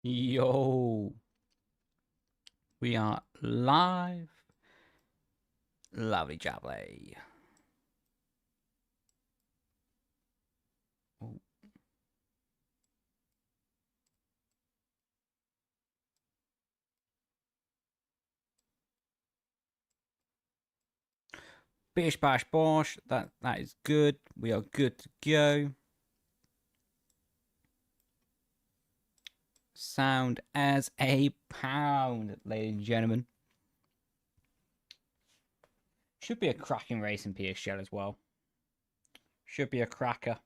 Yo, we are live. Lovely jubbly. Oh. Bish bash bosh. That is good. We are good to go. Sound as a pound, ladies and gentlemen. Should be a cracking race in PSGL as well. Should be a cracker.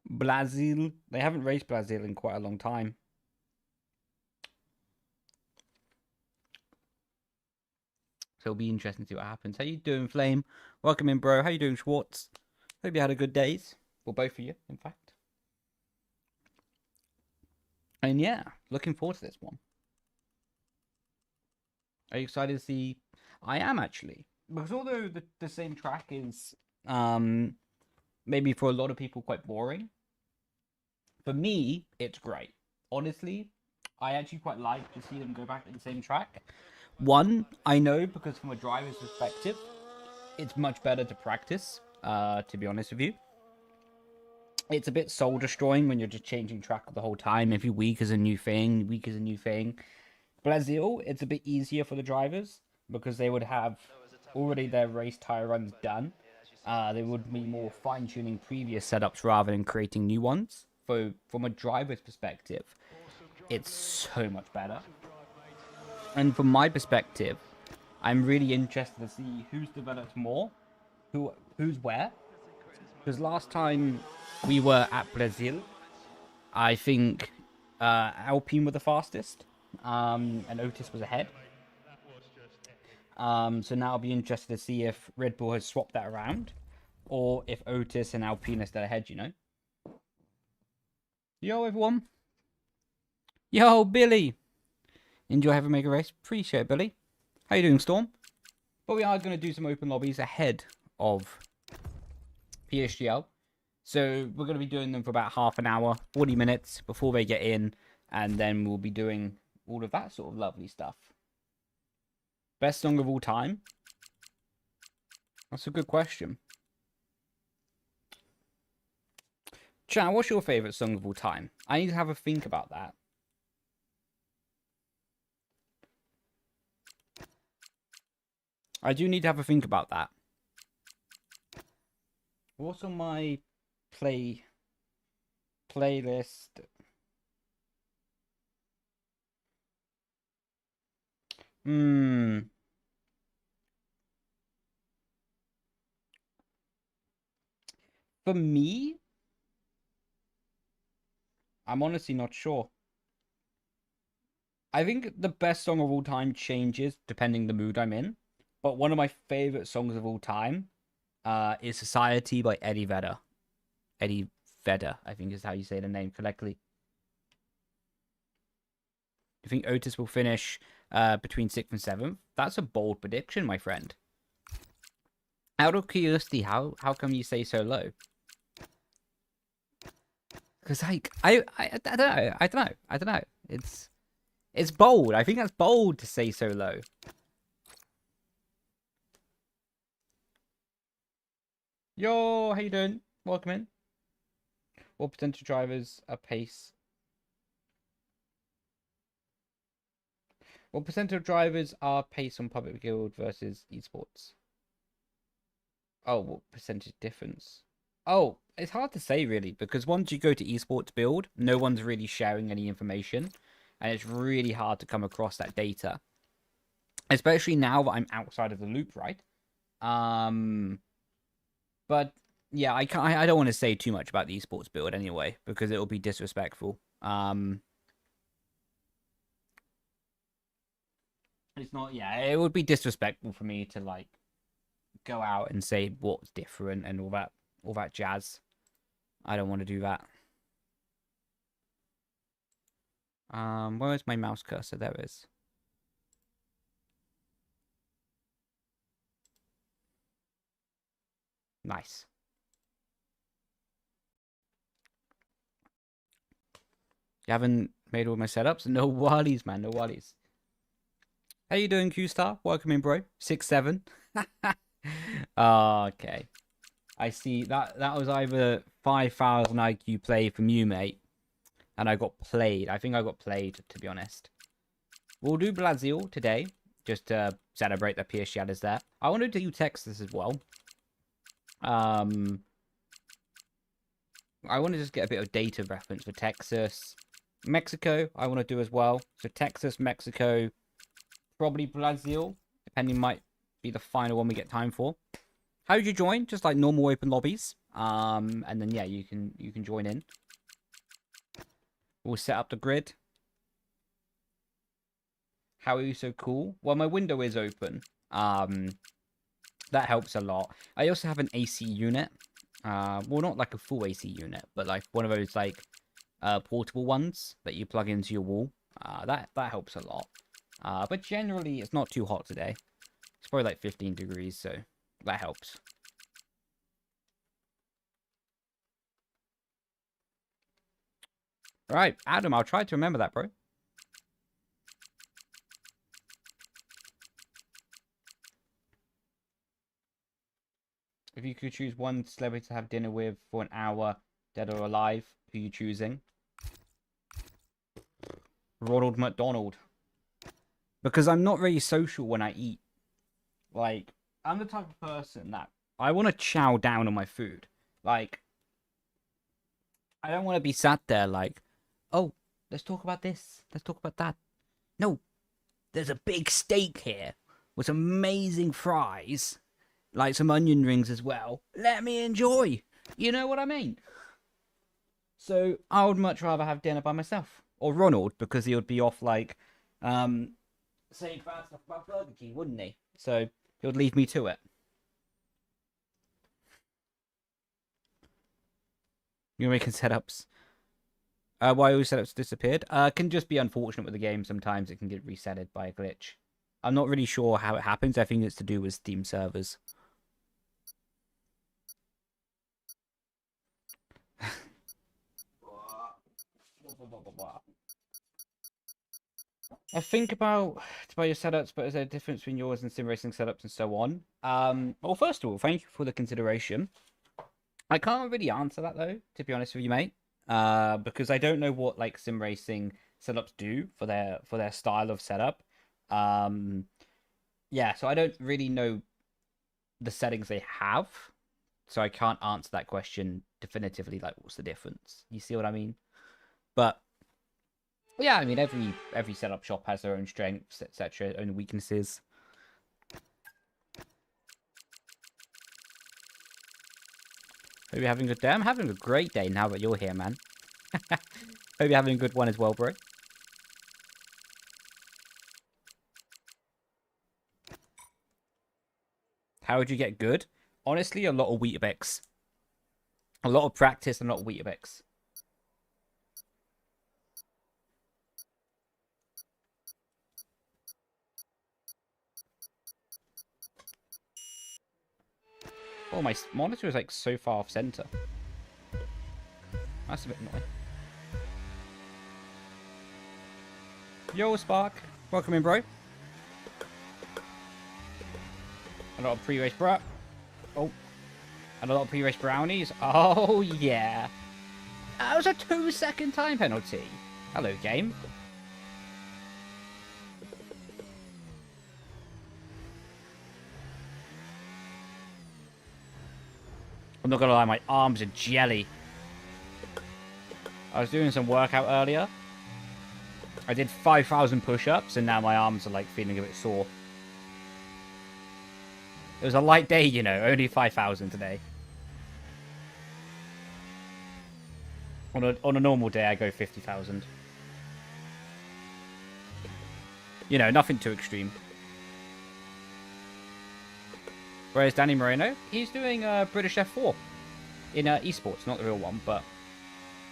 Brazil. They haven't raced Brazil in quite a long time. So it'll be interesting to see what happens. How you doing, Flame? Welcome in, bro. How you doing, Schwartz? Hope you had a good days. Well, both of you, in fact. And yeah, looking forward to this one. Are you excited to see? I am actually, because although the same track is maybe for a lot of people quite boring, for me it's great. Honestly, I actually quite like to see them go back to the same track. One, I know because from a driver's perspective, it's much better to practice. To be honest with you, it's a bit soul destroying when you're just changing track the whole time. Every week is a new thing. Week is a new thing. Brazil, it's a bit easier for the drivers because they would have already their race tire runs done. They would be more fine-tuning previous setups rather than creating new ones. So from a driver's perspective, it's so much better. And from my perspective, I'm really interested to see who's developed more, who's where. Because last time we were at Brazil, I think Alpine were the fastest, and Otis was ahead. So now I'll be interested to see if Red Bull has swapped that around, or if Otis and Alpine are still ahead, you know? Yo, everyone. Yo, Billy. Enjoy having Mega Race. Appreciate it, Billy. How you doing, Storm? But we are going to do some open lobbies ahead of PSGL. So we're going to be doing them for about half an hour, 40 minutes before they get in. And then we'll be doing all of that sort of lovely stuff. Best song of all time? That's a good question. Chat, what's your favourite song of all time? I need to have a think about that. I do need to have a think about that. What's on my playlist? For me, I'm honestly not sure. I think the best song of all time changes depending the mood I'm in. But one of my favorite songs of all time is Society by Eddie Vedder. Eddie Vedder, I think is how you say the name correctly. You think Otis will finish between 6th and 7th? That's a bold prediction, my friend. Out of curiosity, how come you say so low? Because like I don't know. It's bold. I think that's bold to say so low. Yo, how you doing? Welcome in. What percentage of drivers are pace? What percent of drivers are pace on public guild versus esports? Oh, what percentage difference? Oh, it's hard to say really, because once you go to esports build, no one's really sharing any information, and it's really hard to come across that data. Especially now that I'm outside of the loop, right? But yeah, I don't want to say too much about the esports build anyway, because it'll be disrespectful. It's not, yeah, it would be disrespectful for me to like go out and say what's different and all that jazz. I don't want to do that. Where is my mouse cursor? There it is. Nice. You haven't Made all my setups. No worries, man. No worries. How you doing, Q-Star? Welcome in, bro. 6'7". Okay. I see. That was either 5,000 IQ play from you, mate. And I got played. I think I got played, to be honest. We'll do Brazil today. Just to celebrate that PSGL is there. I want to do Texas as well. I want to just get a bit of data reference for Texas. Mexico, I want to do as well. So Texas, Mexico, probably Brazil, depending, might be the final one we get time for. How would you join? Just like normal open lobbies. And then yeah, you can join in. We'll set up the grid. How are you so cool? Well, my window is open. That helps a lot. I also have an AC unit. Well, not like a full AC unit, but like one of those like portable ones that you plug into your wall. That helps a lot. But generally, it's not too hot today. It's probably like 15 degrees, so that helps. Right, Adam, I'll try to remember that, bro. If you could choose one celebrity to have dinner with for an hour, dead or alive, who are you choosing? Ronald McDonald. Because I'm not very social when I eat. Like, I'm the type of person that I want to chow down on my food. Like, I don't want to be sat there like, oh, let's talk about this. Let's talk about that. No, there's a big steak here with some amazing fries. Like some onion rings as well. Let me enjoy. You know what I mean? So I would much rather have dinner by myself. Or Ronald, because he would be off like saying bad stuff about Burger King, wouldn't he? So he would leave me to it. You're making setups. Why all setups disappeared? Can just be unfortunate with the game. Sometimes it can get resetted by a glitch. I'm not really sure how it happens. I think it's to do with Steam servers. I think about your setups, but is there a difference between yours and sim racing setups and so on? Well, first of all, thank you for the consideration. I can't really answer that though, to be honest with you, mate. Because I don't know what like sim racing setups do for their style of setup. Yeah, so I don't really know the settings they have, so I can't answer that question definitively. Like, what's the difference? You see what I mean? But yeah, I mean, every setup shop has their own strengths, etc., own weaknesses. Hope you're having a good day. I'm having a great day now that you're here, man. Hope you're having a good one as well, bro. How would you get good? Honestly, a lot of Weetabix. A lot of practice and a lot of Weetabix. Oh, my monitor is like so far off center. That's a bit annoying. Yo, Spark. Welcome in, bro. A lot of pre-race Oh. And a lot of pre-race brownies. Oh, yeah. That was a 2-second time penalty. Hello, game. I'm not gonna lie, my arms are jelly. I was doing some workout earlier. I did 5,000 push-ups, and now my arms are, like, feeling a bit sore. It was a light day, you know, only 5,000 today. On a normal day, I go 50,000. You know, nothing too extreme. Whereas Danny Moreno, he's doing British F4 in esports, not the real one, but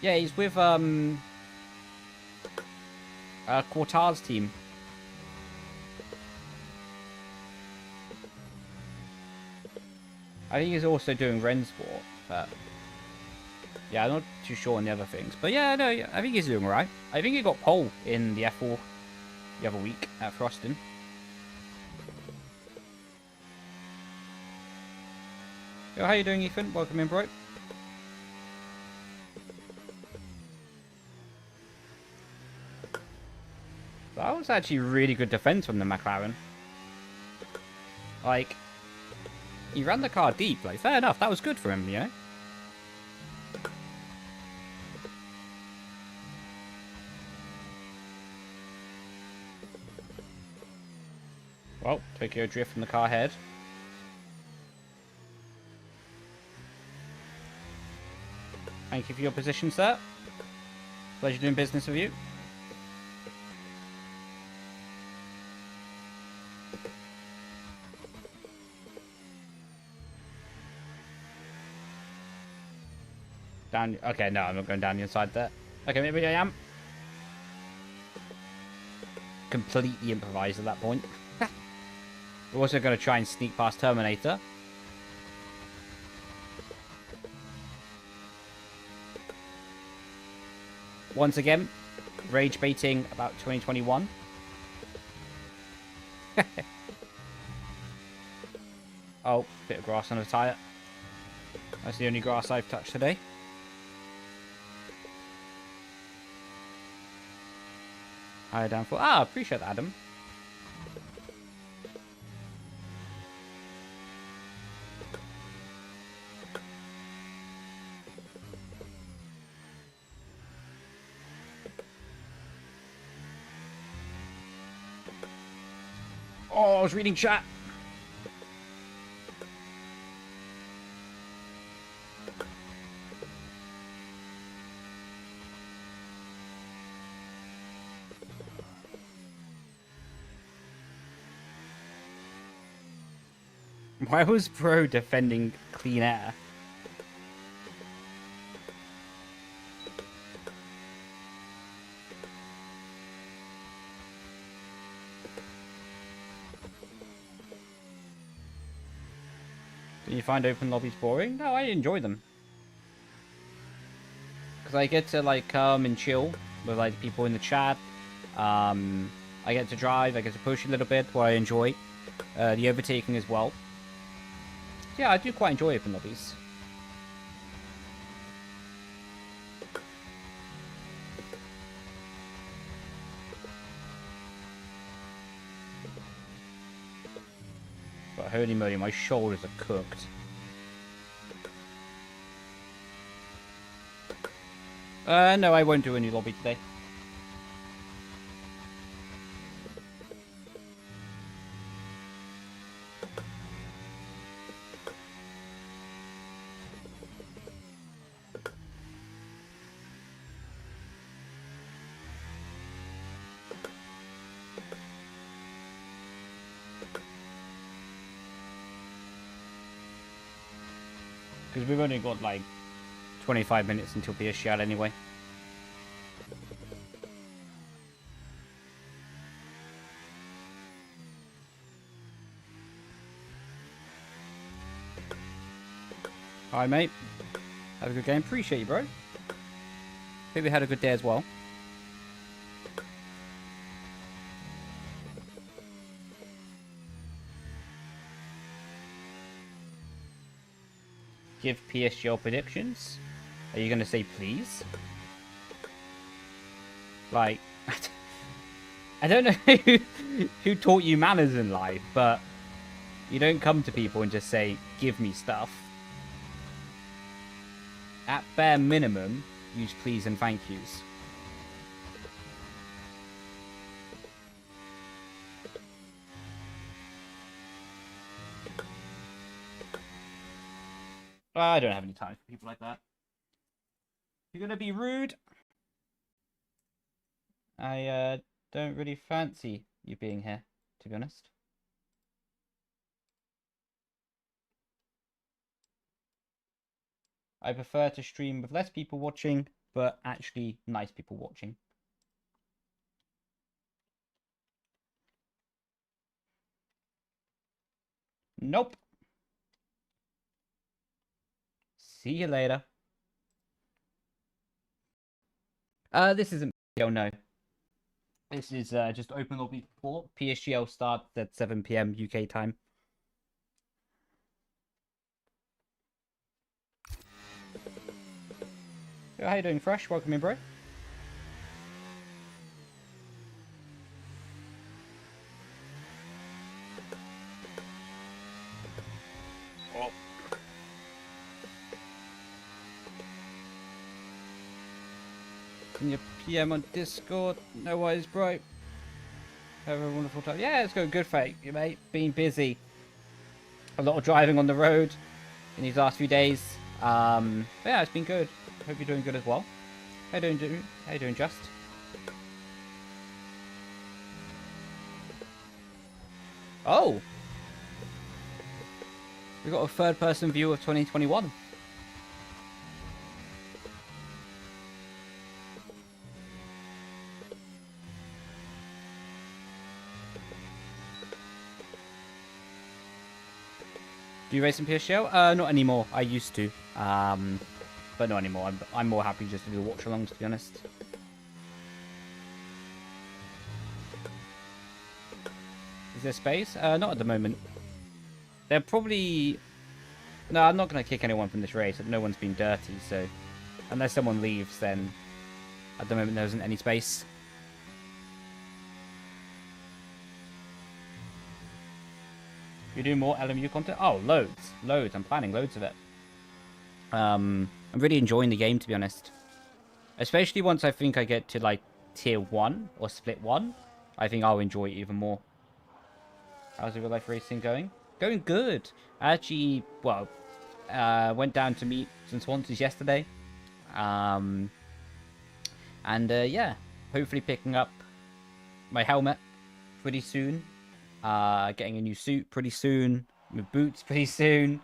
yeah, he's with Quartar's team. I think he's also doing Rensport, but Yeah, I'm not too sure on the other things. But yeah, no, I think he's doing alright. I think he got pole in the F4 the other week at Froston. Yo, how you doing, Ethan? Welcome in, bro. That was actually really good defense from the McLaren. Like, he ran the car deep. Like, fair enough. That was good for him, you know? Well, Tokyo drift from the car ahead. Thank you for your position, sir. Pleasure doing business with you. Down. Okay, no, I'm not going down the inside there. Okay, maybe I am. Completely improvised at that point. We're also going to try and sneak past Terminator. Once again, rage baiting about 2021. Oh, bit of grass on the tyre. That's the only grass I've touched today. Higher downfall. Ah, appreciate that, Adam. Oh, I was reading chat. Why was Bro defending clean air? Do you find open lobbies boring? No, I enjoy them. Because I get to, like, come and chill with, like, people in the chat. I get to drive, I get to push a little bit, what I enjoy. The overtaking as well. Yeah, I do quite enjoy open lobbies. But holy moly, my shoulders are cooked. No, I won't do a new lobby today. Because we've only got like 25 minutes until PSGL anyway. Hi mate. Have a good game. Appreciate you, bro. Hope you had a good day as well. Give PSGL predictions. Are you going to say please? Like, I don't know who taught you manners in life, but you don't come to people and just say, give me stuff. At bare minimum, use please and thank yous. I don't have any time for people like that. If you're going to be rude, I don't really fancy you being here, to be honest. I prefer to stream with less people watching, but actually nice people watching. Nope. See you later. This isn't PSGL, no. This is just Open Lobbies Sport. PSGL starts at 7 PM UK time. Yo, how you doing, Fresh? Welcome in, bro. Oh. Can you PM on Discord? No worries, bro. Have a wonderful time. Yeah, it's going good, fate, mate. Been busy. A lot of driving on the road in these last few days. Yeah, it's been good. Hope you're doing good as well. How you doing? How you doing, Just? Oh, we got a third-person view of 2021. Do you race in PSGL? Not anymore. I used to. But not anymore. I'm more happy just to do the watch-alongs, to be honest. Is there space? Not at the moment. They're probably... No, I'm not going to kick anyone from this race. No one's been dirty, so... Unless someone leaves, then... At the moment, there isn't any space. You do more LMU content? Oh, loads. Loads. I'm planning loads of it. I'm really enjoying the game, to be honest. Especially once I think I get to, like, Tier 1 or Split 1. I think I'll enjoy it even more. How's the real life racing going? Going good. I actually, well, went down to meet some sponsors yesterday. And, yeah, hopefully picking up my helmet pretty soon. Getting a new suit pretty soon. My boots pretty soon.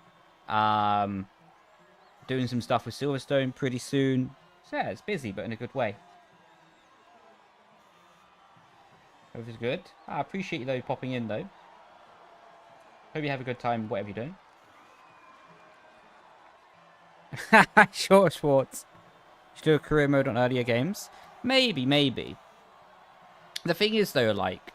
Doing some stuff with Silverstone pretty soon. So yeah, it's busy, but in a good way. Hope it's good. I appreciate you, though, popping in, though. Hope you have a good time, whatever you're doing. Sure, Schwartz. Should do a career mode on earlier games. Maybe, maybe. The thing is, though, like...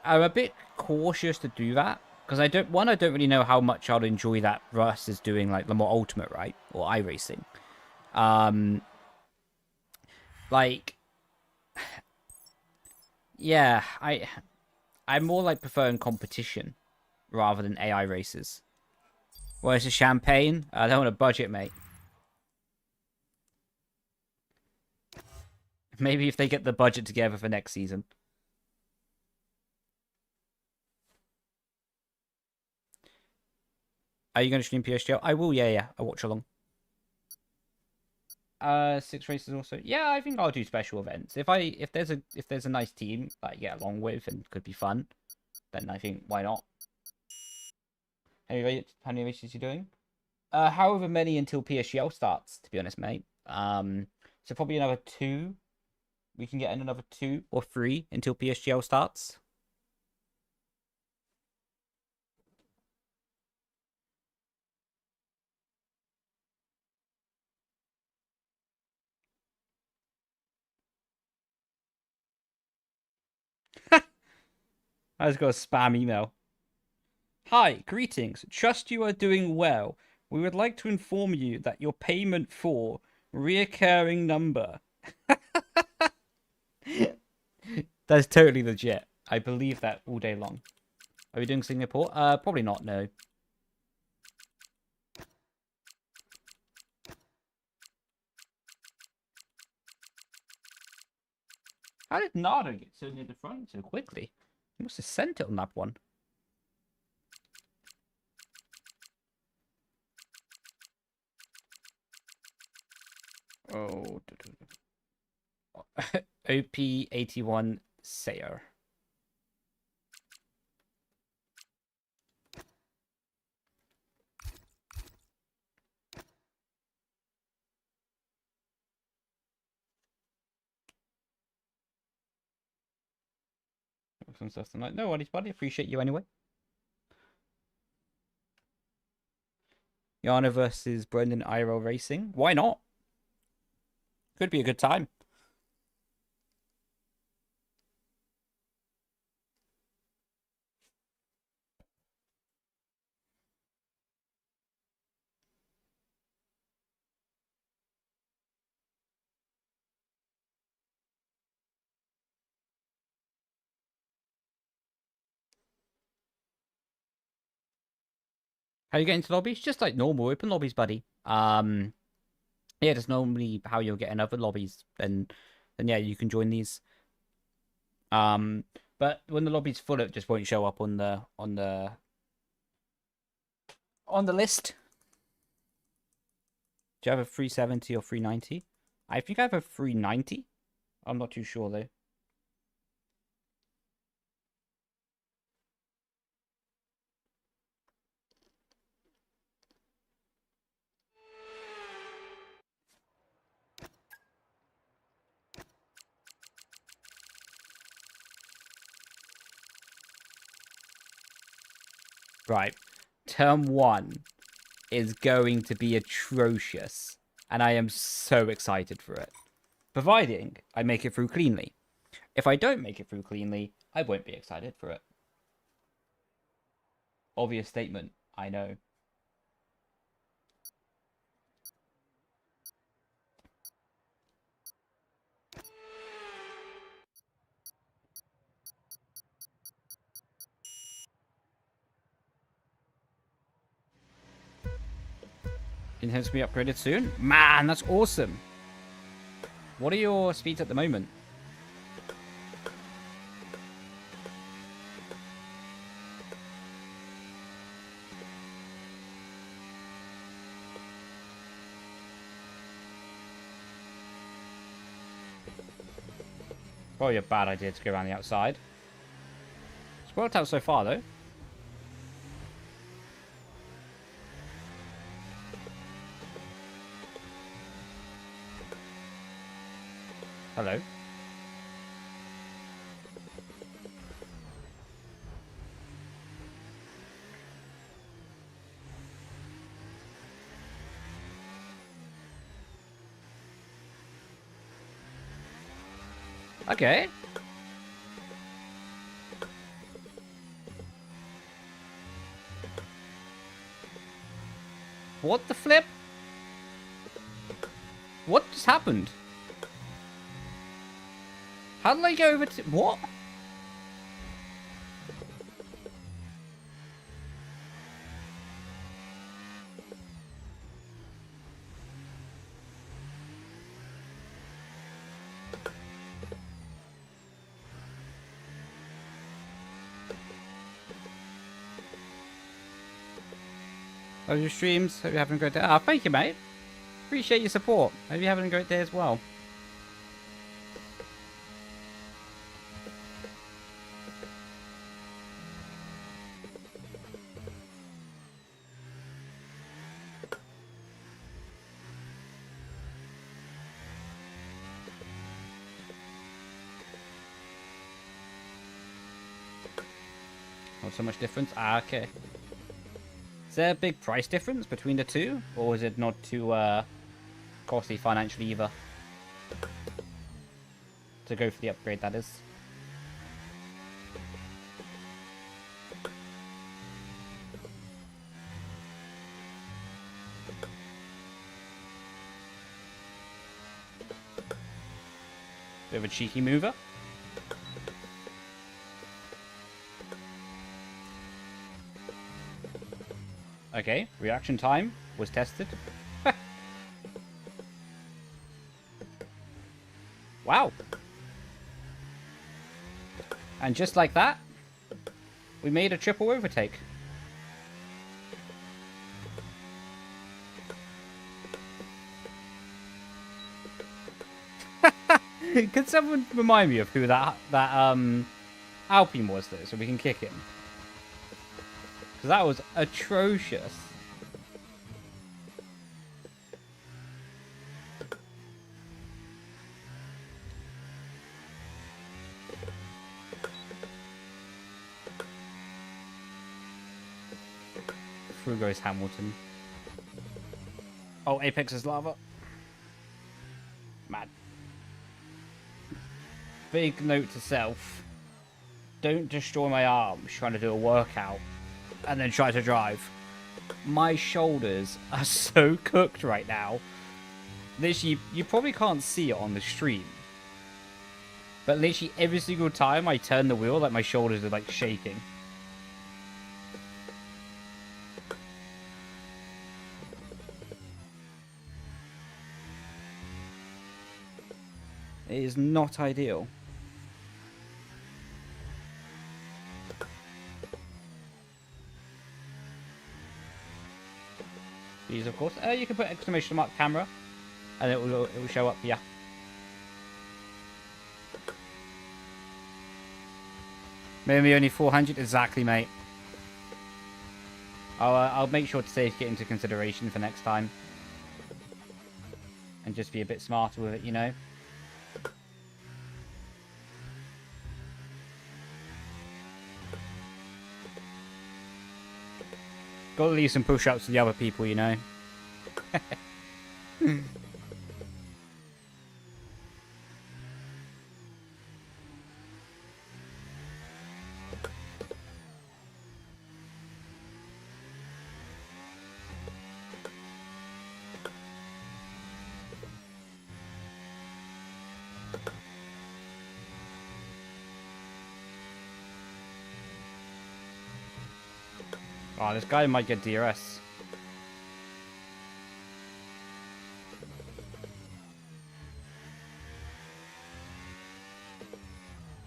I'm a bit cautious to do that. Because I don't really know how much I'll enjoy that versus doing, like, the more ultimate, right? Or iRacing. Like... Yeah, I'm more, like, preferring competition rather than AI races. Well, it's a champagne. I don't want a budget, mate. Maybe if they get the budget together for next season. Are you going to stream PSGL? I will, yeah. I'll watch along. 6 races also. Yeah, I think I'll do special events. If there's a nice team that I get along with and could be fun, then I think why not? How many races are you doing? However many until PSGL starts, to be honest, mate. So probably another 2. We can get in another 2 or 3 until PSGL starts. I just got a spam email. Hi, greetings. Trust you are doing well. We would like to inform you that your payment for reoccurring number. That's totally legit. I believe that all day long. Are we doing Singapore? Probably not, no. How did Nardo get so near the front so quickly? He must have sent it on that one. Oh. OP81 Sayer. Some stuff tonight. No worries, buddy. Appreciate you anyway. Yana versus Brendon IRL Racing. Why not? Could be a good time. How you get into lobbies? Just like normal open lobbies, buddy. Yeah, just normally how you'll get in other lobbies. Then yeah, you can join these. But when the lobby's full, it just won't show up on the list. Do you have a 370 or 390? I think I have a 390. I'm not too sure though. Right. Term 1 is going to be atrocious. And I am so excited for it. Providing I make it through cleanly. If I don't make it through cleanly, I won't be excited for it. Obvious statement, I know. Intends to be upgraded soon? Man, that's awesome. What are your speeds at the moment? Probably a bad idea to go around the outside. It's worked out so far, though. Hello. Okay. What the flip? What just happened? How did I go over to... What? Oh, your streams. Hope you're having a great day. Ah, thank you, mate. Appreciate your support. Hope you're having a great day as well. Not so much difference. Ah, okay. Is there a big price difference between the two? Or is it not too costly financially either? To go for the upgrade, that is. Bit of a cheeky mover. Okay, reaction time was tested. Wow. And just like that, we made a triple overtake. Could someone remind me of who that Alpine was, though, so we can kick him? Because that was atrocious. Through goes Hamilton. Oh, Apex is lava. Mad. big note to self. Don't destroy my arms trying to do a workout and then try to drive. My shoulders are so cooked right now. Literally, you probably can't see it on the stream. But literally every single time I turn the wheel, like my shoulders are like shaking. It is not ideal. These, of course. You can put exclamation mark camera, and it will show up. Yeah. Maybe only 400 exactly, mate. I'll make sure to take it into consideration for next time, and just be a bit smarter with it, you know. Gotta leave some push-ups to the other people, you know. Oh, this guy might get DRS.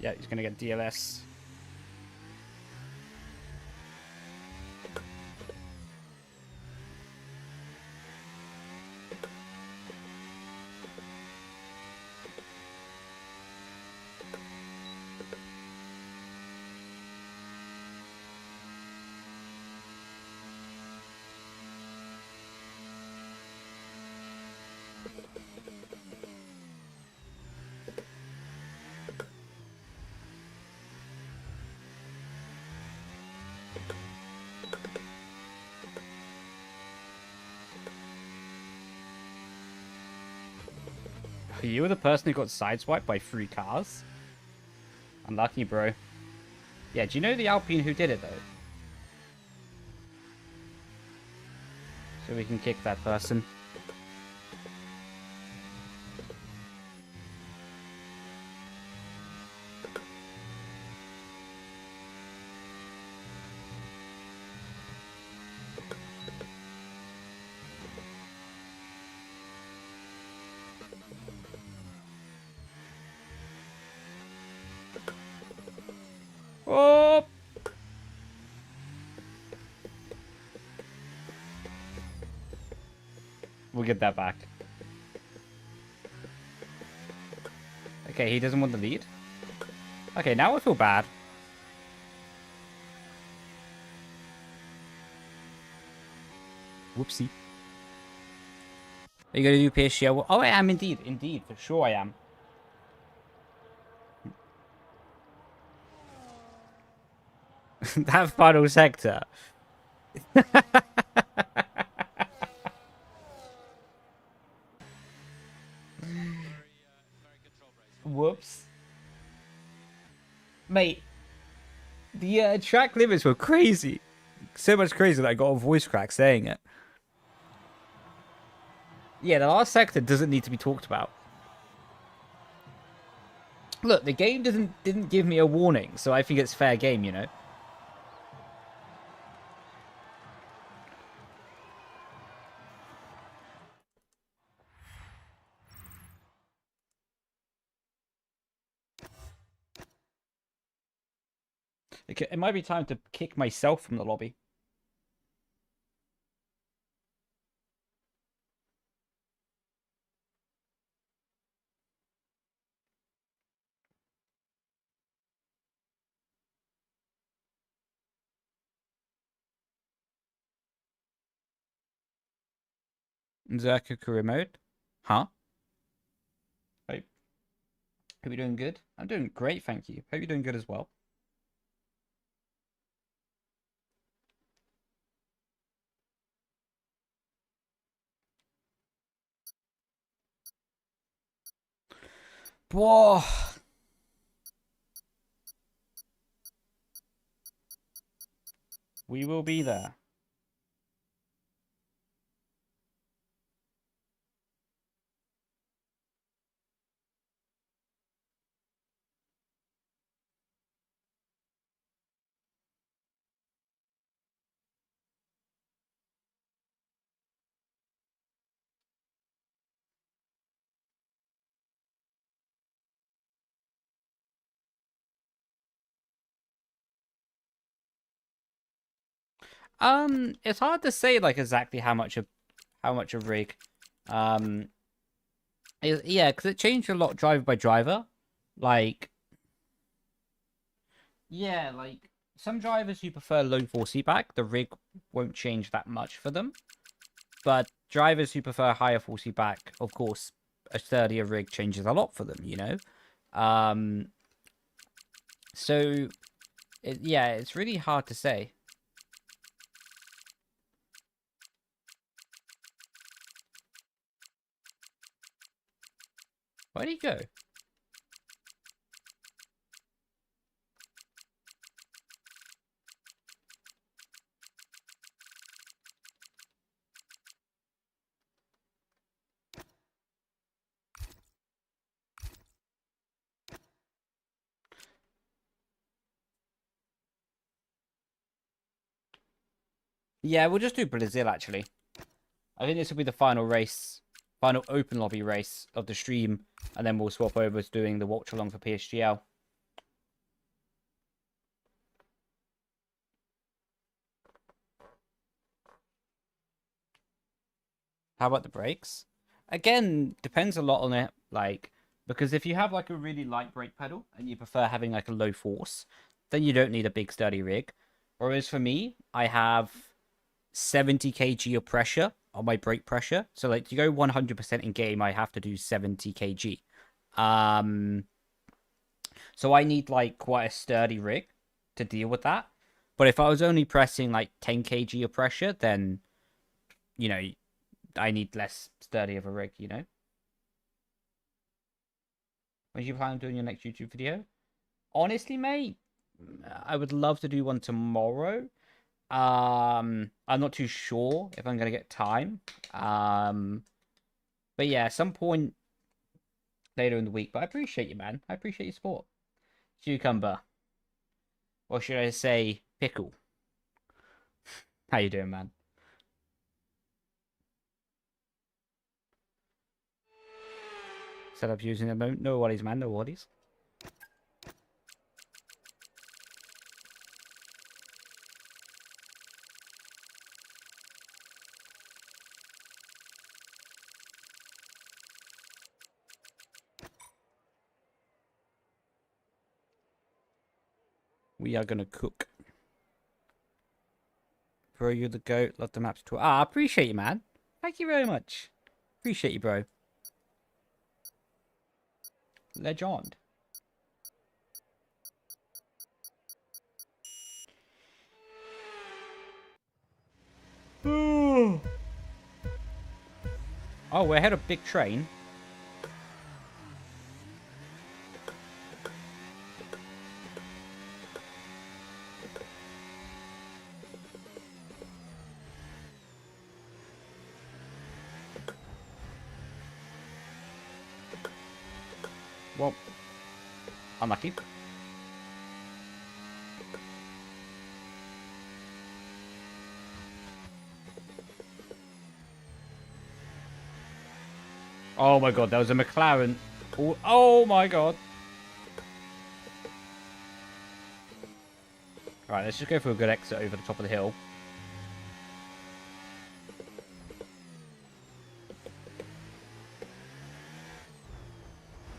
Yeah, he's gonna get DLS. You were the person who got sideswiped by 3 cars? Unlucky, bro. Yeah, do you know the Alpine who did it, though? So we can kick that person. Oh! We'll get that back. Okay, he doesn't want the lead. Okay, now I feel bad. Whoopsie. Are you going to do PSGL? Oh, I am indeed. Indeed, for sure I am. That final sector. Whoops. Mate, the track limits were crazy. So much crazy that I got a voice crack saying it. Yeah, the last sector doesn't need to be talked about. Look, the game didn't give me a warning, so I think it's fair game, you know. Okay, it might be time to kick myself from the lobby. Zerkuku remote? Huh? Hope you're doing good. I'm doing great, thank you. Hope you're doing good as well. Whoa. We will be there. It's hard to say like exactly how much a rig. Yeah, because it changed a lot driver by driver. Like, yeah, like some drivers who prefer low force feedback, the rig won't change that much for them. But drivers who prefer higher force feedback, of course, a sturdier rig changes a lot for them, you know? So, yeah, it's really hard to say. Where'd he go? Yeah, we'll just do Brazil, actually. I think this will be the final race, final open lobby race of the stream, and then we'll swap over to doing the watch along for PSGL. How about the brakes? Again, depends a lot on it, like, because if you have like a really light brake pedal and you prefer having like a low force, then you don't need a big sturdy rig. Whereas for me, I have 70 kg of pressure on my brake pressure. So like to go 100% in game, I have to do 70 kg. So I need like quite a sturdy rig to deal with that. But if I was only pressing like 10 kg of pressure, then, you know, I need less sturdy of a rig, you know? When do you plan on doing your next YouTube video? Honestly, mate, I would love to do one tomorrow. I'm not too sure if I'm gonna get time. But yeah, some point later in the week. But I appreciate you, man. I appreciate your support. Cucumber. Or should I say pickle? How you doing, man? Set up using the moat. No worries, man. No worries. We are gonna cook. Bro, you're the goat. Love the maps tour. Ah, I appreciate you, man. Thank you very much. Appreciate you, bro. Legend. Oh, we're ahead of big train. Well, unlucky. Oh my god, there was a McLaren. Oh my god. Alright, let's just go for a good exit over the top of the hill.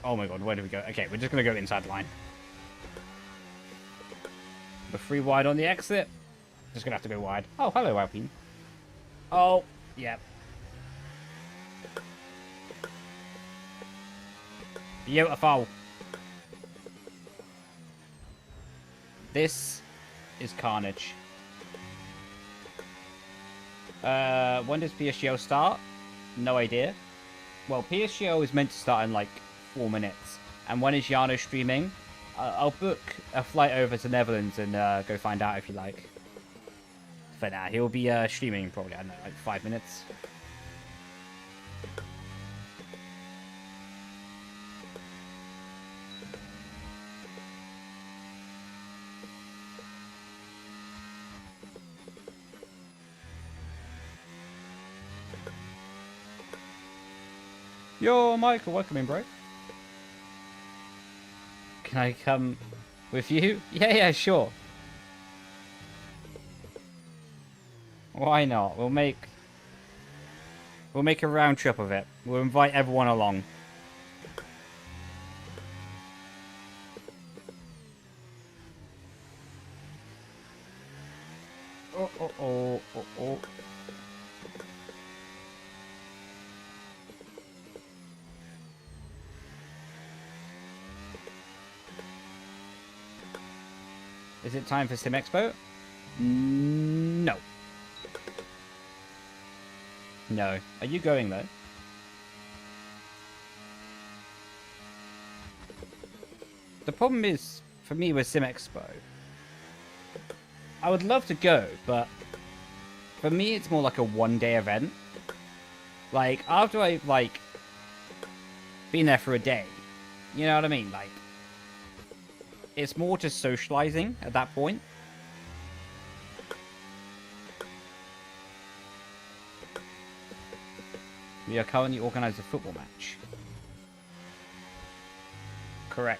Oh my god, where do we go? Okay, we're just going to go inside the line. We're 3 wide on the exit. Just going to have to go wide. Oh, hello, Alpine. Oh, yeah. Beautiful. This is carnage. When does PSGL start? No idea. Well, PSGL is meant to start in like 4 minutes. And when is Jano streaming? I'll book a flight over to Netherlands and go find out if you like. but nah, he'll be streaming probably, I don't know, like 5 minutes. Yo, Michael, welcome in, bro. Can I come with you? Yeah, sure. Why not? We'll make a round trip of it. We'll invite everyone along. Oh. Is it time for Sim Expo? No. No. Are you going, though? The problem is, for me with Sim Expo, I would love to go, but for me it's more like a one-day event. Like, after I've, like, been there for a day, you know what I mean? Like, it's more just socializing at that point. We are currently organising a football match. Correct.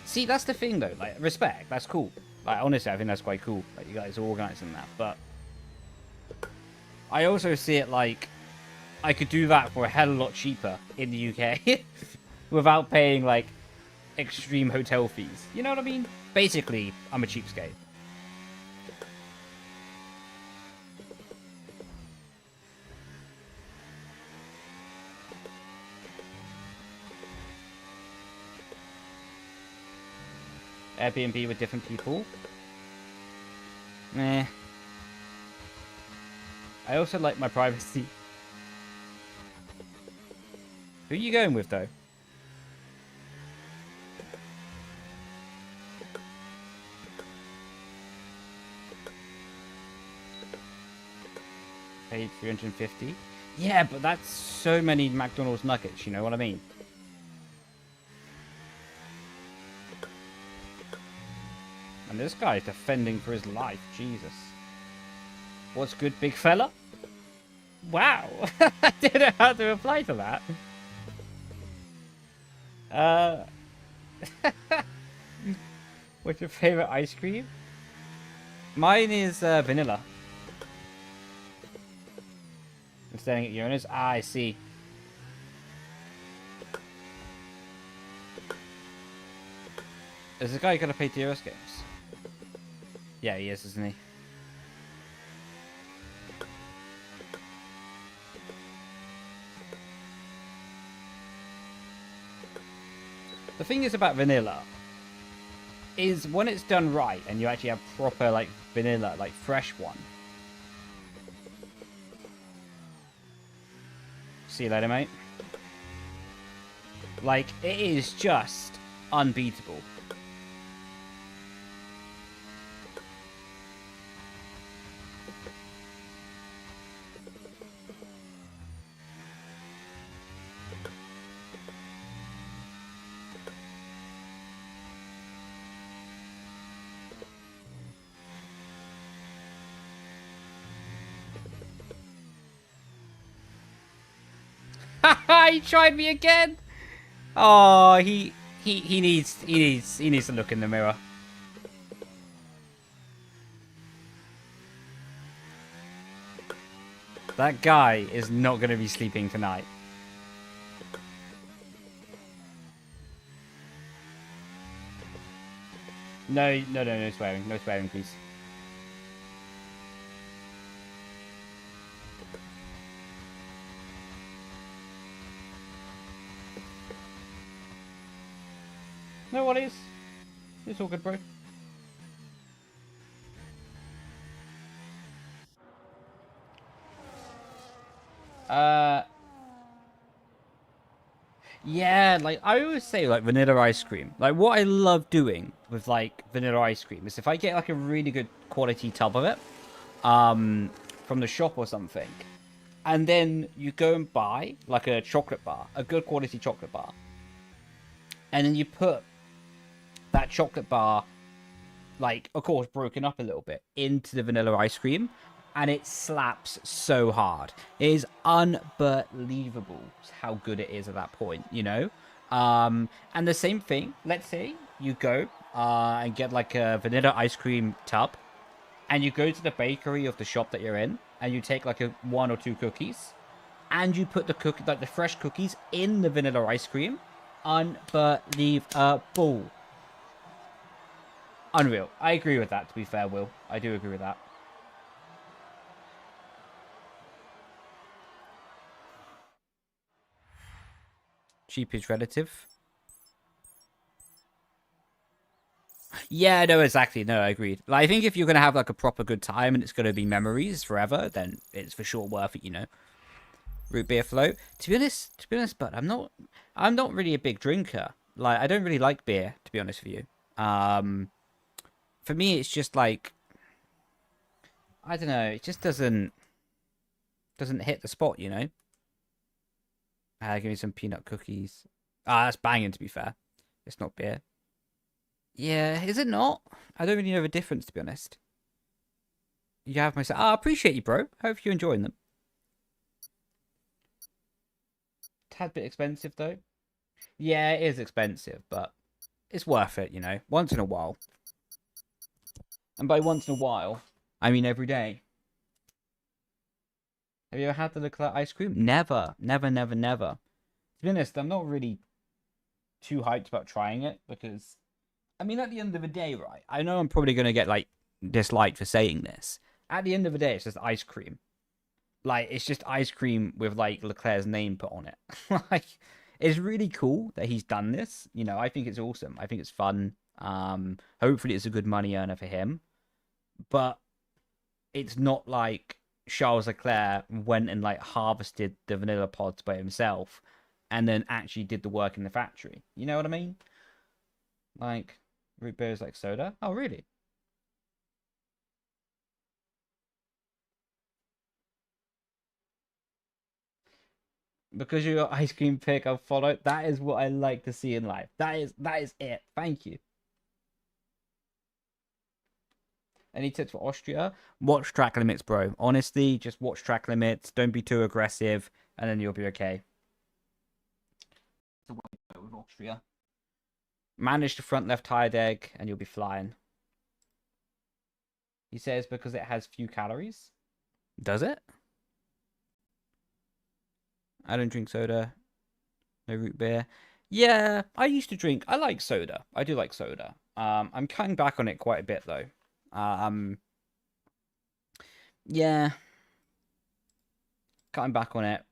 See, that's the thing though, like, respect, that's cool. Like, honestly, I think that's quite cool, like, you guys are organising that, but I also see it like, I could do that for a hell of a lot cheaper in the UK, without paying, like, extreme hotel fees. You know what I mean? Basically, I'm a cheapskate. Airbnb with different people. Meh. I also like my privacy. Who are you going with, though? Paid 350. Yeah, but that's so many McDonald's nuggets, you know what I mean? And this guy is defending for his life. Jesus. What's good, big fella? Wow. I didn't know how to reply to that. What's your favorite ice cream? Mine is vanilla. I'm staring at Uranus. Ah, I see. Is this guy gonna play DRS games? Yeah, he is, isn't he? The thing is about vanilla is when it's done right and you actually have proper, like, vanilla, like, fresh one. See you later, mate. Like, it is just unbeatable. He tried me again. Oh, he needs to look in the mirror. That guy is not going to be sleeping tonight. No swearing. No swearing, please. No worries. It's all good, bro. Yeah, like, I always say, like, vanilla ice cream. Like, what I love doing with, like, vanilla ice cream is if I get, like, a really good quality tub of it, from the shop or something, and then you go and buy like a chocolate bar, a good quality chocolate bar, and then you put that chocolate bar, like, of course, broken up a little bit, into the vanilla ice cream, and it slaps so hard. It is unbelievable how good it is at that point, you know? And the same thing, let's say you go and get like a vanilla ice cream tub, and you go to the bakery of the shop that you're in, and you take like 1 or 2 cookies, and you put the fresh cookies in the vanilla ice cream. Unbelievable. Unreal. I agree with that, to be fair, Will. I do agree with that. Cheap is relative. Yeah, no, exactly. No, I agreed. Like, I think if you're going to have like a proper good time and it's going to be memories forever, then it's for sure worth it, you know. Root beer float. To be honest, but I'm not really a big drinker. Like, I don't really like beer, to be honest with you. For me, it's just like, I don't know. It just doesn't hit the spot, you know. Give me some peanut cookies. Ah, that's banging. To be fair, it's not beer. Yeah, is it not? I don't really know the difference, to be honest. You have myself. I appreciate you, bro. Hope you're enjoying them. Tad bit expensive though. Yeah, it is expensive, but it's worth it, you know. Once in a while. And by once in a while, I mean every day. Have you ever had the Leclerc ice cream? Never. Never, never, never. To be honest, I'm not really too hyped about trying it because, I mean, at the end of the day, right? I know I'm probably going to get, like, disliked for saying this. At the end of the day, it's just ice cream. Like, it's just ice cream with, like, Leclerc's name put on it. Like, it's really cool that he's done this. You know, I think it's awesome. I think it's fun. Hopefully it's a good money earner for him. But it's not like Charles Leclerc went and like harvested the vanilla pods by himself and then actually did the work in the factory. You know what I mean? Like, root beer is like soda. Oh, really? Because you're an ice cream pick, I'll follow. That is what I like to see in life. That is it. Thank you. Any tips for Austria? Watch track limits, bro. Honestly, just watch track limits. Don't be too aggressive, and then you'll be okay. So with Austria, manage the front left tire deg, and you'll be flying. He says because it has few calories. Does it? I don't drink soda. No root beer. Yeah, I used to drink. I like soda. I do like soda. I'm cutting back on it quite a bit though. Um, yeah, cutting back on it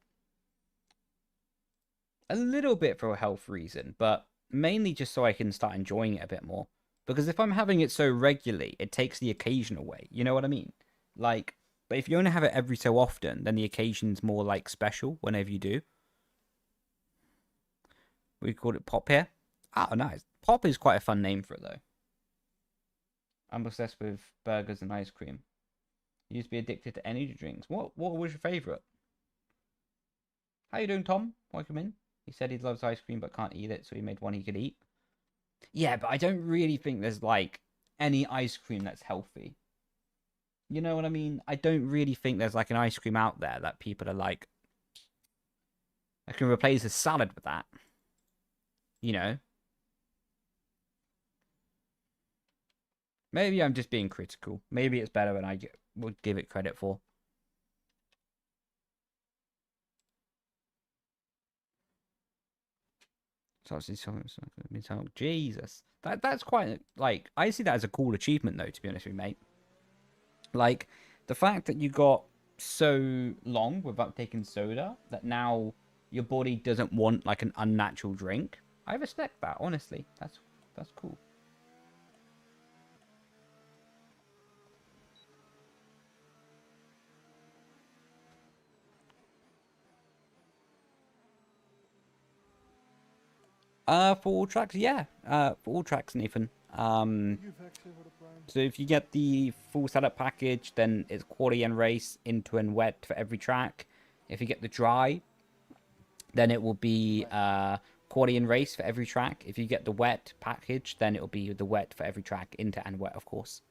a little bit for a health reason, but mainly just so I can start enjoying it a bit more. Because if I'm having it so regularly, it takes the occasion away. You know what I mean? Like, but if you only have it every so often, then the occasion's more like special whenever you do. We called it Pop here. Oh, nice. Pop is quite a fun name for it, though. I'm obsessed with burgers and ice cream. You used to be addicted to energy drinks. What was your favourite? How you doing, Tom? Welcome in. He said he loves ice cream but can't eat it, so he made one he could eat. Yeah, but I don't really think there's, like, any ice cream that's healthy. You know what I mean? I don't really think there's, like, an ice cream out there that people are like, I can replace a salad with that. You know? Maybe I'm just being critical. Maybe it's better than I would give it credit for. So Jesus, that's quite like I see that as a cool achievement though. To be honest with you, mate, like the fact that you got so long without taking soda that now your body doesn't want like an unnatural drink. I respect that. Honestly, that's cool. For all tracks, yeah. For all tracks, Nathan. So if you get the full setup package, then it's quali and race, into and wet for every track. If you get the dry, then it will be quali and race for every track. If you get the wet package, then it will be the wet for every track, into and wet, of course.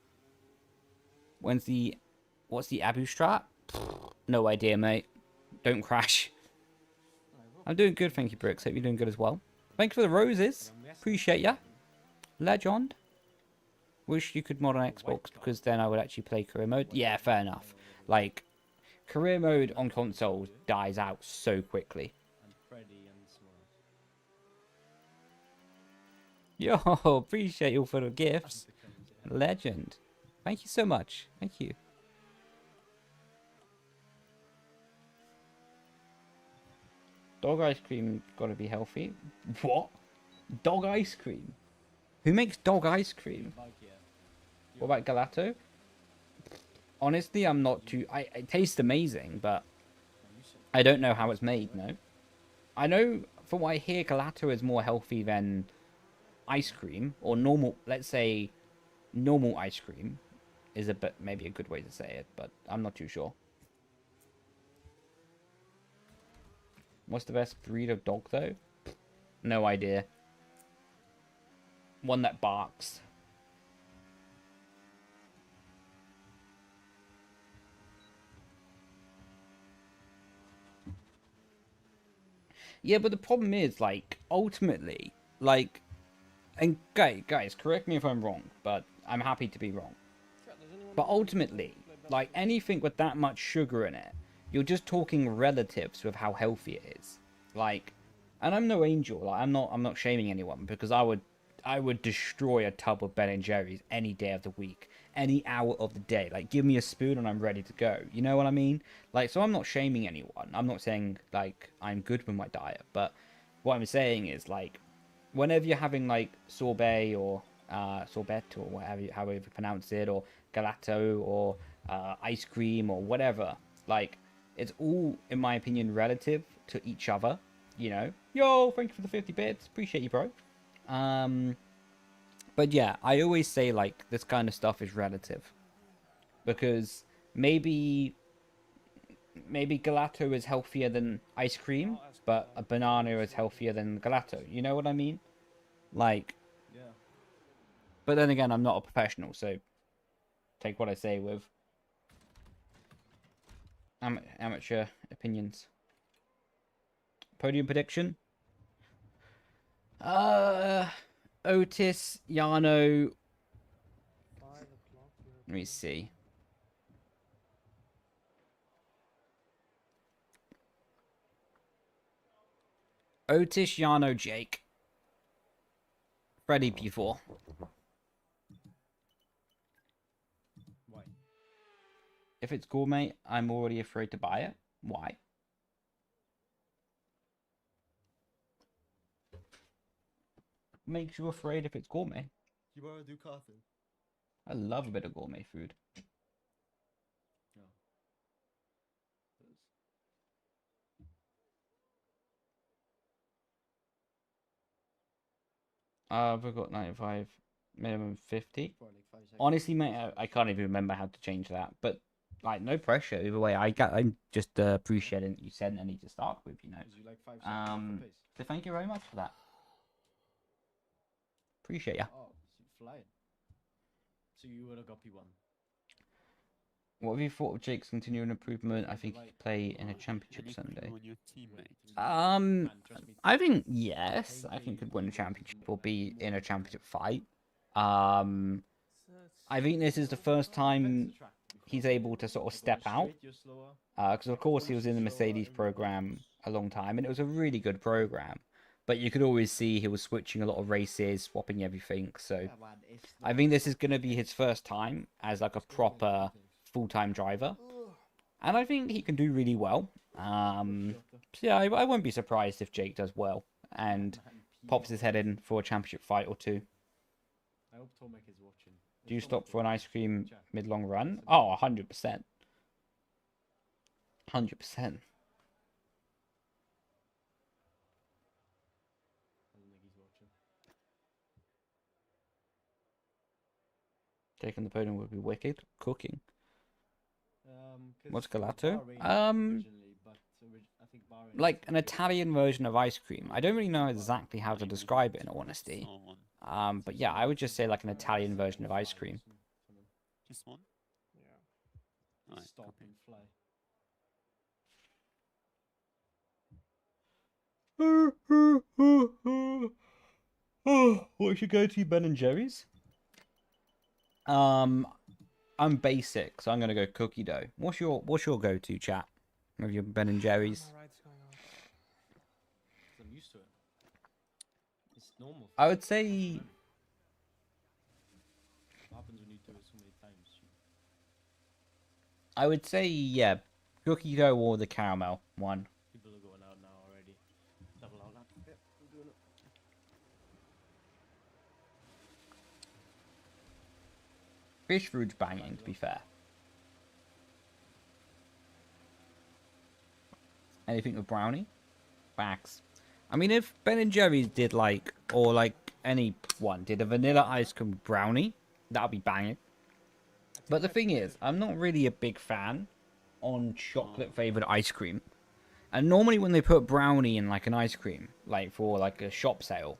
What's the Abu strat? No idea, mate. Don't crash. I'm doing good, thank you, Brooks. Hope you're doing good as well. Thanks for the roses. Appreciate ya. Legend. Wish you could mod on Xbox, because then I would actually play career mode. Yeah, fair enough. Like, career mode on consoles dies out so quickly. Yo, appreciate you for the gifts. Legend. Thank you so much. Thank you. Dog ice cream gotta be healthy. What? Dog ice cream? Who makes dog ice cream? What about gelato? Honestly, I'm not too... it tastes amazing, but I don't know how it's made, no. I know, from what I hear, gelato is more healthy than ice cream, or normal, let's say, normal ice cream is a bit, maybe a good way to say it, but I'm not too sure. What's the best breed of dog, though? No idea. One that barks. Yeah, but the problem is, like, ultimately, like, and guys, correct me if I'm wrong, but I'm happy to be wrong. But ultimately, like, anything with that much sugar in it, you're just talking relatives with how healthy it is. Like, and I'm no angel. Like, I'm not shaming anyone, because I would destroy a tub of Ben and Jerry's any day of the week, any hour of the day. Like, give me a spoon and I'm ready to go. You know what I mean? Like, so I'm not shaming anyone. I'm not saying, like, I'm good with my diet. But what I'm saying is, like, whenever you're having, like, sorbet or sorbet or whatever, however you pronounce it, or gelato or ice cream or whatever, like, it's all, in my opinion, relative to each other. You know? Yo, thank you for the 50 bits. Appreciate you, bro. But yeah, I always say, like, this kind of stuff is relative, because maybe gelato is healthier than ice cream, but a banana is healthier than gelato. You know what I mean? Like, yeah. But then again, I'm not a professional, so take what I say with amateur opinions. Podium prediction? Otis, Yano. Let me see. Otis, Yano, Jake. Freddy P4. Why? If it's gourmet, I'm already afraid to buy it. Why? Makes you afraid if it's gourmet? You want to do Carthen? I love a bit of gourmet food. I've got 95, minimum 50. Like Honestly, mate, I can't even remember how to change that. But, like, no pressure. Either way, I'm just appreciating that you sent any to start with, you know. You like 5 seconds pace? So thank you very much for that. Appreciate ya. Oh, flying. So you would have got P1. What have you thought of Jake's continuing improvement? I think he could play in a championship someday. I think yes. I think could win a championship or be in a championship fight. I think this is the first time he's able to sort of step out. Because of course he was in the Mercedes program a long time, and it was a really good program. But you could always see he was switching a lot of races, swapping everything. So I think this is going to be his first time as like a proper full-time driver, and I think he can do really well. So yeah, I won't be surprised if Jake does well and pops his head in for a championship fight or two. I hope Tomek is watching. Do you stop for an ice cream mid-long run? Oh, 100%. 100%. Taking the podium would be wicked. Cooking. 'Cause What's it was gelato? Bahrain originally, but I think Bahrain is Like the an biggest. Italian version of ice cream. I don't really know exactly how to describe it in all honesty. But yeah, I would just say like an Italian version of ice cream. Just one? Yeah. Alright, Stop copy. and fly. What should go to Ben and Jerry's? I'm basic, so I'm gonna go cookie dough. What's your go-to, chat? Of your Ben and Jerry's? Alright, it's going on. 'Cause I'm used to it. It's normal. I would say What happens when you do it so many times? yeah, cookie dough or the caramel one. People are going out now already. Double out. Yep, I'm doing it. Fish food's banging, to be fair. Anything with brownie? Facts. I mean, if Ben and Jerry's did like, or like anyone did a vanilla ice cream brownie, that'd be banging. But the thing is, I'm not really a big fan on chocolate flavored ice cream. And normally when they put brownie in like an ice cream, like for like a shop sale,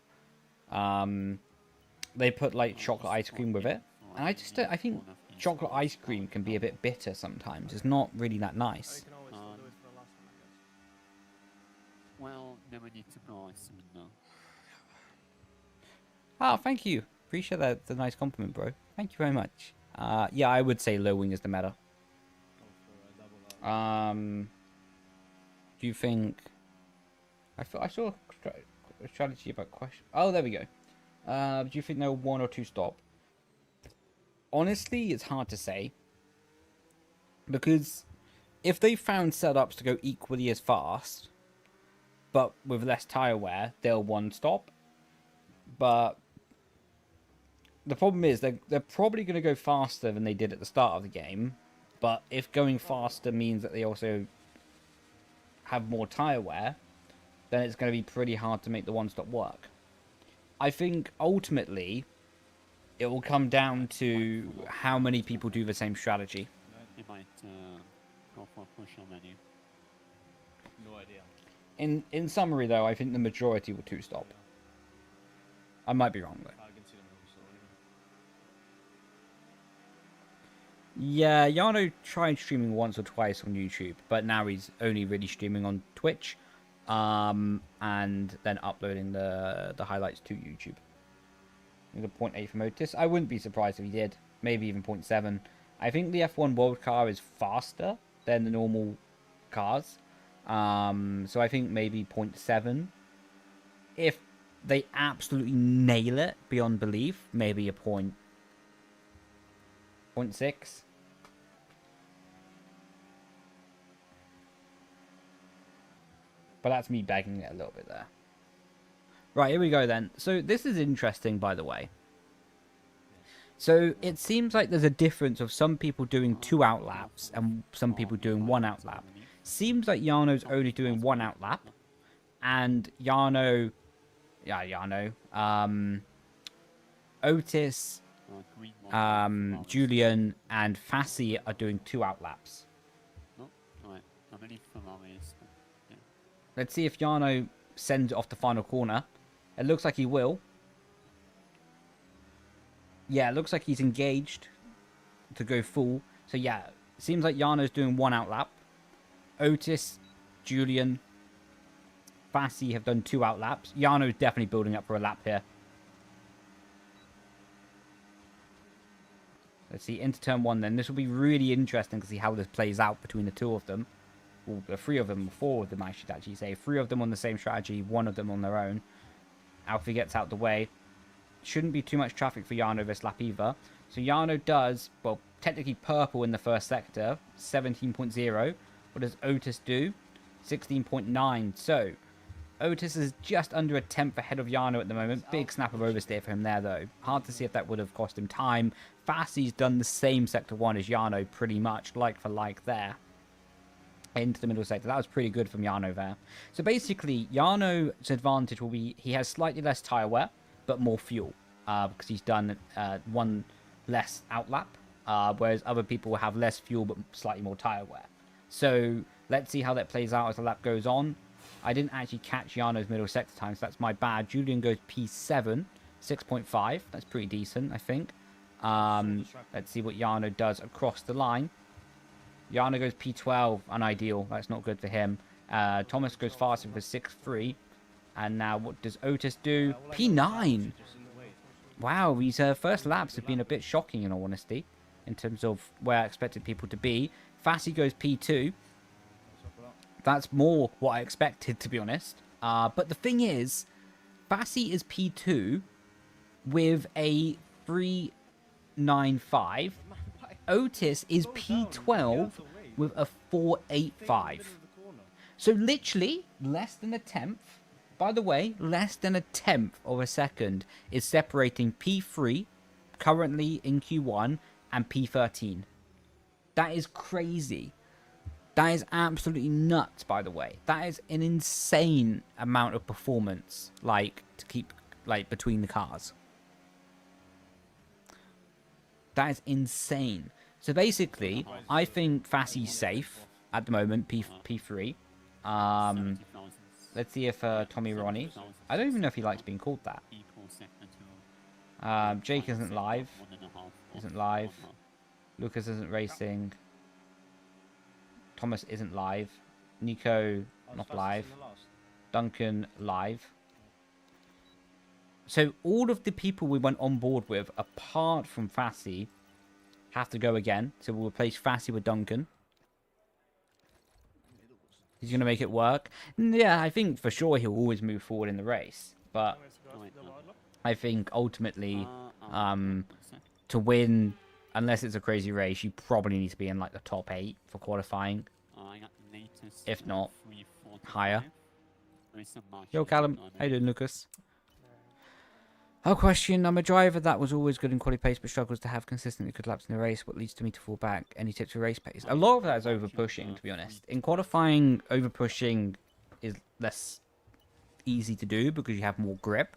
they put like chocolate ice cream with it. And I just don't, I think chocolate ice cream can be a bit bitter sometimes. It's not really that nice. You can always still do it for the last one, I guess. Well, never need to buy soon now. Oh, thank you. Appreciate that. The nice compliment, bro. Thank you very much. Yeah, I would say low wing is the meta. Oh, for a double out. Do you think? I saw a strategy about question. Oh, there we go. Do you think they'll one or two stop? Honestly, it's hard to say. Because if they found setups to go equally as fast, but with less tire wear, they'll one stop. But the problem is they're probably going to go faster than they did at the start of the game. But if going faster means that they also have more tire wear, then it's going to be pretty hard to make the one stop work. I think ultimately it will come down to how many people do the same strategy. He might go for a push on menu. No idea. In summary, though, I think the majority will two stop. I might be wrong though. I can see them also. Yeah, Yano tried streaming once or twice on YouTube, but now he's only really streaming on Twitch, and then uploading the highlights to YouTube. The 0.8 from Otis. I wouldn't be surprised if he did. Maybe even 0.7. I think the F1 World car is faster than the normal cars. So I think maybe 0.7. If they absolutely nail it beyond belief, maybe a 0.6. But that's me begging it a little bit there. Right, here we go then. So this is interesting, by the way. So it seems like there's a difference of some people doing 2 out laps and some people doing 1 out lap. Seems like Yano's only doing 1 out lap. And Yano... Yeah, Yano. Otis, Julian, and Fassi are doing 2 out laps. No? Alright. How many Ferraris? Yeah. Let's see if Yano sends it off the final corner. It looks like he will. Yeah, it looks like he's engaged to go full. So yeah, it seems like Yano's doing 1 out lap. Otis, Julian, Fassi have done 2 out laps. Yano's definitely building up for a lap here. Let's see, into turn 1 then. This will be really interesting to see how this plays out between the 2 of them. Well, the 3 of them, 4 of them I should actually say. 3 of them on the same strategy, 1 of them on their own. Alfie gets out the way. Shouldn't be too much traffic for Yano this lap either. So Yano does, well, technically purple in the first sector, 17.0. What does Otis do? 16.9. So Otis is just under a tenth ahead of Yano at the moment. Big snap of oversteer for him there, though. Hard to see if that would have cost him time. Fassi's done the same sector 1 as Yano, pretty much, like for like there. Into the middle sector. That was pretty good from Yano there. So basically, Yano's advantage will be he has slightly less tyre wear, but more fuel. Because he's done 1 less outlap, whereas other people will have less fuel but slightly more tire wear. So let's see how that plays out as the lap goes on. I didn't actually catch Jarno's middle sector time, so that's my bad. Julian goes P7, 6.5. That's pretty decent, I think. Let's see what Jarno does across the line. Jarno goes P12, unideal. That's not good for him. Thomas goes faster for 6.3. And now what does Otis do? P9! Wow, these first laps have been a bit shocking in all honesty, in terms of where I expected people to be. Fassi goes P2. That's more what I expected, to be honest. But the thing is, Fassi is P2 with a 3.95. Otis is P12 with a 4.85. So literally, less than a tenth. By the way, less than a tenth of a second is separating P3, currently in Q1, and P13. That is crazy. That is absolutely nuts, by the way. That is an insane amount of performance, like, to keep, like, between the cars. That is insane. So basically, I think Fassi's safe at the moment, P3. Let's see if Tommy Ronnie... I don't even know if he likes being called that. Jake isn't live. Isn't live. Lucas isn't racing. Thomas isn't live. Nico, not live. Duncan, live. So all of the people we went on board with, apart from Fassi, have to go again. So we'll replace Fassi with Duncan. He's going to make it work. Yeah, I think for sure he'll always move forward in the race. But I think ultimately, to win, unless it's a crazy race, you probably need to be in like the top 8 for qualifying. If not, higher. Yo, Callum. How you doing, Lucas? Oh, question. I'm a driver that was always good in quality pace but struggles to have consistently good laps in the race. What leads to me to fall back? Any tips for race pace? A lot of that is over pushing, to be honest. In qualifying, over pushing is less easy to do because you have more grip.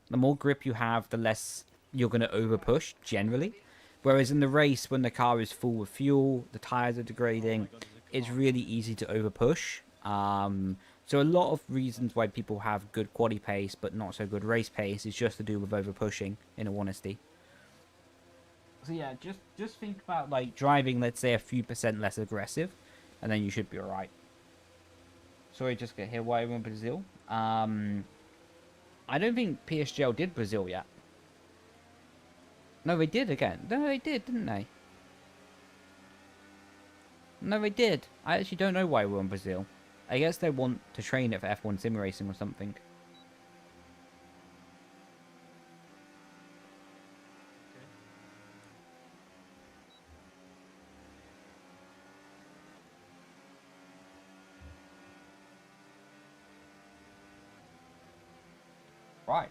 The more grip you have, the less you're going to over push generally. Whereas in the race, when the car is full of fuel, the tires are degrading, it's really easy to over push. So a lot of reasons why people have good quali pace but not so good race pace is just to do with over pushing, in all honesty. So yeah, just think about like driving, let's say, a few % less aggressive, and then you should be alright. Sorry, just get here. Why in Brazil? I don't think PSGL did Brazil yet. No, they did again. No, they did, didn't they? No, they did. I actually don't know why we're in Brazil. I guess they want to train it for F1 sim racing or something. Right.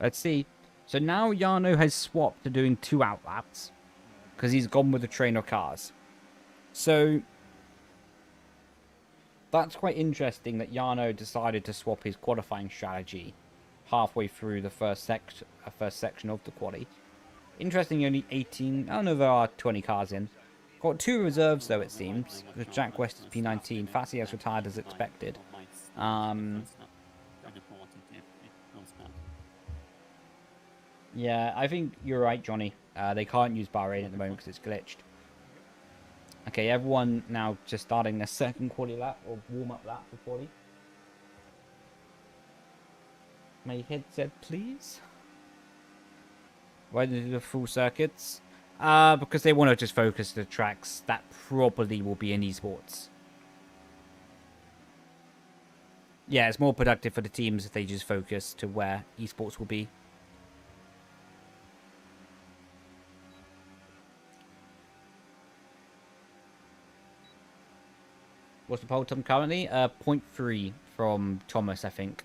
Let's see. So now Jarno has swapped to doing 2 outlaps because he's gone with the train of cars. So that's quite interesting that Jarno decided to swap his qualifying strategy halfway through the first section of the quali. Interesting, only 18. I don't know, there are 20 cars in. Got 2 reserves though, it seems. Because Jack West is P19. Fassi has retired as expected. Yeah, I think you're right, Johnny. They can't use Bahrain at the moment because it's glitched. Okay, everyone now just starting their second quali lap, or warm-up lap for quali. My headset, please. Why do they do the full circuits? Because they want to just focus the tracks that probably will be in esports. Yeah, it's more productive for the teams if they just focus to where esports will be. What's the poll time currently? 0.3 from Thomas, I think.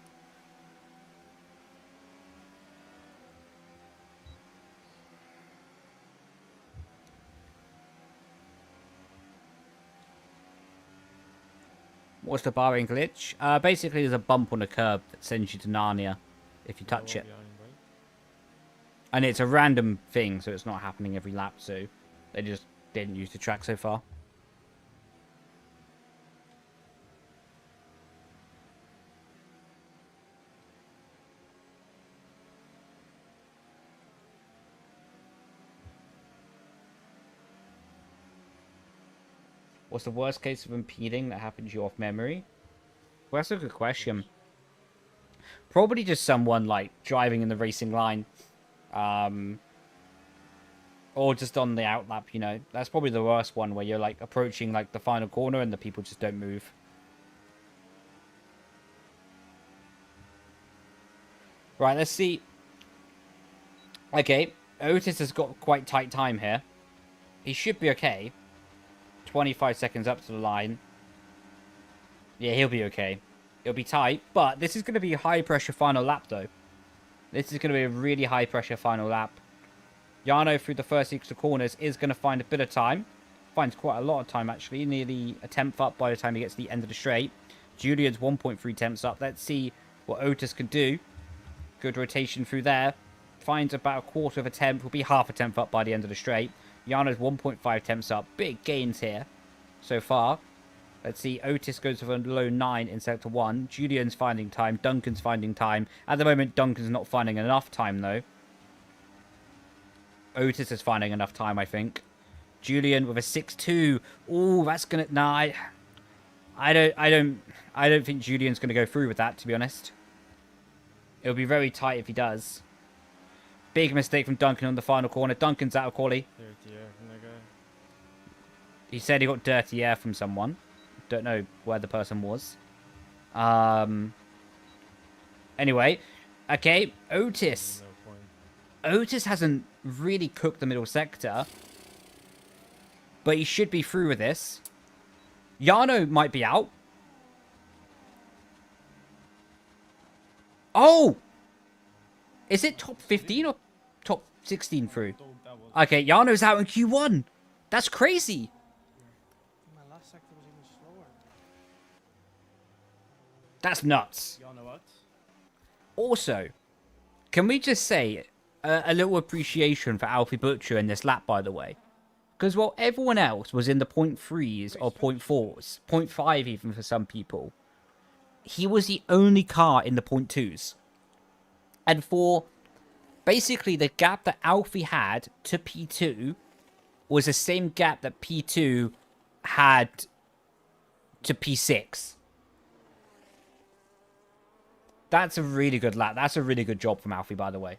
What's the Bahrain glitch? Basically, there's a bump on the curb that sends you to Narnia if you touch it. And it's a random thing, so it's not happening every lap, so they just didn't use the track so far. What's the worst case of impeding that happens to you off memory? Well, that's a good question. Probably just someone, like, driving in the racing line. Or just on the outlap, you know. That's probably the worst one, where you're, like, approaching, like, the final corner and the people just don't move. Right, let's see. Okay, Otis has got quite tight time here. He should be okay. 25 seconds up to the line. Yeah, he'll be okay. It'll be tight, but this is going to be a high-pressure final lap, though. This is going to be a really high-pressure final lap. Jarno, through the first 6 corners, is going to find a bit of time. Finds quite a lot of time, actually. Nearly a tenth up by the time he gets to the end of the straight. Julian's 1.3 tenths up. Let's see what Otis can do. Good rotation through there. Finds about a quarter of a tenth. Will be half a tenth up by the end of the straight. Jarno's 1.5 tenths up. Big gains here so far. Let's see. Otis goes for a low 9 in sector 1. Julian's finding time. Duncan's finding time. At the moment, Duncan's not finding enough time, though. Otis is finding enough time, I think. Julian with a 6.2. Ooh, that's gonna... Nah, I don't think Julian's gonna go through with that, to be honest. It'll be very tight if he does. Big mistake from Duncan on the final corner. Duncan's out of quali. Dirty air from that guy. He said he got dirty air from someone. Don't know where the person was. Anyway. Okay, Otis. No point. Otis hasn't really cooked the middle sector. But he should be through with this. Jarno might be out. Oh! Is it top 15 or top 16 through? Okay, Jarno's out in Q1. That's crazy. My last sector was even slower. That's nuts. Y'all know what? Also, can we just say a little appreciation for Alfie Butcher in this lap, by the way? Because while everyone else was in the 0.3s or 0.4s, 0.5 even for some people, he was the only car in the 0.2s. And for basically the gap that Alfie had to P2 was the same gap that P2 had to P6. That's a really good lap. That's a really good job from Alfie, by the way.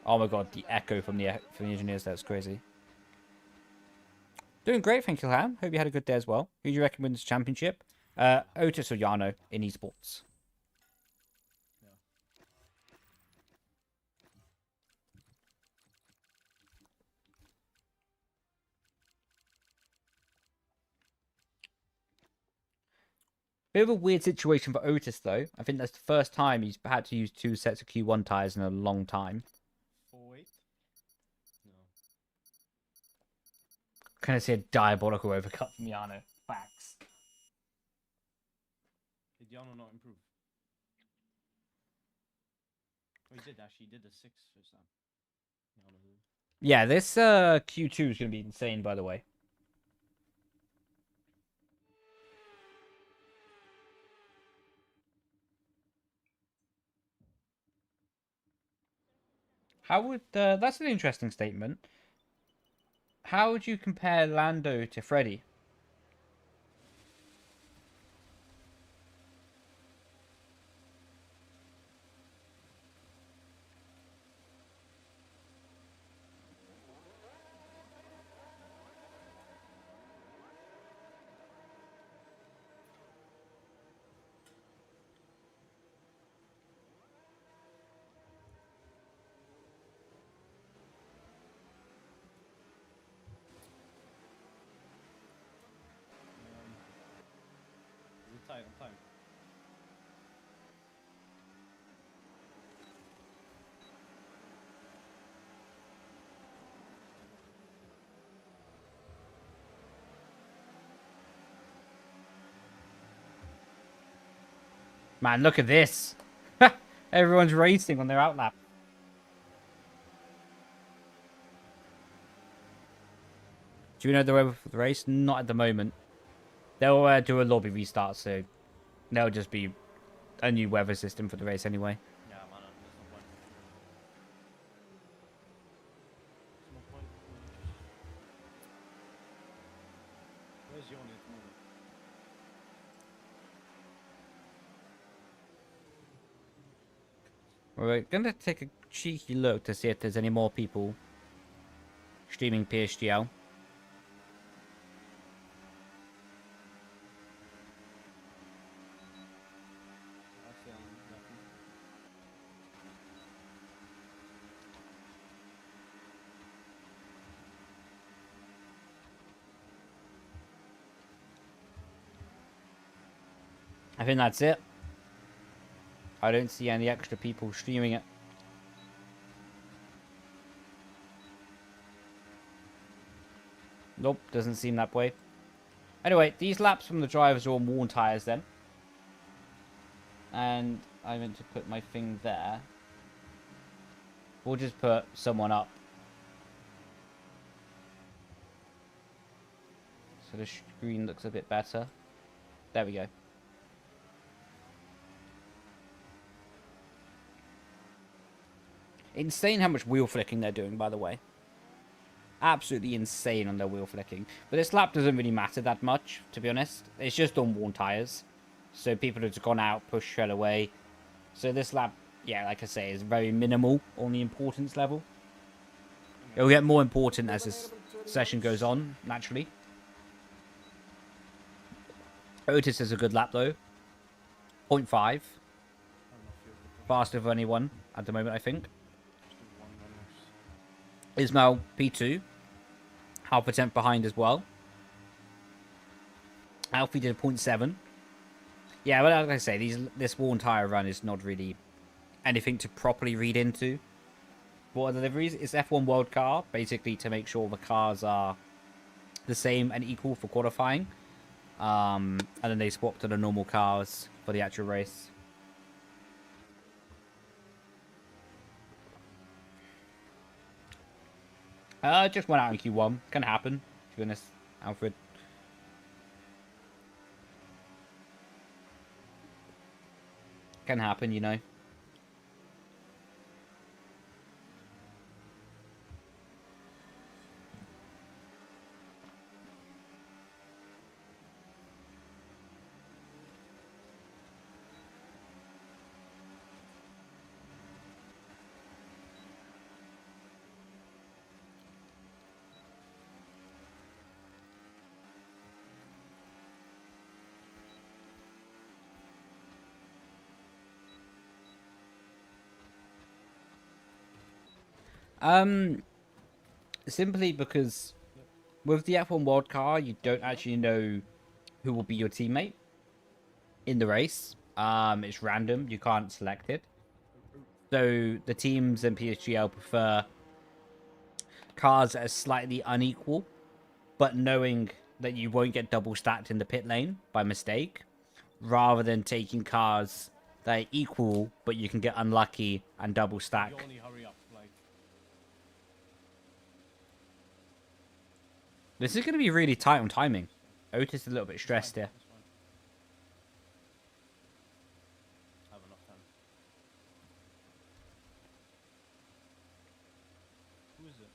Oh my god, the echo from the engineers, that's crazy. Doing great, thank you, Ham. Hope you had a good day as well. Who do you reckon wins the championship? Otis or Jarno in esports? Yeah. Bit of a weird situation for Otis, though. I think that's the first time he's had to use 2 sets of Q1 tyres in a long time. 4.8? No. Kind of see a diabolical overcut from Jarno. Facts. Did Jarno not improve? Oh, he did actually. He did the 6 first time. Jarno did. Yeah, this Q2 is going to be insane, by the way. How would... that's an interesting statement. How would you compare Lando to Freddy? Is it tight on time? Man, look at this. Everyone's racing on their outlap. Do you know the weather for the race? Not at the moment. They'll do a lobby restart, so there'll just be a new weather system for the race anyway. Yeah, man, there's no point. There's no point. Where's Yoni at the moment? We're gonna take a cheeky look to see if there's any more people streaming PSGL. Actually, I'm nothing. I think that's it. I don't see any extra people streaming it. Nope, doesn't seem that way. Anyway, these laps from the drivers are on worn tyres then. And I meant to put my thing there. We'll just put someone up. So the screen looks a bit better. There we go. Insane how much wheel flicking they're doing, by the way. Absolutely insane on their wheel flicking. But this lap doesn't really matter that much, to be honest. It's just on worn tyres. So people have just gone out, pushed straight away. So this lap, yeah, like I say, is very minimal on the importance level. It'll get more important as this session goes on, naturally. Otis is a good lap, though. 0.5. I don't know if you're the Faster than anyone at the moment, I think. just the one runners. Ismail, P2. Half a tenth behind as well. Alfie did a 0.7. Yeah, but like I say, this worn tyre run is not really anything to properly read into. What are the deliveries? It's F1 World Car, basically to make sure the cars are the same and equal for qualifying. And then they swapped to the normal cars for the actual race. Just went out in Q1. Can happen, to be honest, Alfred. Can happen, you know. Simply because with the F1 World Car, you don't actually know who will be your teammate in the race. It's random. You can't select it. So the teams in PSGL prefer cars that are slightly unequal, but knowing that you won't get double stacked in the pit lane by mistake, rather than taking cars that are equal, but you can get unlucky and double stack. Yoni, hurry up, like. This is going to be really tight on timing. Otis is a little bit stressed here. That's fine. I have enough time. Who is it?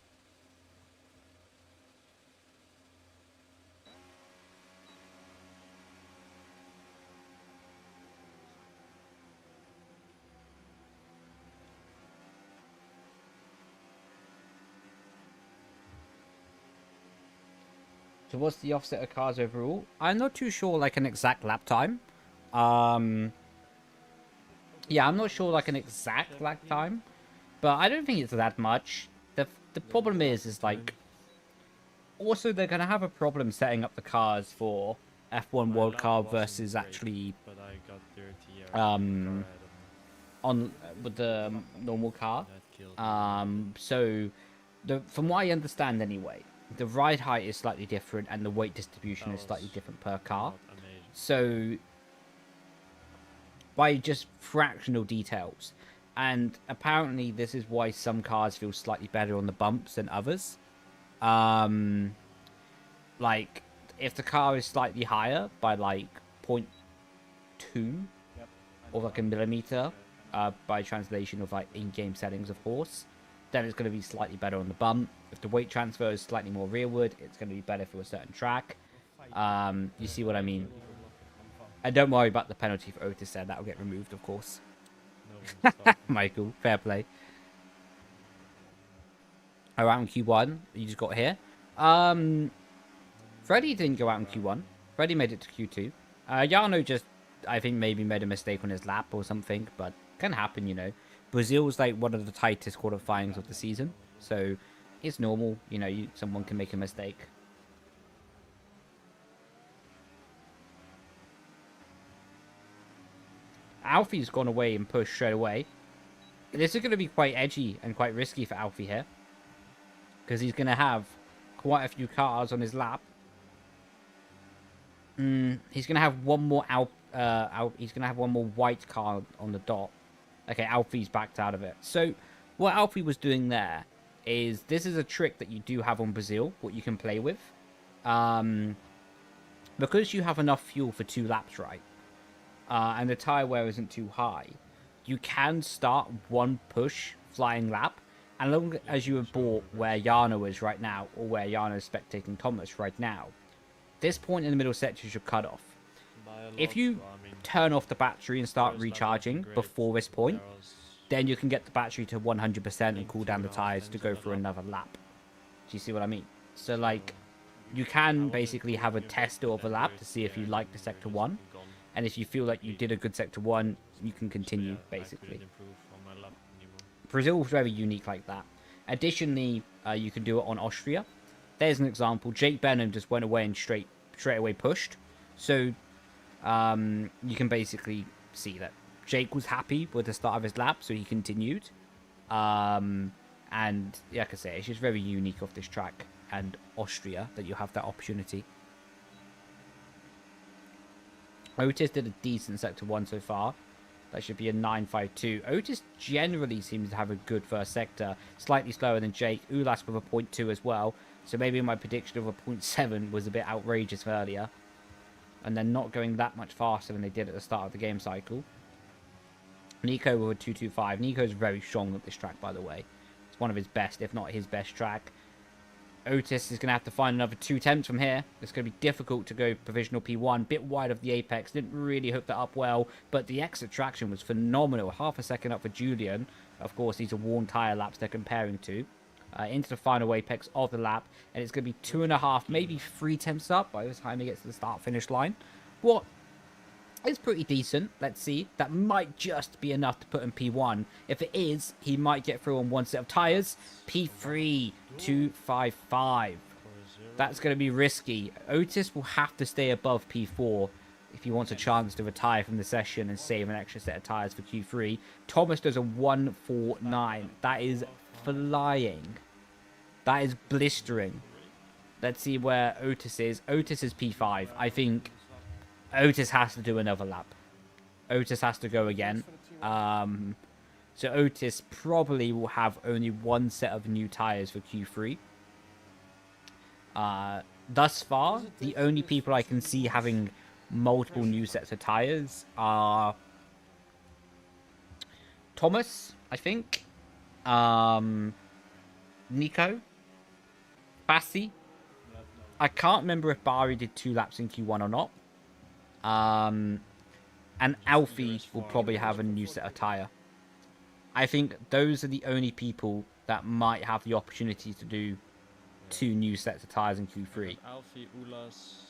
So what's the offset of cars overall? I'm not too sure, like, an exact lap time. Yeah, I'm not sure, like, an exact lap time. But I don't think it's that much. The problem is like... Also, they're going to have a problem setting up the cars for F1 My World lap Car wasn't versus great, actually But I got dirty. on with the normal car. That killed me. So, from what I understand anyway, the ride height is slightly different and the weight distribution That is slightly was different per car. Not amazing. So, by just fractional details. And apparently this is why some cars feel slightly better on the bumps than others. Like, if the car is slightly higher by like 0.2 or like a millimeter, by translation of like in-game settings, of course, then it's going to be slightly better on the bump. If the weight transfer is slightly more rearward, it's going to be better for a certain track. You see what I mean? And don't worry about the penalty for Otis there. That'll get removed, of course. Michael, fair play. Around Q1, you just got here. Freddie didn't go out in Q1. Freddie made it to Q2. Jarno just, I think, maybe made a mistake on his lap or something, but can happen, you know. Brazil's like one of the tightest qualifyings of the season, so it's normal, you know, someone can make a mistake. Alfie's gone away and pushed straight away. This is going to be quite edgy and quite risky for Alfie here, because he's going to have quite a few cars on his lap. He's going to have one more he's going to have one more white car on the dot. Okay, Alfie's backed out of it. So what Alfie was doing there is, this is a trick that you do have on Brazil, what you can play with. Because you have enough fuel for 2 laps, right? And the tyre wear isn't too high, you can start one push flying lap, and as long as you have bought where Jarno is right now, or where Jarno is spectating Thomas right now, this point in the middle section is your cutoff. If you turn off the battery and start recharging before this point, then you can get the battery to 100% and cool down the tyres to go for another lap. Do you see what I mean? So like, you can basically have a test of a lap to see if you like the sector 1. And if you feel like you did a good sector 1, you can continue, basically. Brazil is very unique like that. Additionally, you can do it on Austria. There's an example. Jake Benham just went away and straight away pushed. So, you can basically see that Jake was happy with the start of his lap, so he continued. And, like I say, it's just very unique of this track and Austria that you have that opportunity. Otis did a decent sector 1 so far. That should be a 9.52. Otis generally seems to have a good first sector. Slightly slower than Jake. Ulas with a 0.2 as well. So maybe my prediction of a 0.7 was a bit outrageous earlier. And then not going that much faster than they did at the start of the game cycle. Nico with a 2.25. Nico's very strong at this track, by the way. It's one of his best, if not his best track. Otis is going to have to find another 2 attempts from here. It's going to be difficult to go provisional P1. Bit wide of the apex. Didn't really hook that up well. But the exit traction was phenomenal. Half a second up for Julian. Of course, these are worn tyre laps they're comparing to. Into the final apex of the lap. And it's going to be 2.5, maybe 3 attempts up by the time he gets to the start-finish line. What is pretty decent. Let's see. That might just be enough to put him P1. If it is, he might get through on 1 set of tyres. P3, 2.55. That's going to be risky. Otis will have to stay above P4 if he wants a chance to retire from the session and save an extra set of tyres for Q3. Thomas does a 1.49. That is flying. That is blistering. Let's see where Otis is. Otis is P5. I think Otis has to do another lap. Otis has to go again. So Otis probably will have only 1 set of new tyres for Q3. Thus far, the only people I can see having multiple new sets of tyres are Thomas, I think. Nico. Bassi. I can't remember if Bari did 2 laps in Q1 or not. And Alfie will probably have a new set of tyre. I think those are the only people that might have the opportunity to do 2 new sets of tyres in Q3. Alfie, Ulas,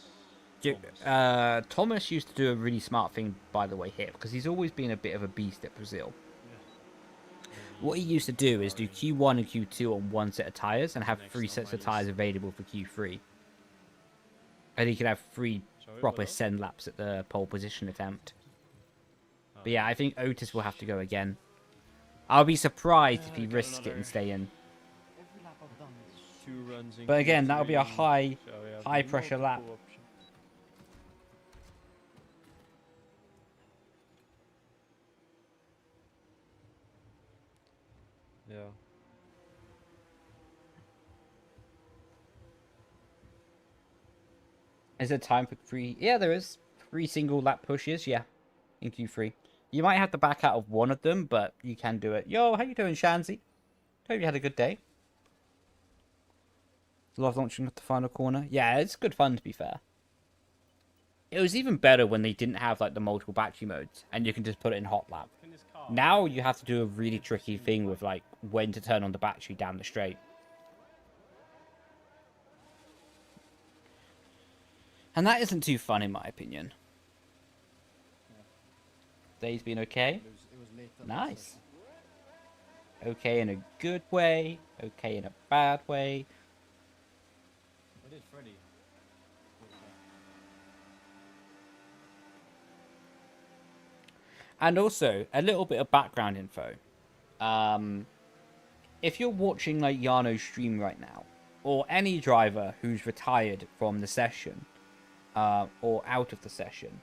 Thomas used to do a really smart thing, by the way, here, because he's always been a bit of a beast at Brazil. What he used to do is do Q1 and Q2 on 1 set of tyres and have 3 sets of tyres available for Q3. And he could have 3 proper send laps at the pole position attempt. But yeah, I think Otis will have to go again. I'll be surprised if he risks it and stay in. But again, that'll be a high pressure lap. Yeah. Is there time for 3? Yeah, there is. 3 single lap pushes, yeah, in Q3. You might have to back out of one of them, but you can do it. Yo, how you doing, Shanzi? Hope you had a good day. Love launching at the final corner. Yeah, it's good fun, to be fair. It was even better when they didn't have like the multiple battery modes, and you can just put it in hot lap. Now you have to do a really tricky thing with like when to turn on the battery down the straight. And that isn't too fun in my opinion. Day's been okay? It was late that Nice. Okay in a good way, okay in a bad way. What did Freddy? And also, a little bit of background info. If you're watching like Yano's stream right now, or any driver who's retired from the session, or out of the session,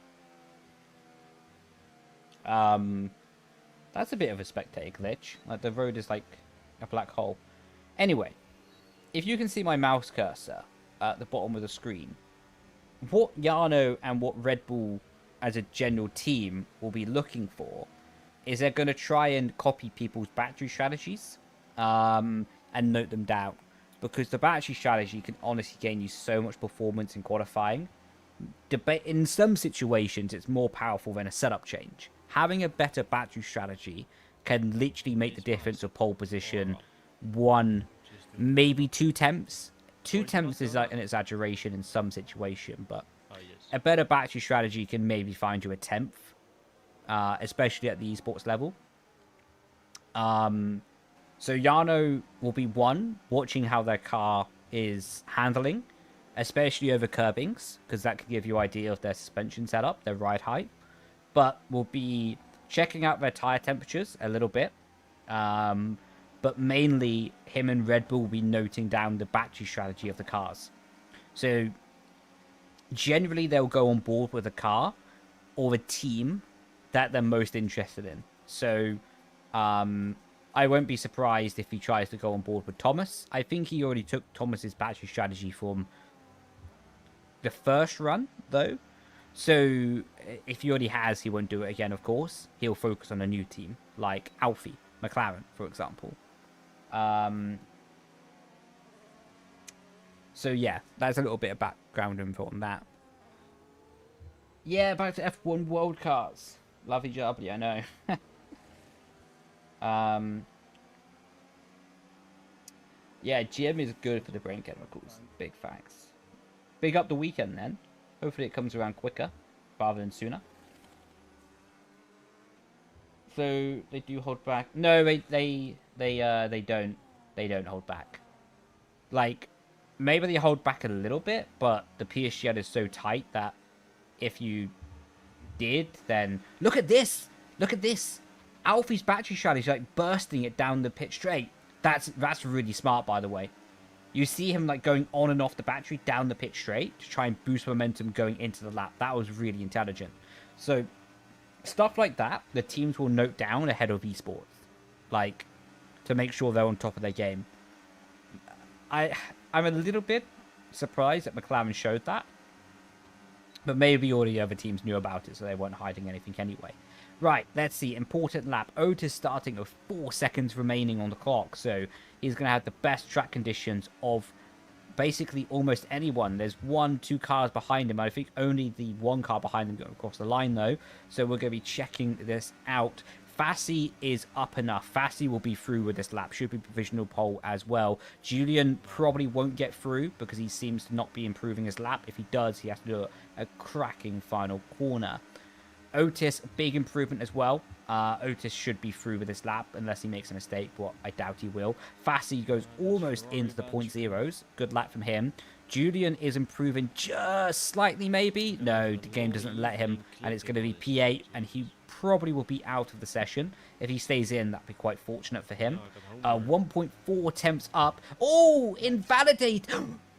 that's a bit of a spectator glitch. Like the road is like a black hole. Anyway, if you can see my mouse cursor at the bottom of the screen, what Yano and what Red Bull as a general team will be looking for is they're going to try and copy people's battery strategies and note them down, because the battery strategy can honestly gain you so much performance in qualifying. In some situations it's more powerful than a setup change. Having a better battery strategy can literally make the difference of pole position 1, maybe 2 tenths. 2 tenths is like an exaggeration in some situation, but a better battery strategy can maybe find you a 10th, especially at the esports level. So Yano will be watching how their car is handling, especially over curbings, because that could give you an idea of their suspension setup, their ride height. But we'll be checking out their tire temperatures a little bit. But mainly, him and Red Bull will be noting down the battery strategy of the cars. So generally, they'll go on board with a car or a team that they're most interested in. So I won't be surprised if he tries to go on board with Thomas. I think he already took Thomas's battery strategy from the first run, though. So if he already has, he won't do it again, of course. He'll focus on a new team, like Alfie, McLaren, for example. So yeah, that's a little bit of background info on that. Yeah, back to F1 World Cars. Lovely jubbly, I know. Yeah, GM is good for the brain chemicals. Big facts. Big up the weekend then. Hopefully it comes around quicker rather than sooner. So they do hold back. No, they don't. They don't hold back. Like, maybe they hold back a little bit, but the PSGL is so tight that if you did, then look at this. Look at this. Alfie's battery strategy is like bursting it down the pit straight. That's really smart, by the way. You see him like going on and off the battery down the pit straight to try and boost momentum going into the lap. That was really intelligent. So stuff like that, the teams will note down ahead of esports, like to make sure they're on top of their game. I'm a little bit surprised that McLaren showed that, but maybe all the other teams knew about it, so they weren't hiding anything anyway. Right, let's see. Important lap. Otis starting with 4 seconds remaining on the clock, so he's going to have the best track conditions of basically almost anyone. There's 1-2 cars behind him. I think only the 1 car behind him got across the line, though, so we're going to be checking this out. Fassi is up enough. Fassi will be through with this lap. Should be provisional pole as well. Julian probably won't get through because he seems to not be improving his lap. If he does, he has to do a cracking final corner. Otis, big improvement as well. Otis should be through with this lap unless he makes a mistake, but I doubt he will. Fassi goes almost into the point zeros. Good lap from him. Julian is improving just slightly, maybe. No, the game doesn't let him, and it's going to be P8, and he probably will be out of the session. If he stays in, that'd be quite fortunate for him. 1.4 tenths up. Oh, invalidate.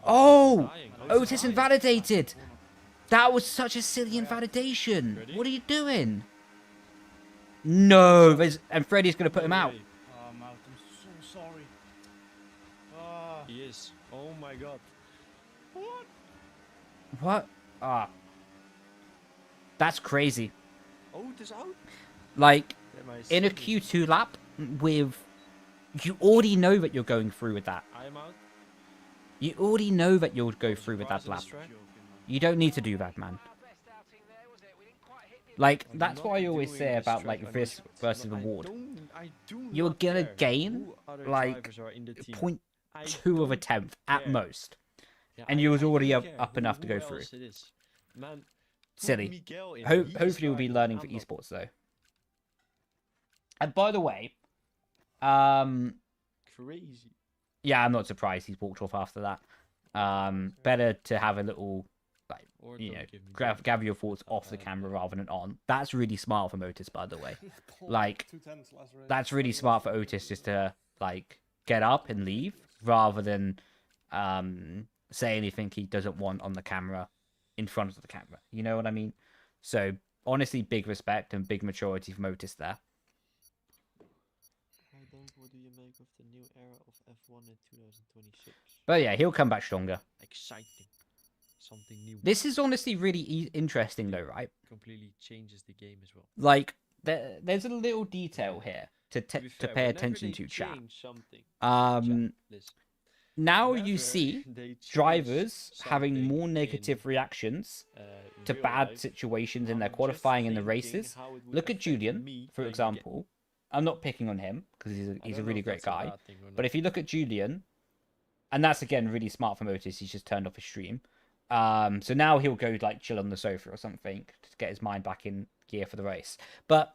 Oh, Otis invalidated. That was such a silly invalidation. Ready? What are you doing? No, and Freddy's going to put him out. Oh, I'm out. I'm so this. Oh my god. What? What? Ah. That's crazy. Otis out? Like, Am I in a sucking? Q2 lap with... You already know that you're going through with that. I'm out. You already know that you'll go I'm through with that surprised on lap. this track. You don't need to do that, man. Like, I'm that's not what I always doing say this about, track. like, risk versus reward. I do You're not gonna care gain, who other like, drivers are in the team. 0.2 of a don't tenth at care. most. Yeah, And you was I already don't up care enough to who go through. else it is. Man, put Silly. Miguel in. Hopefully we'll be learning for esports, though. And by the way, Crazy. yeah, I'm not surprised he's walked off after that. Better to have a little, like, Or you don't know, give me gather your thoughts off the camera rather than on. That's really smart from Otis, by the way. Like, that's really smart for Otis just to, like, get up and leave rather than say anything he doesn't want on the camera in front of the camera. You know what I mean? So, honestly, big respect and big maturity from Otis there. What do you make of the new era of F1 in 2026? But yeah, he'll come back stronger. Exciting. Something new. This is honestly really interesting, though, right? Completely changes the game as well. Like, there's a little detail here to be fair, pay whenever attention they to, chat. change something, Listen. Now you whenever see they change drivers having something more in, negative reactions to real bad life, situations in their I'm just qualifying in the thinking races. how it would Look at affect Julian, me for playing the game. example. I'm not picking on him because I he's a don't know really if great that's a guy. bad thing or But not. if you look at Julian, and that's again really smart from Otis, he's just turned off his stream. So now he'll go like chill on the sofa or something to get his mind back in gear for the race. But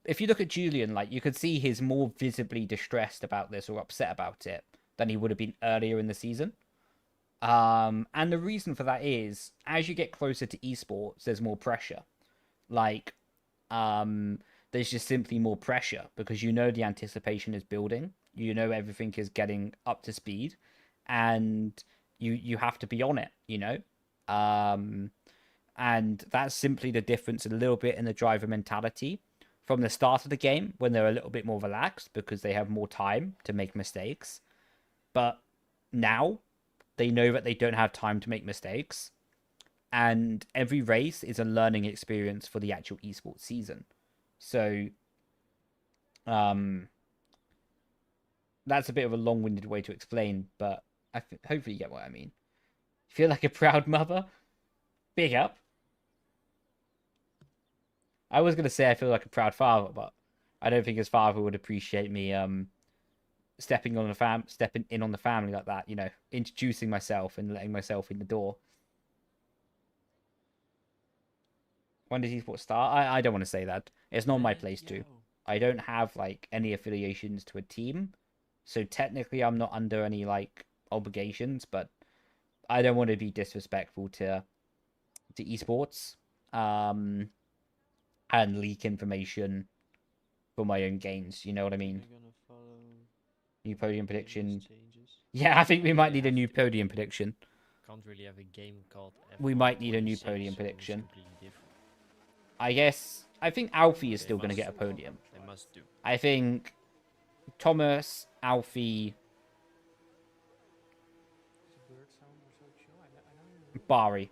if you look at Julian, like you could see he's more visibly distressed about this or upset about it than he would have been earlier in the season. And the reason for that is as you get closer to esports, there's more pressure. Like, there's just simply more pressure because you know the anticipation is building. You know everything is getting up to speed, and you have to be on it. You know, and that's simply the difference a little bit in the driver mentality from the start of the game when they're a little bit more relaxed because they have more time to make mistakes. But now they know that they don't have time to make mistakes. And every race is a learning experience for the actual esports season. So, that's a bit of a long-winded way to explain, but hopefully you get what I mean. Feel like a proud mother? Big up. I was going to say I feel like a proud father, but I don't think his father would appreciate me stepping in on the family like that, you know, introducing myself and letting myself in the door. When does esports start? I don't want to say that. It's not my place to. I don't have like any affiliations to a team, so technically I'm not under any like obligations. But I don't want to be disrespectful to esports, and leak information for my own gains. You know what I mean? New podium prediction. Yeah, I think we might need a new podium prediction. Can't really have a game called F1 We might need a new 26, podium so it's prediction. completely different. I think Alfie is They still going to must get a podium. They must do. I think Thomas, Alfie, Bari.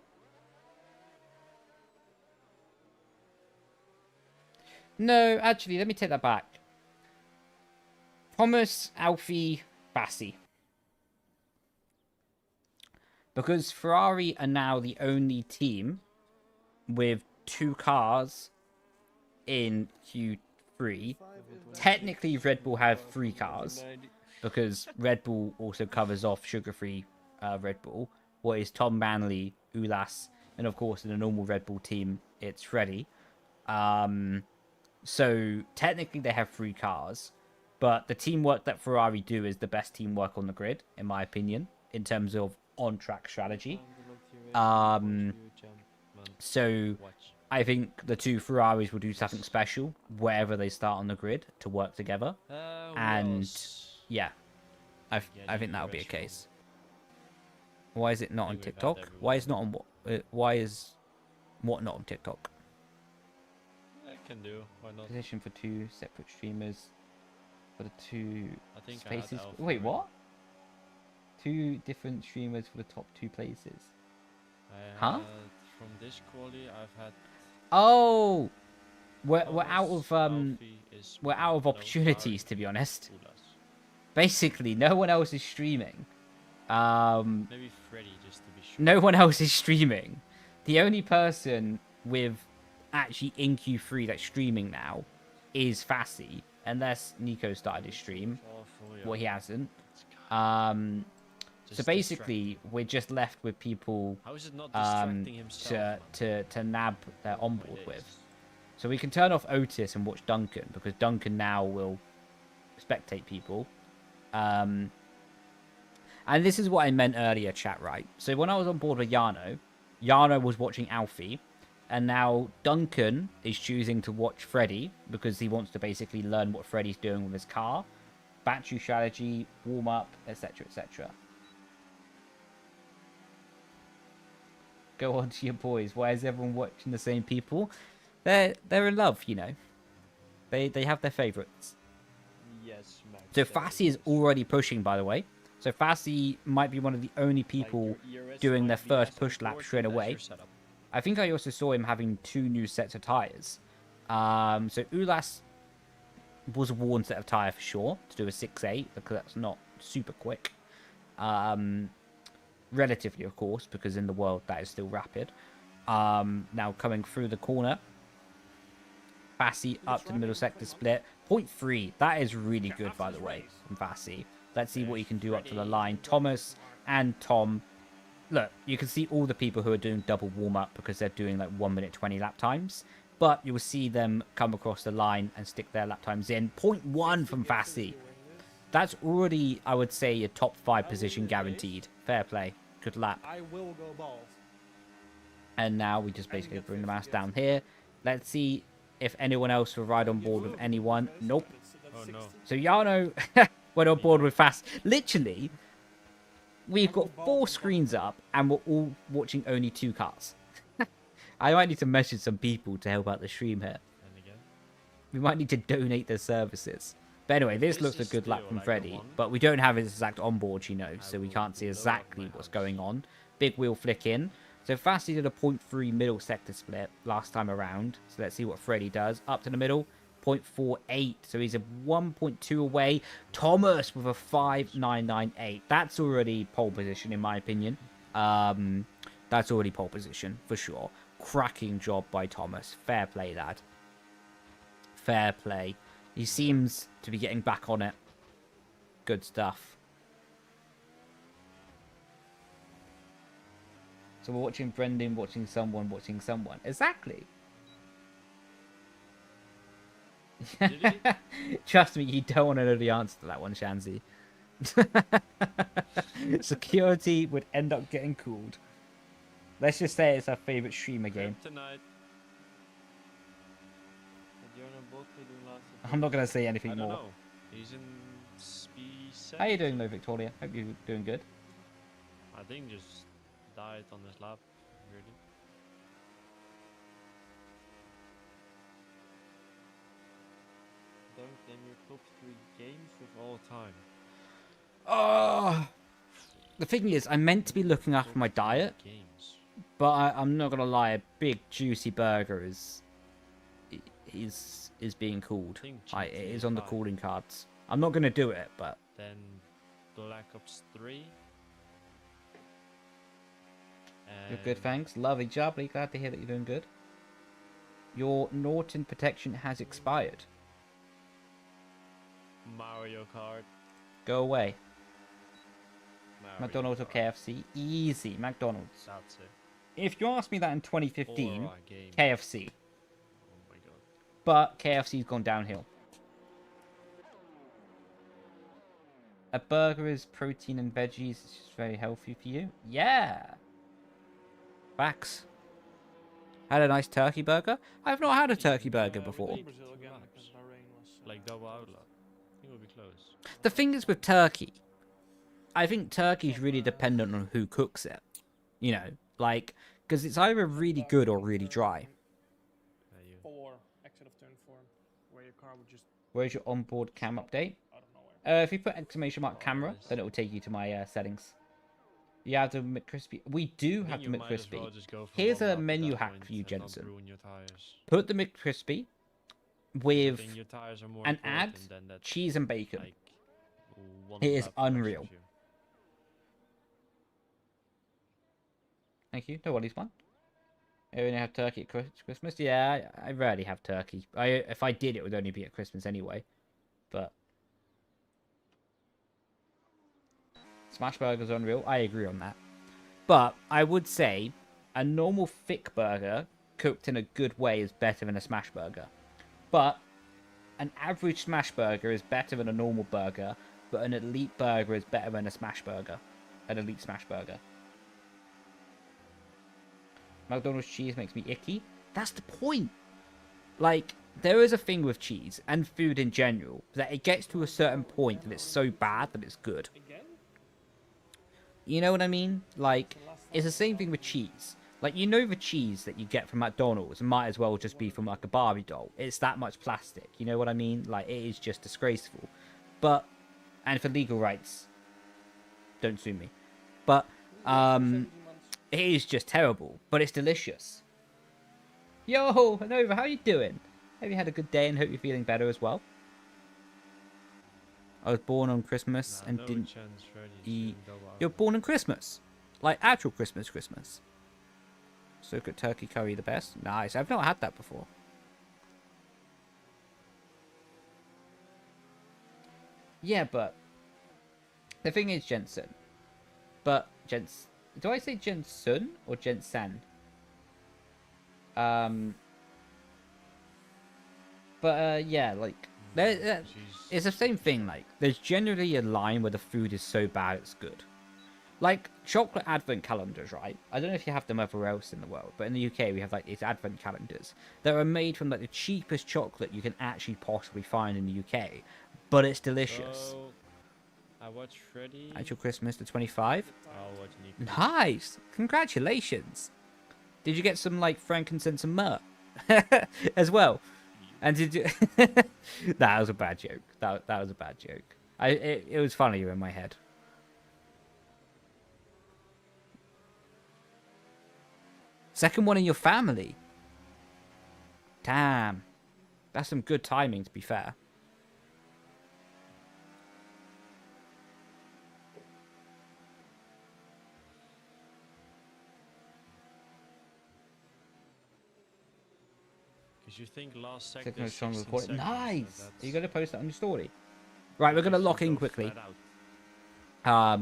No, actually, let me take that back. Thomas, Alfie, Bassi. Because Ferrari are now the only team with 2 cars in Q3. Technically, Red Bull have 3 cars because Red Bull also covers off sugar-free Red Bull. What is Tom Manley, Ulas, and of course in a normal Red Bull team, it's Freddie. So technically they have 3 cars, but the teamwork that Ferrari do is the best teamwork on the grid, in my opinion, in terms of on-track strategy. So I think the 2 Ferraris will do something special wherever they start on the grid to work together. And yeah, I think that'll be a case. Why is it not on TikTok? Why is not on what? Why is what not on TikTok? I can do. Why not? Position for 2 separate streamers. for the two I think I had spaces. Alpha Wait, already. what? Two different streamers for the top 2 places. I Huh? had, from this quali, I've had. Oh, we're out Thomas, of Alfie, we're out of no, opportunities, Barry, to be honest. Ulas. Basically, no one else is streaming. Maybe Freddy, just to be sure. No one else is streaming. The only person with actually in Q3 that's streaming now is Fassi, unless Nico started his stream. Well, he hasn't. So basically, we're just left with people How is it not distracting himself? to nab their onboard with. So we can turn off Otis and watch Duncan, because Duncan now will spectate people. And this is what I meant earlier, chat, right? So when I was on board with Yano was watching Alfie, and now Duncan is choosing to watch Freddy, because he wants to basically learn what Freddy's doing with his car, battery strategy, warm-up, etc, etc. Go on to your boys. Why is everyone watching the same people? They're in love, you know. They have their favourites. Yes, Max. So Fassi is already pushing, by the way. So Fassi might be one of the only people doing their first push lap straight away. I think I also saw him having 2 new sets of tyres. So Ulas was a worn set of tyre for sure, to do a 6.8, because that's not super quick. Relatively, of course, because in the world that is still rapid. Now coming through the corner. Fassi up to the middle sector split. 0.3, that is really good, by the way, from Fassi. Let's see what he can do up to the line. Thomas and Tom. Look, you can see all the people who are doing double warm-up because they're doing like 1 minute 20 lap times. But you will see them come across the line and stick their lap times in. 0.1 from Fassi. That's already, I would say, a top 5 position guaranteed. Fair play. Good lap. I will go balls. And now we just basically bring the mouse down here. Let's see if anyone else will ride on board with anyone. Nope. Oh no. So Yano went on board with Fast. Literally, we've got 4 screens up and we're all watching only 2 cars. I might need to message some people to help out the stream here. And again. We might need to donate their services. But anyway, this looks a good lap from Freddy. But we don't have his exact onboard, you know, so we can't see exactly what's going on. Big wheel flick in. So Fassi did a 0.3 middle sector split last time around. So let's see what Freddy does. Up to the middle, 0.48. So he's a 1.2 away. Thomas with a 5.998. That's already pole position, in my opinion. That's already pole position, for sure. Cracking job by Thomas. Fair play, lad. Fair play. He seems to be getting back on it. Good stuff. So we're watching Brendon, watching someone. Exactly. Trust me, you don't want to know the answer to that one, Shanzi. Security would end up getting called. Let's just say it's our favourite streamer game. Tonight. I'm not going to say anything I don't more. know. He's in SP7. How you doing though, Victoria? Hope you're doing good. I think just died on this lap. Really. Don't name your top 3 games of all time. Oh, the thing is, I'm meant to be looking after my diet, Games. but I'm not gonna lie. A big juicy burger is being called. think It GTA is on the 5. calling cards. I'm not gonna do it, but Then Black Ops 3. you're good. And Thanks. Lovely job. Really glad to hear that you're doing good. Your Norton protection has expired. Mario Kart. Go away. Mario McDonald's or Kart. KFC? Easy. McDonald's. That's it. If you asked me that in 2015, Or a game. KFC. Oh my god. But KFC's gone downhill. A burger is protein and veggies. It's just very healthy for you. Yeah. Facts. Had a nice turkey burger. I've not had a turkey burger before. Brazil again because Bahrain was. Like double outlaw. I think we'll be close. The thing is with turkey, I think turkey's really dependent on who cooks it. You know, like, because it's either really good or really dry. Yeah, you. 4, exit of turn 4. where your car would just, Where's your onboard cam update? I don't know where. If you put exclamation mark camera, then it will take you to my settings. You have the McCrispy. We do have the McCrispy. Here's a menu hack for you, Jensen. Put the McCrispy with and add cheese and bacon. It is unreal. Thank you. No worries, man. I only have turkey at Christmas. Yeah, I rarely have turkey. If I did, it would only be at Christmas anyway. But smash burgers are unreal. I agree on that. But I would say a normal thick burger cooked in a good way is better than a smash burger. But an average smash burger is better than a normal burger. But an elite burger is better than a smash burger. An elite smash burger. McDonald's cheese makes me icky. That's the point. Like, there is a thing with cheese and food in general that it gets to a certain point that it's so bad that it's good. Again? You know what I mean? Like, it's the same thing with cheese. Like, you know the cheese that you get from McDonald's might as well just be from, like, a Barbie doll. It's that much plastic. You know what I mean? Like, it is just disgraceful. But, and for legal rights, don't sue me. But, it is just terrible, but it's delicious. Yo, Nova, how you doing? Have you had a good day and hope you're feeling better as well? I was born on Christmas and didn't eat... You're born on Christmas? Like actual Christmas. So good turkey curry the best. Nice, I've not had that before. Yeah, but... The thing is, Jensen. Do I say Jensen or Jensen? Yeah, like, it's the same thing, like, there's generally a line where the food is so bad it's good. Like, chocolate advent calendars, right? I don't know if you have them everywhere else in the world, but in the UK we have, like, these advent calendars that are made from, like, the cheapest chocolate you can actually possibly find in the UK, but it's delicious. I watched Freddy. Actual Christmas the 25. I'll watch Nico. Nice! Congratulations! Did you get some, like, frankincense and myrrh? As well? And did you... That was a bad joke. That was a bad joke. It was funnier in my head. Second one in your family? Damn. That's some good timing, to be fair. You think last second nice! Are you going to post that on your story? Right, we're going to lock in quickly. Yeah,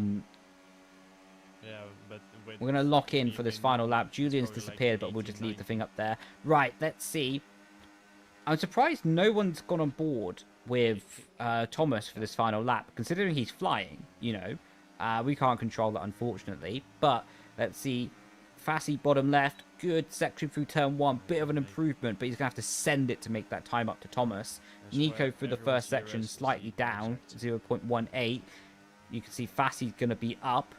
but we're going to lock in for this final lap. Julian's disappeared, but we'll just leave the thing up there. Right, let's see. I'm surprised no one's gone on board with Thomas for this final lap, considering he's flying, you know. We can't control that, unfortunately. But let's see. Fassi bottom left, good section through turn 1, bit of an improvement, but he's going to have to send it to make that time up to Thomas. Nico through the first section, slightly down, 0.18. You can see Fassi's going to be up.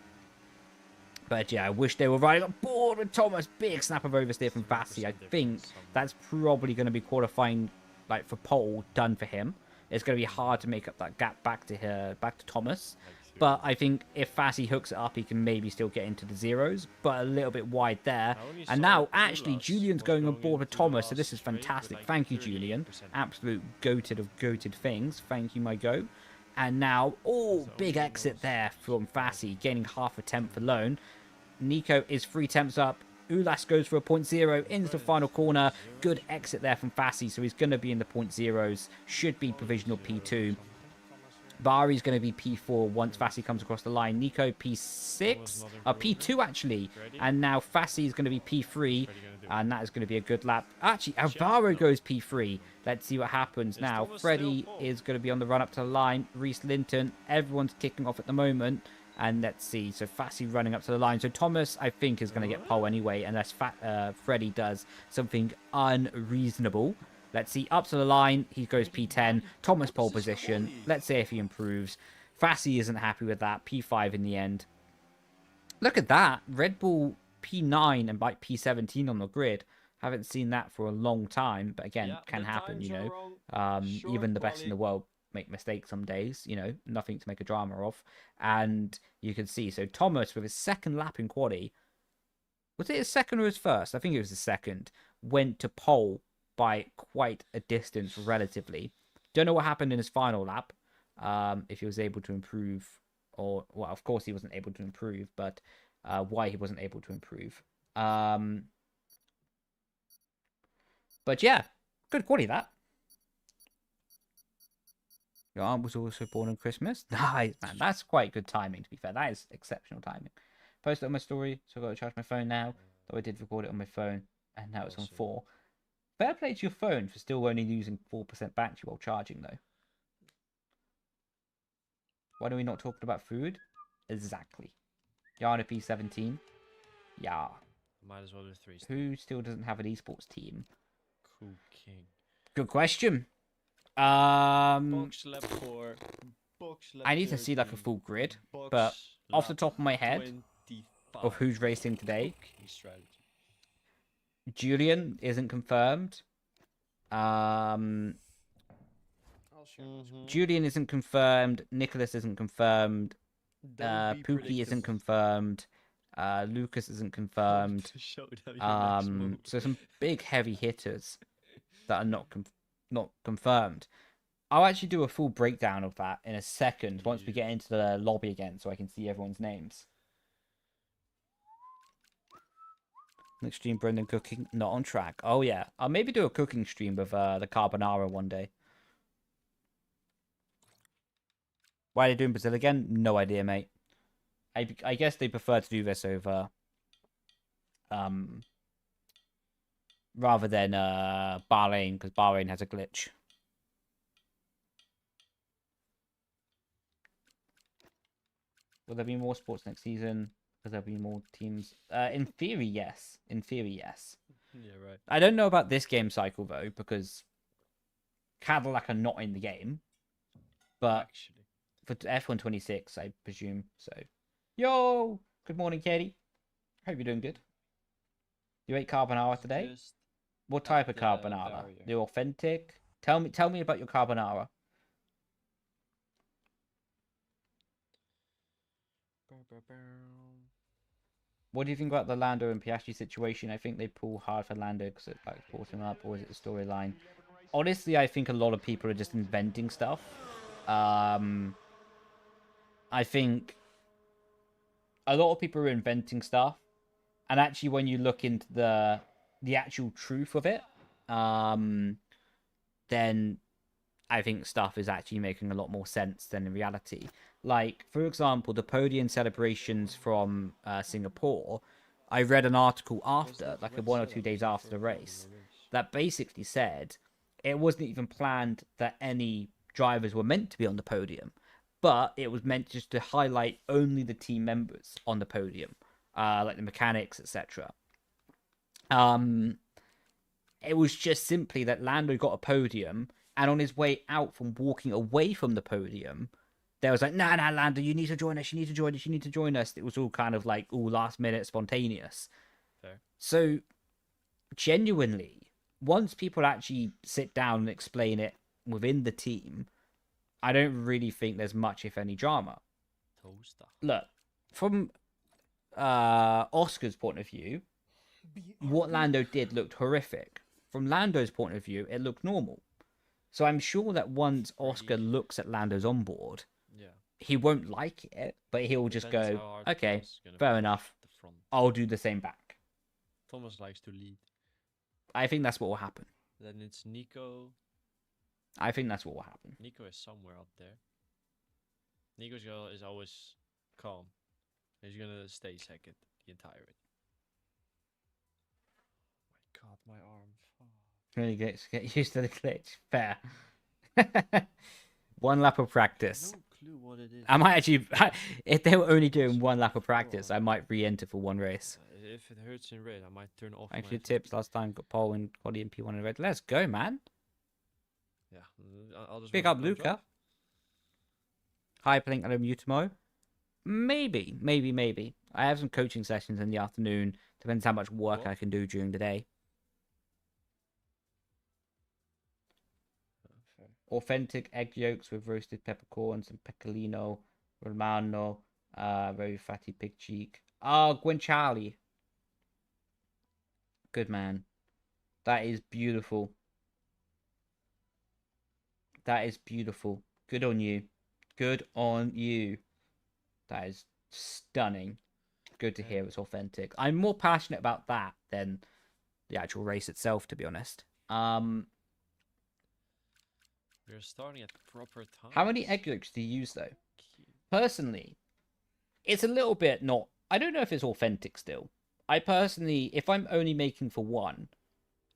But yeah, I wish they were riding on board with Thomas. Big snap of oversteer from Fassi. I think that's probably going to be qualifying, like, for pole done for him. It's going to be hard to make up that gap back to Thomas. But I think if Fassi hooks it up, he can maybe still get into the zeros. But a little bit wide there. And now, actually, Julian's going on board with Thomas. So this is fantastic. Thank you, Julian. Absolute goated of goated things. Thank you, my go. And now, oh, big exit there from Fassi, gaining half a tenth alone. Nico is 3 tenths up. Ulas goes for a 0.0 into the final corner. Good exit there from Fassi. So he's going to be in the 0.0s. Should be provisional P2. Bari's going to be P4 once Fassi comes across the line. Nico P6, P2 actually, and now Fassi is going to be P3, and that is going to be a good lap. Actually, Alvaro goes P3. Let's see what happens now. Freddy is going to be on the run up to the line. Reese Linton, everyone's kicking off at the moment, and let's see. So Fassi running up to the line. So Thomas, I think, is going to get pole anyway, unless Freddy does something unreasonable. Let's see, up to the line, he goes P10, Thomas pole position. Let's see if he improves. Fassi isn't happy with that, P5 in the end. Look at that, Red Bull P9 and like P17 on the grid. Haven't seen that for a long time, but again, Yeah, can the happen, you times know. are wrong. Short Even the best in the quali. world make mistakes some days, you know, nothing to make a drama of. And you can see, so Thomas with his second lap in quali, was it his second or his first? I think it was his second, went to pole by quite a distance relatively. Don't know what happened in his final lap, if he was able to improve, or, well, of course he wasn't able to improve, but why he wasn't able to improve. But yeah, good quality that. Your aunt was also born on Christmas. Nice, man. That's quite good timing, to be fair. That is exceptional timing. Posted it on my story, so I've got to charge my phone now. Though I did record it on my phone, and now it's on 4. Fair play to your phone for still only using 4% battery while charging, though. Why are we not talking about food? Exactly. Yana P17. Yeah. Might as well do 3. Who still doesn't have an esports team? Cooking. Good question. Box lap 4. Box lap I need to see like a 13. full grid, Box but off the lap top of my head 25. of who's racing today, Cooking strategy. Julian isn't confirmed. I'll share. Julian isn't confirmed. Nicholas isn't confirmed. Don't be Pookie isn't predictable. confirmed. Lucas isn't confirmed. Show them your next move. So some big heavy hitters that are not confirmed. I'll actually do a full breakdown of that in a second once we get into the lobby again, so I can see everyone's names. Next stream, Brendon cooking, not on track. Oh yeah, I'll maybe do a cooking stream with the carbonara one day. Why are they doing Brazil again? No idea, mate. I guess they prefer to do this over rather than Bahrain, because Bahrain has a glitch. Will there be more sports next season? Will there be more teams? In theory, yes. In theory, yes. Yeah, right. I don't know about this game cycle though, because Cadillac are not in the game. But Actually. for F126, I presume so. Yo, good morning, Katie. Hope you're doing good. You ate carbonara today? Just What type of the carbonara? barrier. The authentic? Tell me about your carbonara. What do you think about the Lando and Piastri situation? I think they pull hard for Lando because it like pulls him up, or is it the storyline? Honestly, I think a lot of people are just inventing stuff. I think a lot of people are inventing stuff, and actually, when you look into the actual truth of it, then I think stuff is actually making a lot more sense than in reality. Like, for example, the podium celebrations from Singapore, I read an article after, like 1 or 2 days after the race, that basically said it wasn't even planned that any drivers were meant to be on the podium, but it was meant just to highlight only the team members on the podium, like the mechanics, etc. It was just simply that Lando got a podium, and on his way out from walking away from the podium, there was like, nah, Lando, you need to join us, you need to join us, you need to join us. It was all kind of like all last minute spontaneous. Fair. So, genuinely, once people actually sit down and explain it within the team, I don't really think there's much, if any, drama. Toaster. Look, from Oscar's point of view, what Lando did looked horrific. From Lando's point of view, it looked normal. So I'm sure that once Oscar looks at Lando's onboard, Yeah. he won't like it, but he'll just Depends go, how hard okay, Thomas is gonna fair push enough. The front. I'll do the same back. Thomas likes to lead. I think that's what will happen. Then it's Nico. I think that's what will happen. Nico is somewhere up there. Nico's girl is always calm. He's gonna stay second the entire race. Oh my god, my arm. Fuck. Really get used to the glitch. Fair. 1 lap of practice. No clue what it is. I might actually, if they were only doing 1 lap of practice, I might re-enter for 1 race. If it hurts in red, I might turn off. Thanks my for your FFP. tips. Last time got pole and quality and P1 in red. Let's go, man. Yeah, I'll just Big wait up, for the Luca. drive. Hi, Blink and Mutamo. Maybe. I have some coaching sessions in the afternoon. Depends how much work What? I can do during the day. Authentic egg yolks with roasted peppercorns and pecorino romano. Very fatty pig cheek. Oh, guanciale. Good man. That is beautiful. That is beautiful. Good on you. Good on you. That is stunning. Good to hear it's authentic. I'm more passionate about that than the actual race itself, to be honest. We're starting at proper time. How many egg yolks do you use, though? Personally, it's a little bit not... I don't know if it's authentic still. I personally, if I'm only making for one,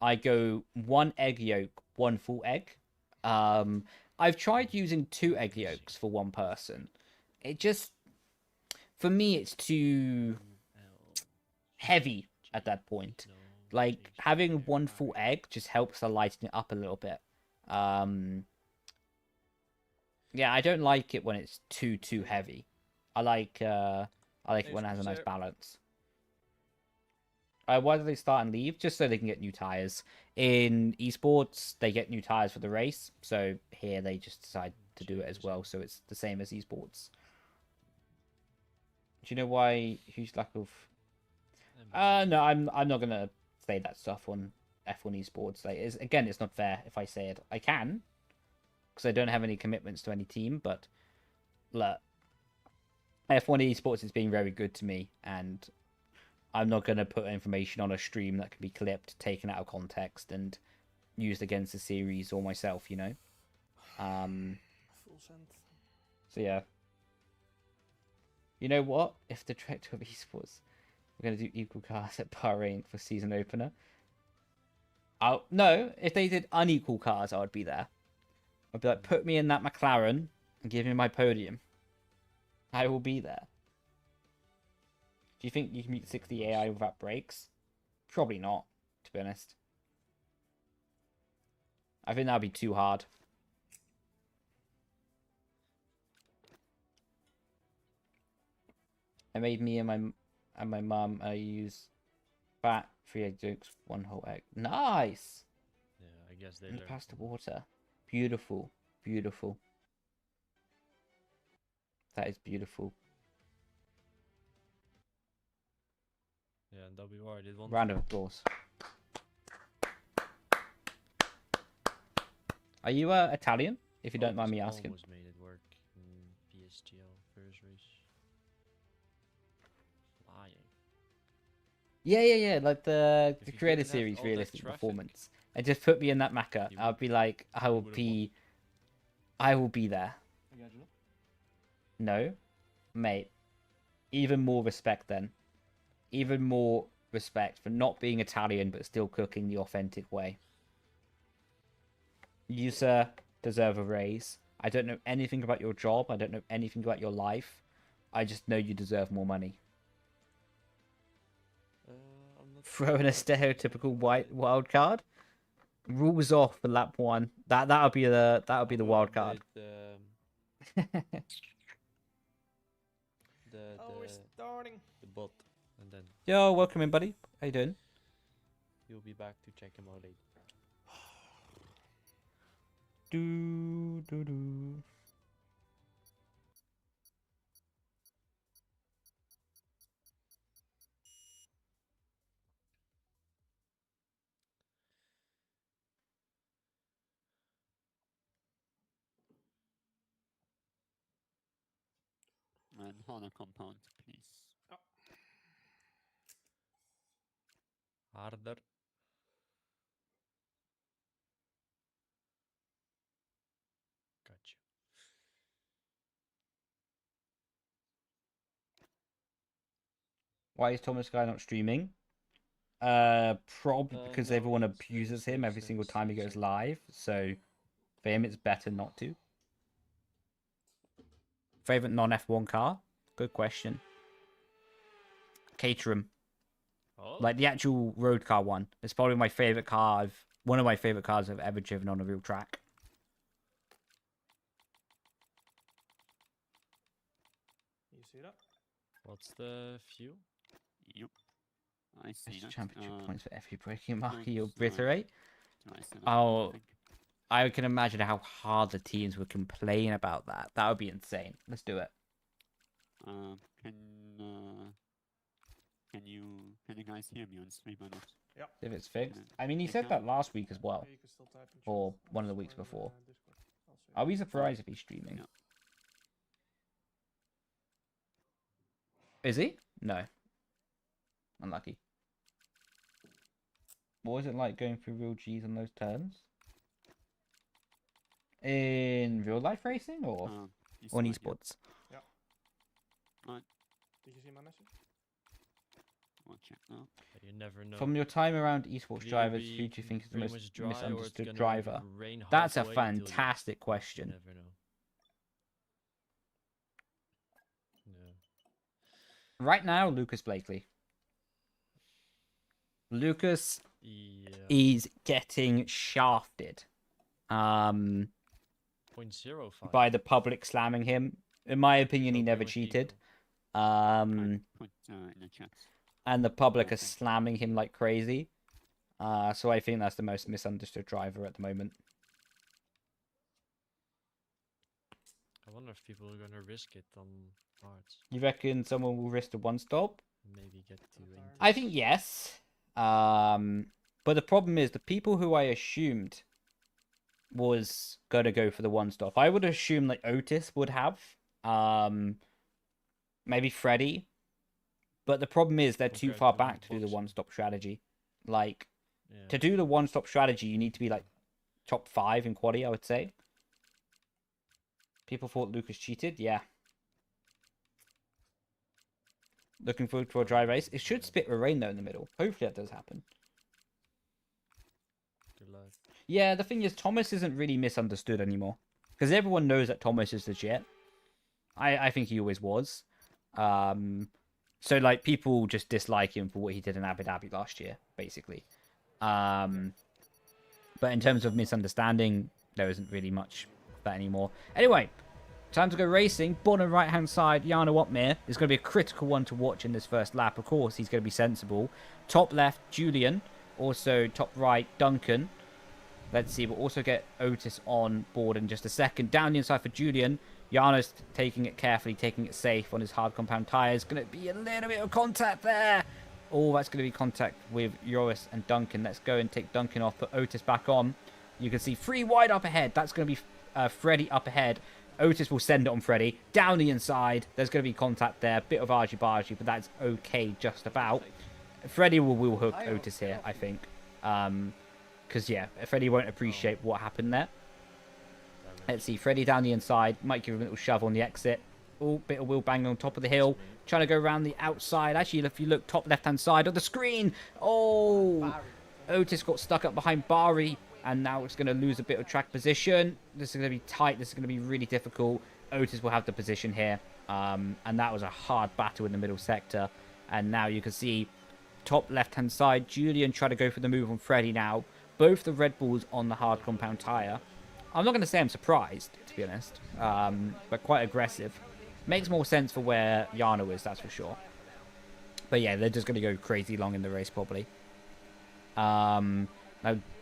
I go 1 egg yolk, 1 full egg. I've tried using 2 egg yolks for one person. It just... For me, it's too heavy at that point. Like, having 1 full egg just helps to lighten it up a little bit. Yeah, I don't like it when it's too heavy. I like it when it has a nice balance. Why do they start and leave? Just so they can get new tires. In esports, they get new tires for the race. So here they just decide to do it as well. So it's the same as esports. Do you know why huge lack of... no, I'm not gonna say that stuff on F1 esports. Like, again, it's not fair if I say it. I can, because I don't have any commitments to any team. But look, F1 esports is being very good to me, and I'm not gonna put information on a stream that can be clipped, taken out of context, and used against the series or myself. You know. Full send. So yeah. You know what? If the director of esports, we're going to do equal cars at Bahrain for season opener. Oh no! If they did unequal cars, I would be there. I'd be like, put me in that McLaren and give me my podium. I will be there. Do you think you can beat 60 AI without brakes? Probably not, to be honest. I think that'd be too hard. I made me and my mum use fat 3 egg yolks, 1 whole egg. Nice. Yeah, I guess they And learned. past the water. Beautiful, beautiful. That is beautiful. Yeah, and WR did one. Round of applause. Are you Italian? If you don't mind me asking. Almost made it work in PSGL first race. Lying. Yeah. Like the If you creator didn't have series all that realistic traffic, performance. And just put me in that Macca. you I'll be like, I will would've be there. Angelo? No, mate. Even more respect then. Even more respect for not being Italian but still cooking the authentic way. You, sir, deserve a raise. I don't know anything about your job. I don't know anything about your life. I just know you deserve more money. I'm not Throw in a stereotypical white wild card. Rules off for lap 1. That'll be the wild card. Oh, we're starting. The bot. And then Yo, welcome in, buddy. How you doing? You'll be back to check him out later. Do. And Hana compound, please. harder. Gotcha. Why is Thomas Guy not streaming? Probably because No, everyone it's abuses him every single it's time he goes live. So for him, it's better not to. Favorite non-F1 car? Good question. Caterham, Oh, like the actual road car one. It's probably my favorite car. One of my favorite cars I've ever driven on a real track. You see that? what's the fuel? Yep. I see Extra that. championship points for every braking marker nice, you nice. obliterate. Nice enough, Oh. I think. I can imagine how hard the teams would complain about that. That would be insane. Let's do it. Can you guys hear me on stream or not? If it's fixed. Yeah. I mean, he You said can? that last week as well. Yeah, you can still type in Or chat one of the or weeks in, before. Discord. I'll see. Are we surprised if he's streaming? Yeah. Is he? No. Unlucky. What was it like going through real G's on those turns? In real life racing or on Esports, yeah. esports? Did you see my message? I'll check now. You never know. From your time around esports Could it drivers, be who do you think is the pretty most much dry, or it's misunderstood gonna driver? rain That's a halfway till you- fantastic You question. never know. No. Right now, Lucas Blakely. Lucas Yeah. is getting shafted. 0.05. By the public slamming him. In my opinion, he Okay, never with cheated. people. Put in the chat. And the public are Okay. slamming him like crazy. So I think that's the most misunderstood driver at the moment. I wonder if people are gonna risk it on parts. You reckon someone will risk the one stop? Maybe get to. I think yes. But the problem is the people who I assumed was gonna go for the one stop. I would assume like Otis would have. Maybe Freddy. But the problem is they're too Compared far to back to do the boxing. one stop strategy. Like Yeah. to do the one stop strategy, you need to be like top 5 in quali, I would say. People thought Lucas cheated, yeah. Looking forward to a dry race. It should spit with rain though in the middle. Hopefully that does happen. Good luck. Yeah, the thing is, Thomas isn't really misunderstood anymore. Because everyone knows that Thomas is legit. I think he always was. So, like, people just dislike him for what he did in Abu Dhabi last year, basically. But in terms of misunderstanding, there isn't really much of that anymore. Anyway, time to go racing. Bottom right-hand side, Jarno Opmeer is going to be a critical one to watch in this first lap. Of course, he's going to be sensible. Top left, Julian. Also, top right, Duncan. Let's see, we'll also get Otis on board in just a second. Down the inside for Julian. Jarno's taking it carefully, taking it safe on his hard compound tyres. Going to be a little bit of contact there. Oh, that's going to be contact with Joris and Duncan. Let's go and take Duncan off, put Otis back on. You can see 3 wide up ahead. That's going to be Freddy up ahead. Otis will send it on Freddy. Down the inside, there's going to be contact there. Bit of argy-bargy, but that's okay just about. Freddy will hook Otis here, I think. Because, yeah, Freddy won't appreciate what happened there. Let's see, Freddy down the inside. Might give him a little shove on the exit. Oh, bit of wheel bang on top of the hill. Trying to go around the outside. Actually, if you look top left-hand side of the screen. Oh, Otis got stuck up behind Bari. And now it's going to lose a bit of track position. This is going to be tight. This is going to be really difficult. Otis will have the position here. And that was a hard battle in the middle sector. And now you can see top left-hand side. Julian trying to go for the move on Freddy now. Both the Red Bulls on the hard compound tyre. I'm not going to say I'm surprised, to be honest. But quite aggressive. Makes more sense for where Jarno is, that's for sure. But yeah, they're just going to go crazy long in the race, probably. Now,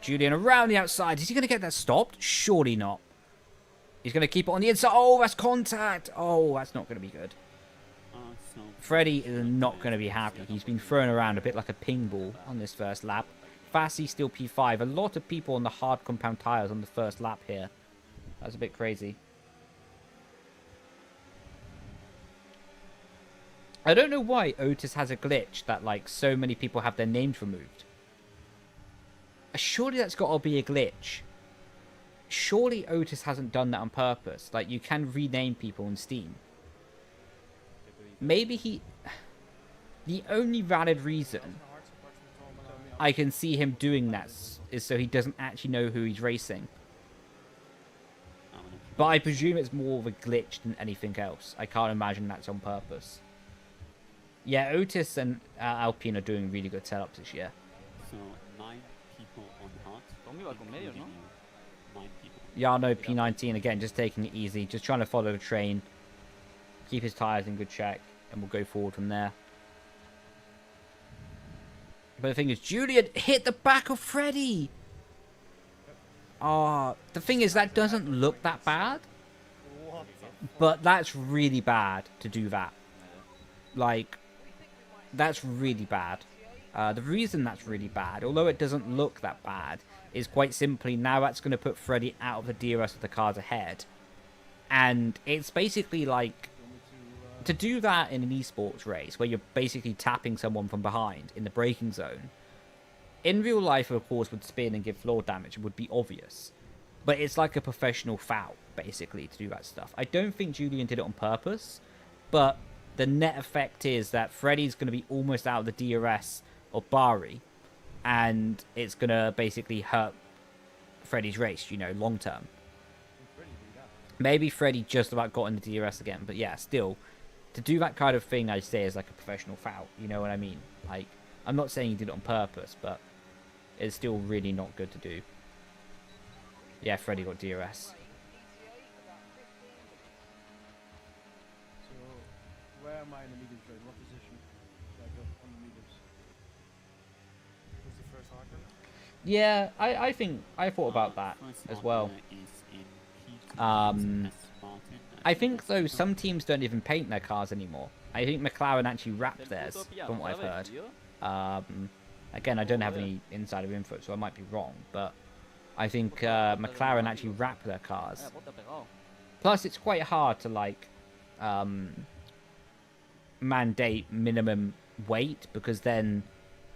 Julian around the outside. Is he going to get that stopped? Surely not. He's going to keep it on the inside. Oh, that's contact. Oh, that's not going to be good. So Freddy is not going to be happy. He's been thrown around a bit like a ping ball on this first lap. Fassi still P5. A lot of people on the hard compound tyres on the first lap here. That's a bit crazy. I don't know why Otis has a glitch that, like, so many people have their names removed. Surely that's got to be a glitch. Surely Otis hasn't done that on purpose. Like, you can rename people on Steam. Maybe he... The only valid reason I can see him doing that is so he doesn't actually know who he's racing. But I presume it's more of a glitch than anything else. I can't imagine that's on purpose. Yeah, Otis and Alpine are doing really good setups this year. So 9 people on hard. con medio, ¿no? 9 people. Jarno P19 again, just taking it easy, just trying to follow the train, keep his tyres in good check, and we'll go forward from there. But the thing is, Julian hit the back of Freddy. The thing is, that doesn't look that bad, What the but that's really bad to do that. Like, that's really bad. The reason that's really bad, although it doesn't look that bad, is quite simply now that's going to put Freddy out of the DRS with the cars ahead. And it's basically like, to do that in an esports race, where you're basically tapping someone from behind in the braking zone, in real life, of course, would spin and give floor damage, it would be obvious. But it's like a professional foul, basically, to do that stuff. I don't think Julian did it on purpose, but the net effect is that Freddy's going to be almost out of the DRS of Bari, and it's going to basically hurt Freddy's race, you know, long term. Maybe Freddy just about got in the DRS again, but yeah, still, to do that kind of thing, I say, is like a professional foul, you know what I mean? Like, I'm not saying he did it on purpose, but it's still really not good to do. Yeah, Freddy got DRS. So, where am I in the medium trade? What position do I go on the mediums? was the first hardware? Yeah, I think I thought about that as well. I think though some teams don't even paint their cars anymore. I think McLaren actually wrap theirs, from what I've heard. Again, I don't have any insider info, so I might be wrong, but I think McLaren actually wrap their cars. Plus, it's quite hard to like mandate minimum weight, because then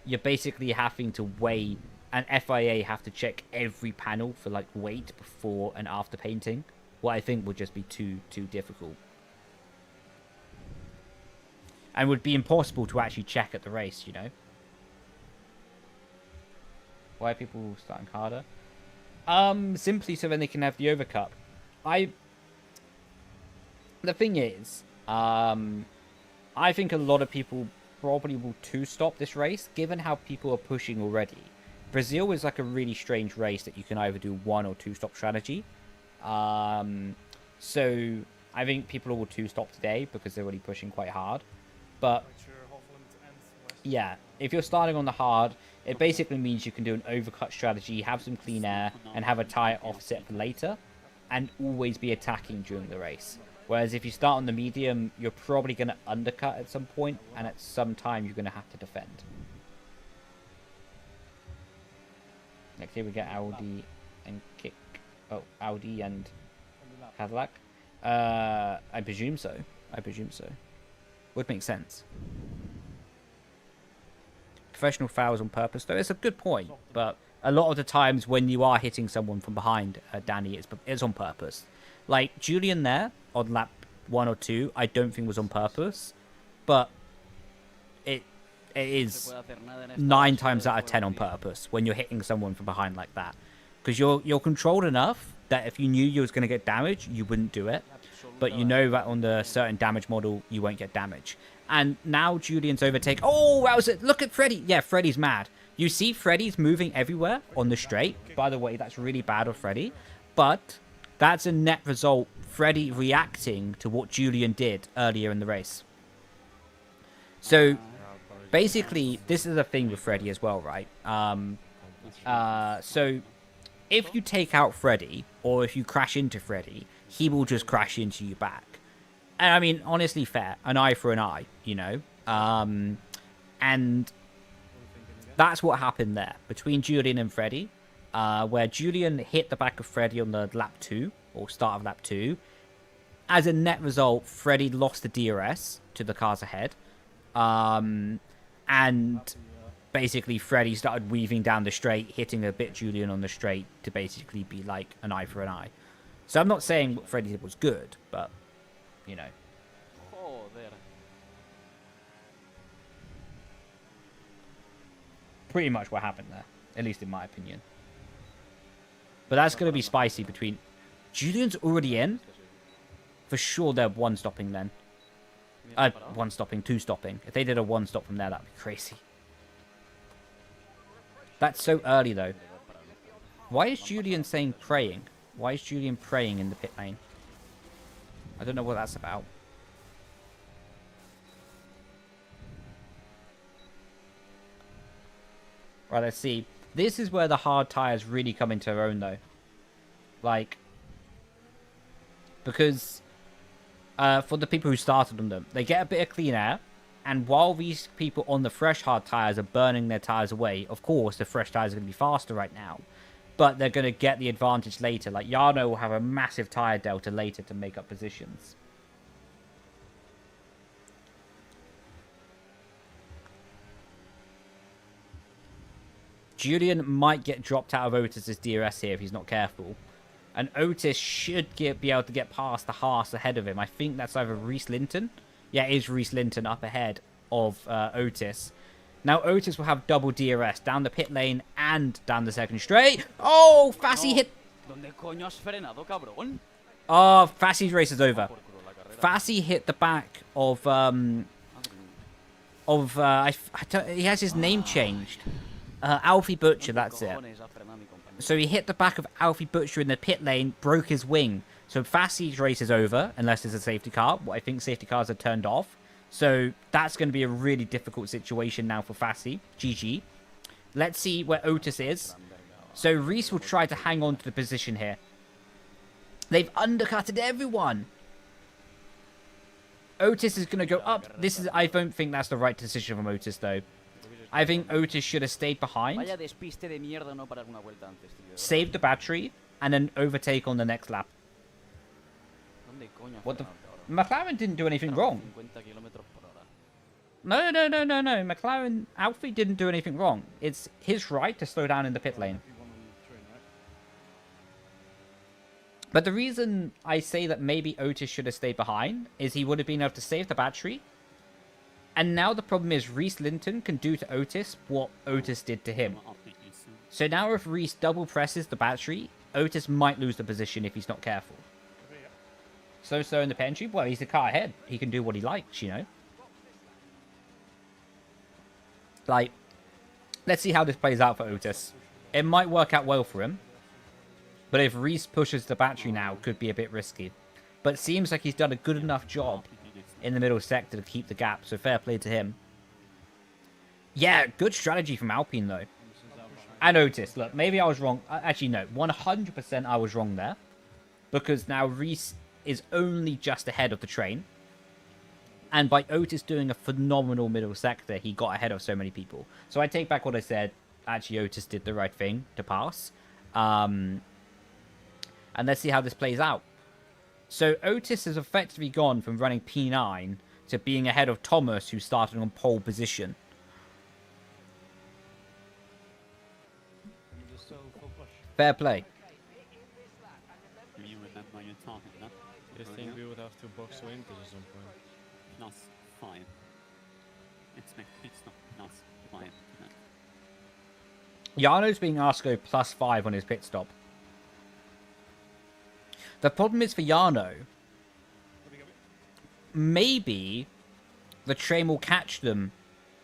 you're basically having to weigh, and FIA have to check every panel for like weight before and after painting. What I think would just be too difficult, and would be impossible to actually check at the race, you know. Why are people starting harder? Simply so then they can have the overcut. The thing is, I think a lot of people probably will two-stop this race, given how people are pushing already. Brazil is like a really strange race that you can either do one or two-stop strategy. So I think people will two-stop today because they're already pushing quite hard. But yeah, if you're starting on the hard, it basically means you can do an overcut strategy, have some clean air, and have a tyre offset for later, and always be attacking during the race. Whereas if you start on the medium, you're probably going to undercut at some point, and at some time you're going to have to defend. Next here we get Audi and Kick. Oh, Audi and Cadillac. I presume so. I presume so. Would make sense. Professional fouls on purpose, though. It's a good point, but a lot of the times when you are hitting someone from behind, Danny, it's on purpose. Like Julian there on lap 1 or 2, I don't think was on purpose, but it is 9 times out of 10 on purpose when you're hitting someone from behind like that, because you're controlled enough that if you knew you was going to get damage, you wouldn't do it. But you know that on the certain damage model, you won't get damage. And now Julian's overtake. Oh, that was it. Look at Freddy. Yeah, Freddy's mad. You see Freddy's moving everywhere on the straight. By the way, that's really bad of Freddy. But that's a net result. Freddy reacting to what Julian did earlier in the race. So basically, this is the thing with Freddy as well, right? So if you take out Freddy, or if you crash into Freddy, he will just crash into you back. And I mean, honestly, fair. An eye for an eye, you know? And that's what happened there between Julian and Freddy, where Julian hit the back of Freddy on the lap 2, or start of lap 2. As a net result, Freddy lost the DRS to the cars ahead. And basically, Freddy started weaving down the straight, hitting a bit Julian on the straight to basically be like an eye for an eye. So I'm not saying what Freddy did was good, but, you know. Pretty much what happened there, at least in my opinion. But that's going to be spicy between... Julian's already in? For sure they're one-stopping then. One-stopping, two-stopping. If they did a one-stop from there, that'd be crazy. That's so early, though. Why is Julian saying praying? Why is Julian praying in the pit lane? I don't know what that's about. Right, let's see. This is where the hard tyres really come into their own, though. Like, because for the people who started on them, they get a bit of clean air, and while these people on the fresh hard tires are burning their tires away, of course the fresh tires are going to be faster right now, but they're going to get the advantage later. Like, Jarno will have a massive tire delta later to make up positions. Julian might get dropped out of Otis's DRS here if he's not careful. And Otis should be able to get past the Haas ahead of him. I think that's either Reese Linton. Yeah, it is Reese Linton up ahead of Otis. Now Otis will have double DRS down the pit lane and down the second straight. Oh, Fassi hit... Oh, Fassi's race is over. Fassi hit the back of... he has his name changed. Alfie Butcher, that's it. So he hit the back of Alfie Butcher in the pit lane, broke his wing. So Fassi's race is over, unless there's a safety car. What I think safety cars are turned off. So that's going to be a really difficult situation now for Fassi. GG. Let's see where Otis is. So Reese will try to hang on to the position here. They've undercutted everyone. Otis is going to go up. I don't think that's the right decision from Otis, though. I think Otis should have stayed behind, saved the battery, and then overtake on the next lap. What the... McLaren didn't do anything wrong. No. McLaren, Alfie didn't do anything wrong. It's his right to slow down in the pit lane. But the reason I say that maybe Otis should have stayed behind is he would have been able to save the battery. And now the problem is Reese Linton can do to Otis what Otis did to him. So now if Reese double presses the battery, Otis might lose the position if he's not careful. So in the pit entry, well, he's the car ahead. He can do what he likes, you know. Like, let's see how this plays out for Otis. It might work out well for him. But if Reese pushes the battery now, it could be a bit risky. But it seems like he's done a good enough job in the middle sector to keep the gap, so fair play to him. Yeah, good strategy from Alpine, though. And Otis, look, maybe I was wrong. Actually, no, 100% I was wrong there. Because now Reese is only just ahead of the train. And by Otis doing a phenomenal middle sector, he got ahead of so many people. So I take back what I said. Actually, Otis did the right thing to pass. And let's see how this plays out. So Otis has effectively gone from running P9 to being ahead of Thomas, who started on pole position. Fair play. Do you remember your target, no? You think we would have to box winters at some point? Plus 5. Expect pit stop plus 5. Jarno's being asked to go plus 5 on his pit stop. The problem is for Jarno, maybe the train will catch them.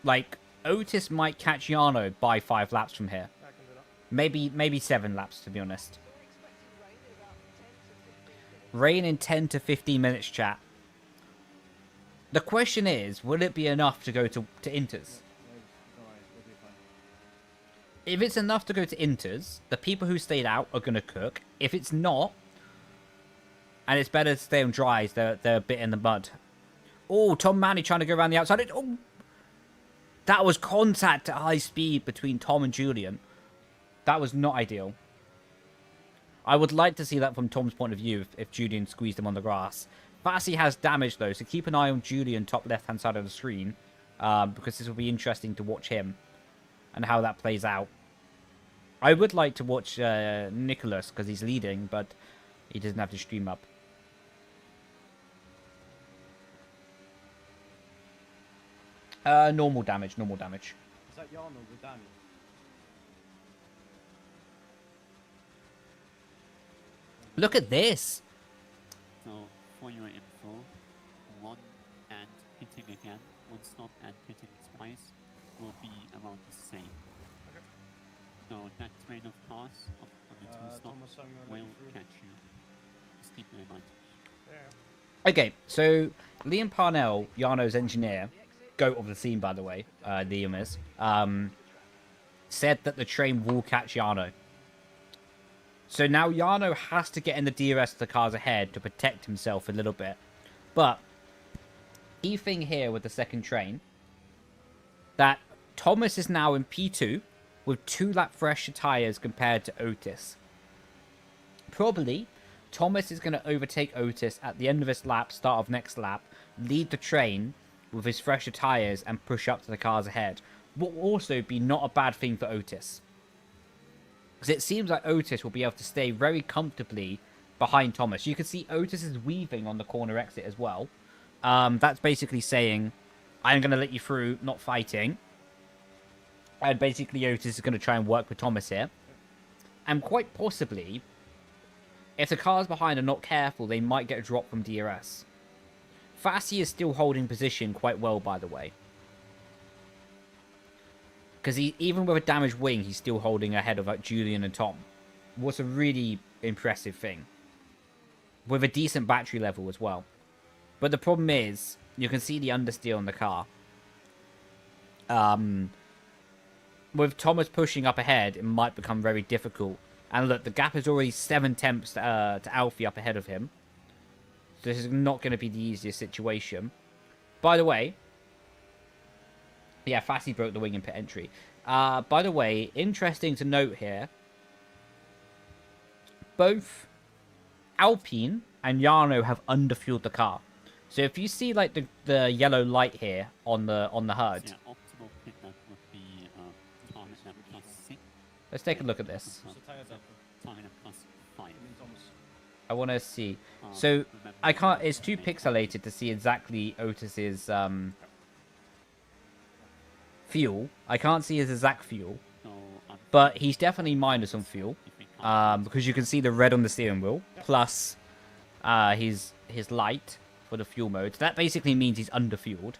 Like, Otis might catch Jarno by 5 laps from here. Maybe 7 laps, to be honest. Rain in 10 to 15 minutes, chat. The question is, will it be enough to go to Inters? If it's enough to go to Inters, the people who stayed out are going to cook. If it's not, and it's better to stay on dries, they're a bit in the mud. Oh, Tom Manny trying to go around the outside. Oh, that was contact at high speed between Tom and Julian. That was not ideal. I would like to see that from Tom's point of view if Julian squeezed him on the grass. Fassi has damage though, so keep an eye on Julian top left-hand side of the screen. Because this will be interesting to watch him and how that plays out. I would like to watch Nicholas because he's leading, but he doesn't have to stream up. Normal damage, normal damage. Is that Jarno with Danny? Look at this. So, for your info, 1 and hitting again, 1 stop and hitting twice will be around the same. Okay. So that train of cars on the 2 stop Thomas, I'm gonna let will you through. catch you. Just keep that in mind. Yeah. Okay, so Liam Parnell, Jarno's engineer, goat of the scene by the way, Liam is, said that the train will catch Jarno. So now Jarno has to get in the DRS of the cars ahead to protect himself a little bit. But, key thing here with the second train, that Thomas is now in P2 with 2 lap fresher tyres compared to Otis. Probably, Thomas is going to overtake Otis at the end of this lap, start of next lap, lead the train with his fresher tyres and push up to the cars ahead. What will also be not a bad thing for Otis. Because it seems like Otis will be able to stay very comfortably behind Thomas. You can see Otis is weaving on the corner exit as well. That's basically saying, I'm going to let you through, not fighting. And basically Otis is going to try and work with Thomas here. And quite possibly, if the cars behind are not careful, they might get dropped from DRS. Fassi is still holding position quite well, by the way. Because even with a damaged wing, he's still holding ahead of like, Julian and Tom. What's a really impressive thing. With a decent battery level as well. But the problem is, you can see the understeer on the car. With Thomas pushing up ahead, it might become very difficult. And look, the gap is already 7 tenths to Alfie up ahead of him. So this is not going to be the easiest situation. By the way, yeah, Fassi broke the wing in pit entry. By the way, interesting to note here, both Alpine and Jarno have underfueled the car. So if you see like the yellow light here on the HUD, Yeah, optimal pit lap would be time lap plus 6, let's take a look at this. So tires up. time lap plus 5. I want to see. So I can't. It's too pixelated to see exactly Otis's fuel. I can't see his exact fuel, but he's definitely minus on fuel. Because you can see the red on the steering wheel, plus his light for the fuel mode. That basically means he's underfueled.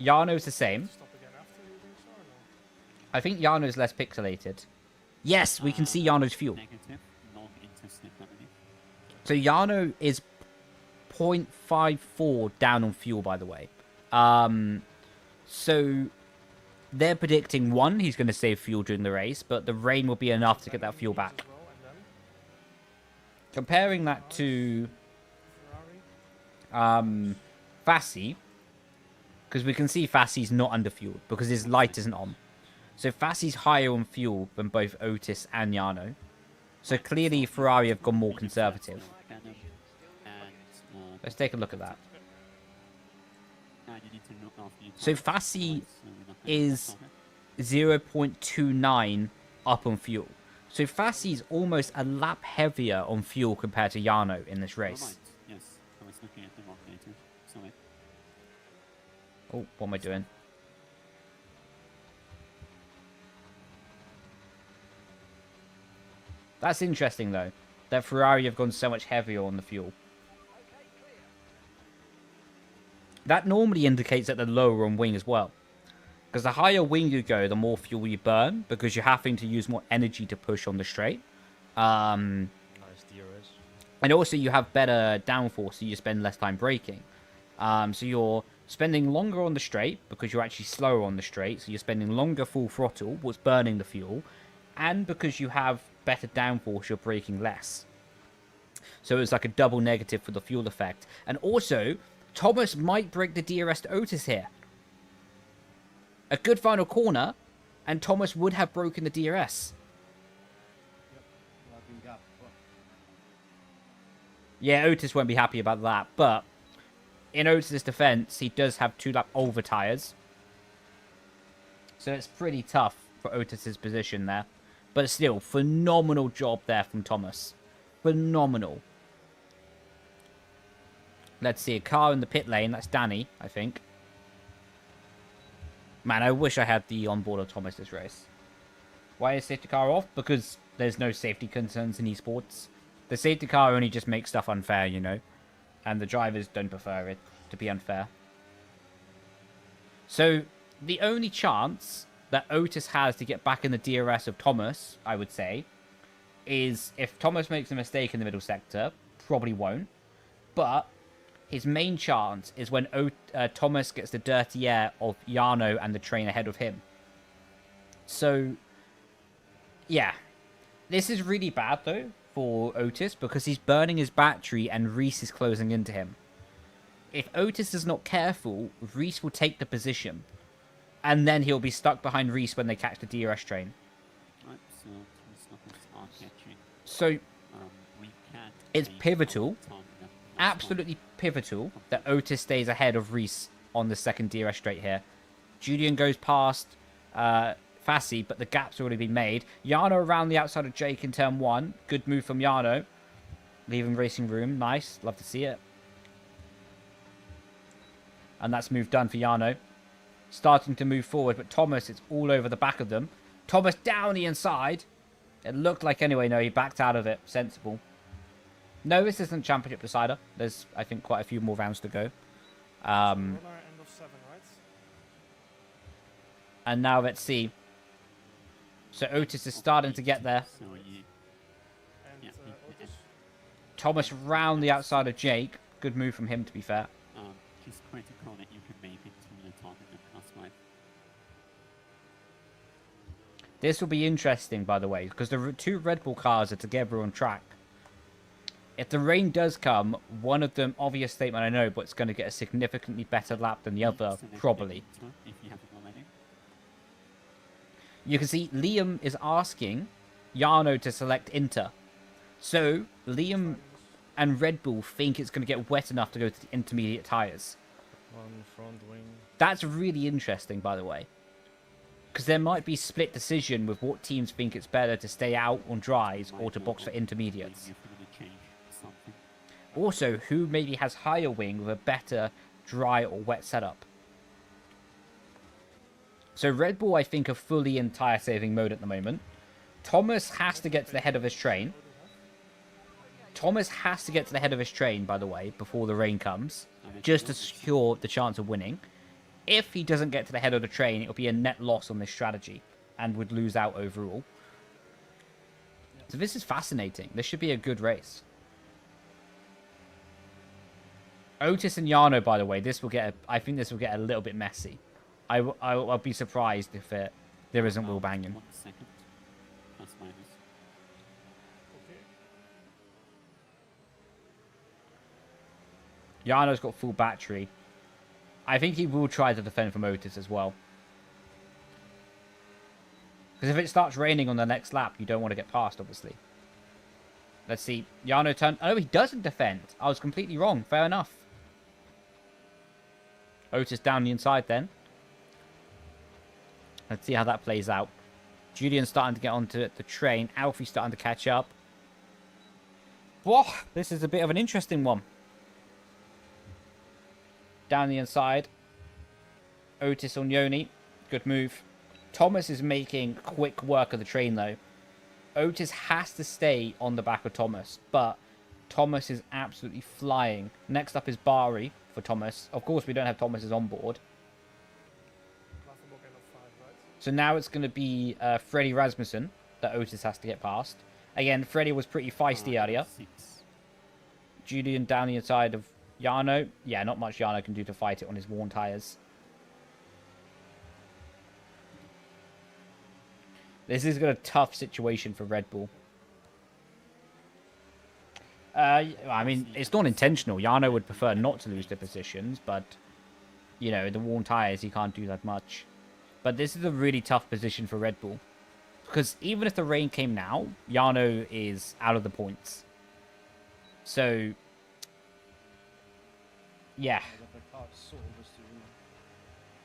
Jarno's the same. Stop again after you do so, or no? I think Jarno's less pixelated. Yes, we can see Jarno's fuel. Negative, not interested, I believe. So Jarno is 0.54 down on fuel, by the way. So they're predicting, 1, he's going to save fuel during the race, but the rain will be enough to get that fuel back. As well, and then Comparing that to Ferrari. Fassi, because we can see Fassi's not underfueled because his light isn't on. So Fassi's higher on fuel than both Otis and Jarno. So clearly Ferrari have gone more conservative. Let's take a look at that. So Fassi is 0.29 up on fuel. So Fassi's almost a lap heavier on fuel compared to Jarno in this race. Yes, I was looking at the wrong data. Sorry. Oh, what am I doing? That's interesting, though, that Ferrari have gone so much heavier on the fuel. That normally indicates that they're lower on wing as well. Because the higher wing you go, the more fuel you burn, because you're having to use more energy to push on the straight. Nice DRS. And also you have better downforce, so you spend less time braking. So you're spending longer on the straight, because you're actually slower on the straight, so you're spending longer full throttle, what's burning the fuel. And because you have better downforce, you're braking less. So it's like a double negative for the fuel effect. And also, Thomas might break the DRS to Otis here. A good final corner, and Thomas would have broken the DRS. Yeah, Otis won't be happy about that, but in Otis' defense, he does have 2-lap over tyres. So it's pretty tough for Otis' position there. But still, phenomenal job there from Thomas. Phenomenal. Let's see, a car in the pit lane. That's Danny, I think. Man, I wish I had the onboard of Thomas this race. Why is safety car off? Because there's no safety concerns in esports. The safety car only just makes stuff unfair, you know. And the drivers don't prefer it to be unfair. So, the only chance that Otis has to get back in the DRS of Thomas, I would say, is if Thomas makes a mistake in the middle sector. Probably won't. But his main chance is when Thomas gets the dirty air of Jarno and the train ahead of him. So, yeah. This is really bad, though, for Otis, because he's burning his battery and Reese is closing into him. If Otis is not careful, Reese will take the position. And then he'll be stuck behind Reese when they catch the DRS train. Right, so it's not going to start catching. So, We can't it's make pivotal, time enough. absolutely pivotal, that Otis stays ahead of Reese on the second DRS straight here. Julian goes past Fassi, but the gap's already been made. Yano around the outside of Jake in turn 1. Good move from Yano. Leaving racing room. Nice. Love to see it. And that's move done for Yano. Starting to move forward, but Thomas is all over the back of them. Thomas down the inside. It looked like anyway, no, he backed out of it. Sensible. No, this isn't championship decider. There's, I think, quite a few more rounds to go. Roller end of 7, right? And now let's see. So Otis is starting to get there. So you, And Yeah, Otis. Thomas round the outside of Jake. Good move from him, to be fair. just critical that you can make it to the tournament last night. This will be interesting, by the way, because the two Red Bull cars are together on track. If the rain does come, one of them, obvious statement I know, but it's going to get a significantly better lap than the other, Select the probably. Inter if you haven't already. You can see Liam is asking Jarno to select Inter. So, Liam and Red Bull think it's going to get wet enough to go to the intermediate tyres. One front wing. That's really interesting, by the way. Because there might be split decision with what teams think it's better to stay out on dries or to box for intermediates. Maybe if we're gonna change something. Also, who maybe has higher wing with a better dry or wet setup. So Red Bull, I think, are fully in tyre saving mode at the moment. Thomas has to get to the head of his train. Thomas has to get to the head of his train, by the way, before the rain comes, just to secure the chance of winning. If he doesn't get to the head of the train, it'll be a net loss on this strategy and would lose out overall. So this is fascinating. This should be a good race. Otis and Jarno, by the way, this will get. I think this will get a little bit messy. I'll be surprised if there isn't wheel banging. 1 second. Plus minus. Okay. Jarno's got full battery. I think he will try to defend from Otis as well. Because if it starts raining on the next lap, you don't want to get past, obviously. Let's see. Jarno turn. Oh, he doesn't defend. I was completely wrong. Fair enough. Otis down the inside then. Let's see how that plays out. Julian's starting to get onto the train. Alfie's starting to catch up. Whoa, this is a bit of an interesting one. Down the inside. Otis on Yoni. Good move. Thomas is making quick work of the train, though. Otis has to stay on the back of Thomas, but Thomas is absolutely flying. Next up is Bari for Thomas. Of course, we don't have Thomas's on board. Nothing end of 5, right? So now it's going to be Freddie Rasmussen that Otis has to get past. Again, Freddie was pretty feisty earlier. 6. Julian down the inside of Jarno. Yeah, not much Jarno can do to fight it on his worn tyres. This is a tough situation for Red Bull. I mean, it's not intentional. Jarno would prefer not to lose the positions, but, you know, the worn tyres, he can't do that much. But this is a really tough position for Red Bull. Because even if the rain came now, Jarno is out of the points. So, yeah. But the car is so oversteering.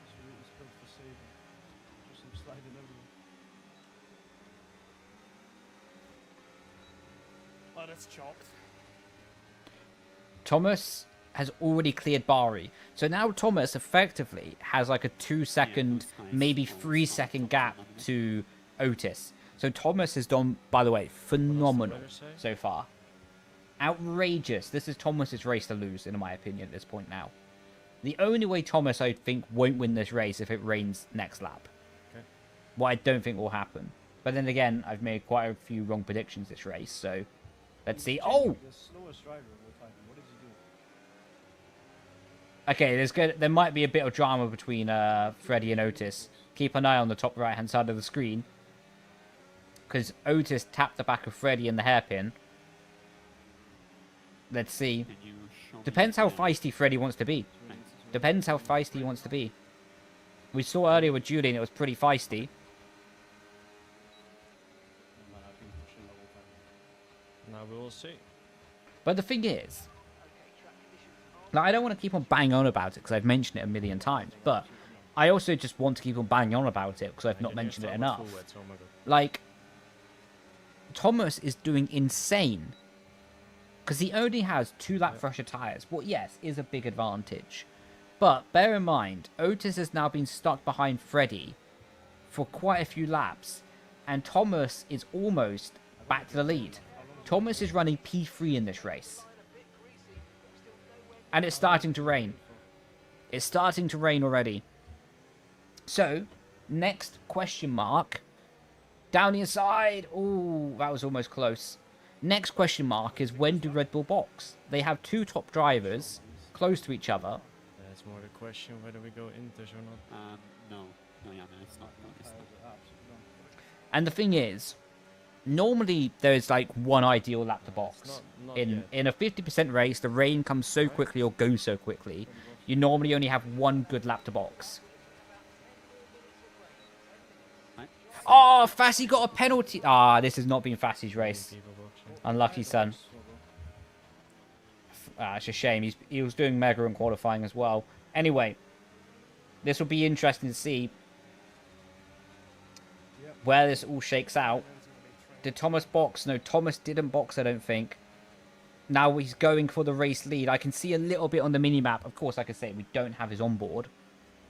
It's really built for saving. Just some sliding everywhere. Oh, that's chalked. Thomas has already cleared Bari. So now Thomas effectively has like a 2-second, maybe 3-second gap to Otis. So Thomas has done, by the way, phenomenal so far. Outrageous. This is Thomas's race to lose, in my opinion, at this point now. The only way Thomas, I think, won't win this race if it rains next lap. Okay. What I don't think will happen. But then again, I've made quite a few wrong predictions this race, so let's see. Oh! The slowest driver of all time. What did he do? Okay, there might be a bit of drama between Freddie and Otis. Keep an eye on the top right-hand side of the screen. because Otis tapped the back of Freddy in the hairpin. Let's see. Can you show me Depends how the feisty Freddy wants to be. Depends how feisty he wants to be. We saw earlier with Julian, it was pretty feisty. Man, I've been pushing the whole time. Now we will see. But the thing is, like, I don't want to keep on banging on about it because I've mentioned it a million times, but I also just want to keep on banging on about it because I've not mentioned it enough. Oh my god. Like, Thomas is doing insane because he only has 2 lap fresher tyres. What, yes, is a big advantage. But bear in mind, Otis has now been stuck behind Freddy for quite a few laps, and Thomas is almost back to the lead. Thomas is running P3 in this race. And it's starting to rain. It's starting to rain already. So, next question mark. Down the inside. Ooh, that was almost close. Next question mark is, when do Red Bull box? They have 2 top drivers close to each other. That's more the question whether we go Inters or not. No, yeah, no, it's not. No, it's not. Absolutely not. And the thing is, normally there's like one ideal lap to box. Not In yet. a 50% race, the rain comes so quickly or goes so quickly, you normally only have one good lap to box. Right? Oh, Fassi got a penalty. Ah, this has not been Fassi's race. People boxing. Unlucky son. It's a shame. He was doing mega in qualifying as well. Anyway, this will be interesting to see where this all shakes out. Did Thomas box? No, Thomas didn't box, I don't think. Now he's going for the race lead. I can see a little bit on the mini-map. Of course, like I say, we don't have his onboard.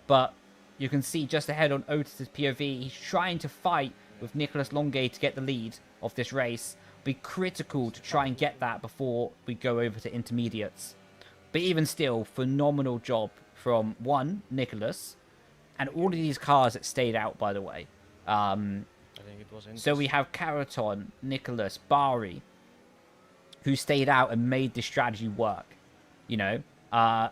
But you can see just ahead on Otis's POV, he's trying to fight with Nicholas Longay to get the lead of this race. Be critical to try and get that before we go over to intermediates. But even still, phenomenal job from Nicholas, and all of these cars that stayed out, by the way. I think it was Inters. So we have Caraton, Nicholas, Bari, who stayed out and made this strategy work. You know,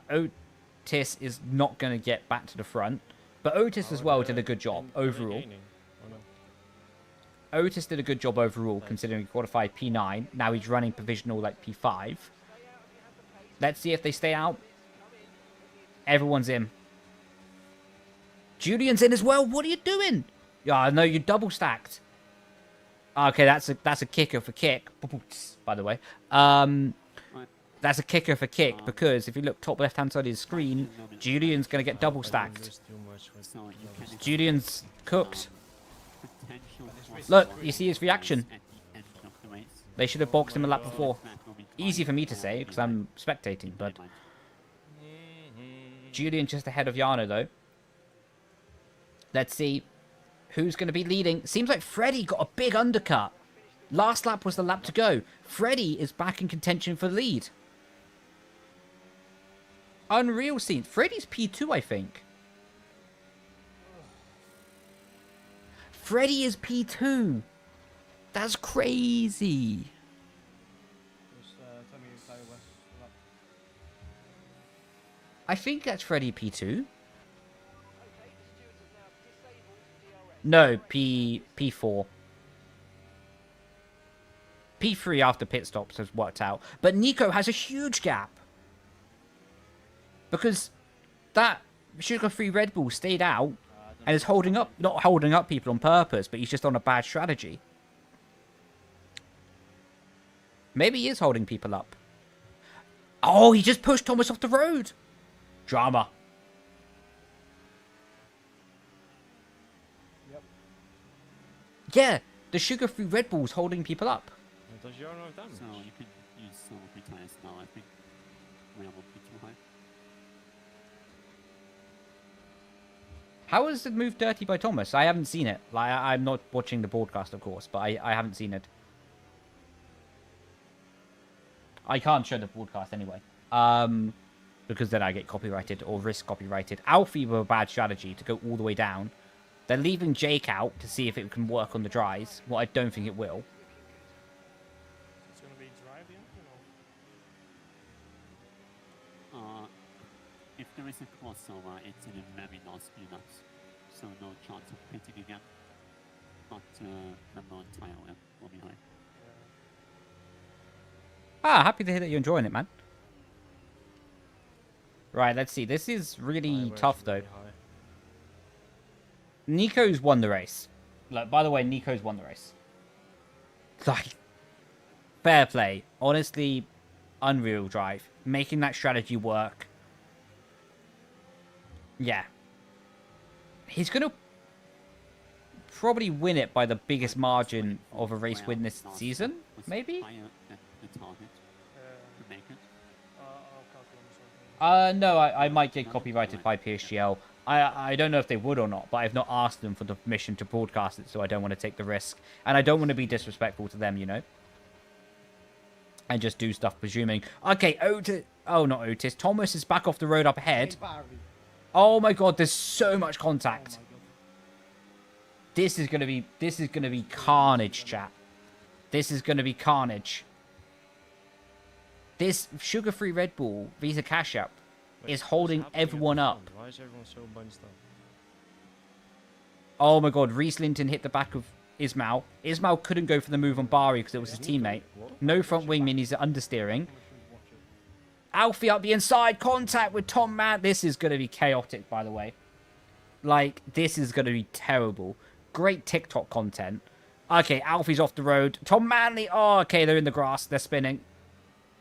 Otis is not going to get back to the front, but Otis as well did a good job overall. Otis did a good job overall, considering he qualified P9. Now he's running provisional like P5. Let's see if they stay out. Everyone's in. Julian's in as well. What are you doing? Yeah, no, you double stacked. Okay, that's a kicker for kick. By the way, that's a kicker for kick because if you look top left hand side of the screen, Julian's gonna get double stacked. So you can expect Julian's cooked. potential Look, crossovers you see his reaction. at the end of the race. They should have boxed him a lap before. That will be Easy fine. for me to say because I'm spectating, but Minimize. Julian just ahead of Yano though. Let's see who's going to be leading. Seems like Freddy got a big undercut. Last lap was the lap to go. Freddy is back in contention for the lead. Unreal scene. Freddy's P2, I think. Freddy is P2. That's crazy. Just tell me if I was lap. I think that's Freddy P2. No, P4. P3 after pit stops has worked out. But Nico has a huge gap. Because that sugar-free Red Bull stayed out and is holding up, not holding up people on purpose, but he's just on a bad strategy. Maybe he is holding people up. Oh, he just pushed Thomas off the road. Drama. Yep. Yeah, the sugar-free Red Bull's holding people up. Does Yarno have damage? So you can use some of the tires now, I think. We won't be too high. How is the move dirty by Thomas? I haven't seen it. Like, I'm not watching the broadcast, of course, but I haven't seen it. I can't show the broadcast anyway. Because then I get copyrighted or risk copyrighted. Alfie were a bad strategy to go all the way down. They're leaving Jake out to see if it can work on the dries. Well, I don't think it will. It's gonna be dry at the end, If there is a crossover, it's in a very last few laps. So no chance of pitting again. but the entire lap will be high. Ah, happy to hear that you're enjoying it, man. Right, let's see. This is really tough, though. Nico's won the race. Like, by the way, Nico's won the race. Like, fair play. Honestly, unreal drive. Making that strategy work. Yeah. He's going to probably win it by the biggest margin of a race win this season, maybe? The target to make it. I'll calculate something. No, I might get copyrighted by PSGL. I don't know if they would or not, but I've not asked them for the permission to broadcast it, so I don't want to take the risk. And I don't want to be disrespectful to them, you know? And just do stuff presuming. Okay, Otis. Oh, not Otis. Thomas is back off the road up ahead. Oh my god, there's so much contact. This is gonna be carnage, chat. This is gonna be carnage. This sugar-free Red Bull Visa Cash App is holding everyone up. Why is everyone so bunched up? Oh my god, Reese Linton hit the back of Ismail. Ismail couldn't go for the move on Bari because it was his teammate. No front wing means he's understeering. Alfie up the inside, contact with Tom Mann. This is going to be chaotic, by the way. Like, this is going to be terrible. Great TikTok content. Okay, Alfie's off the road. Tom Manley. Oh, okay, they're in the grass. They're spinning.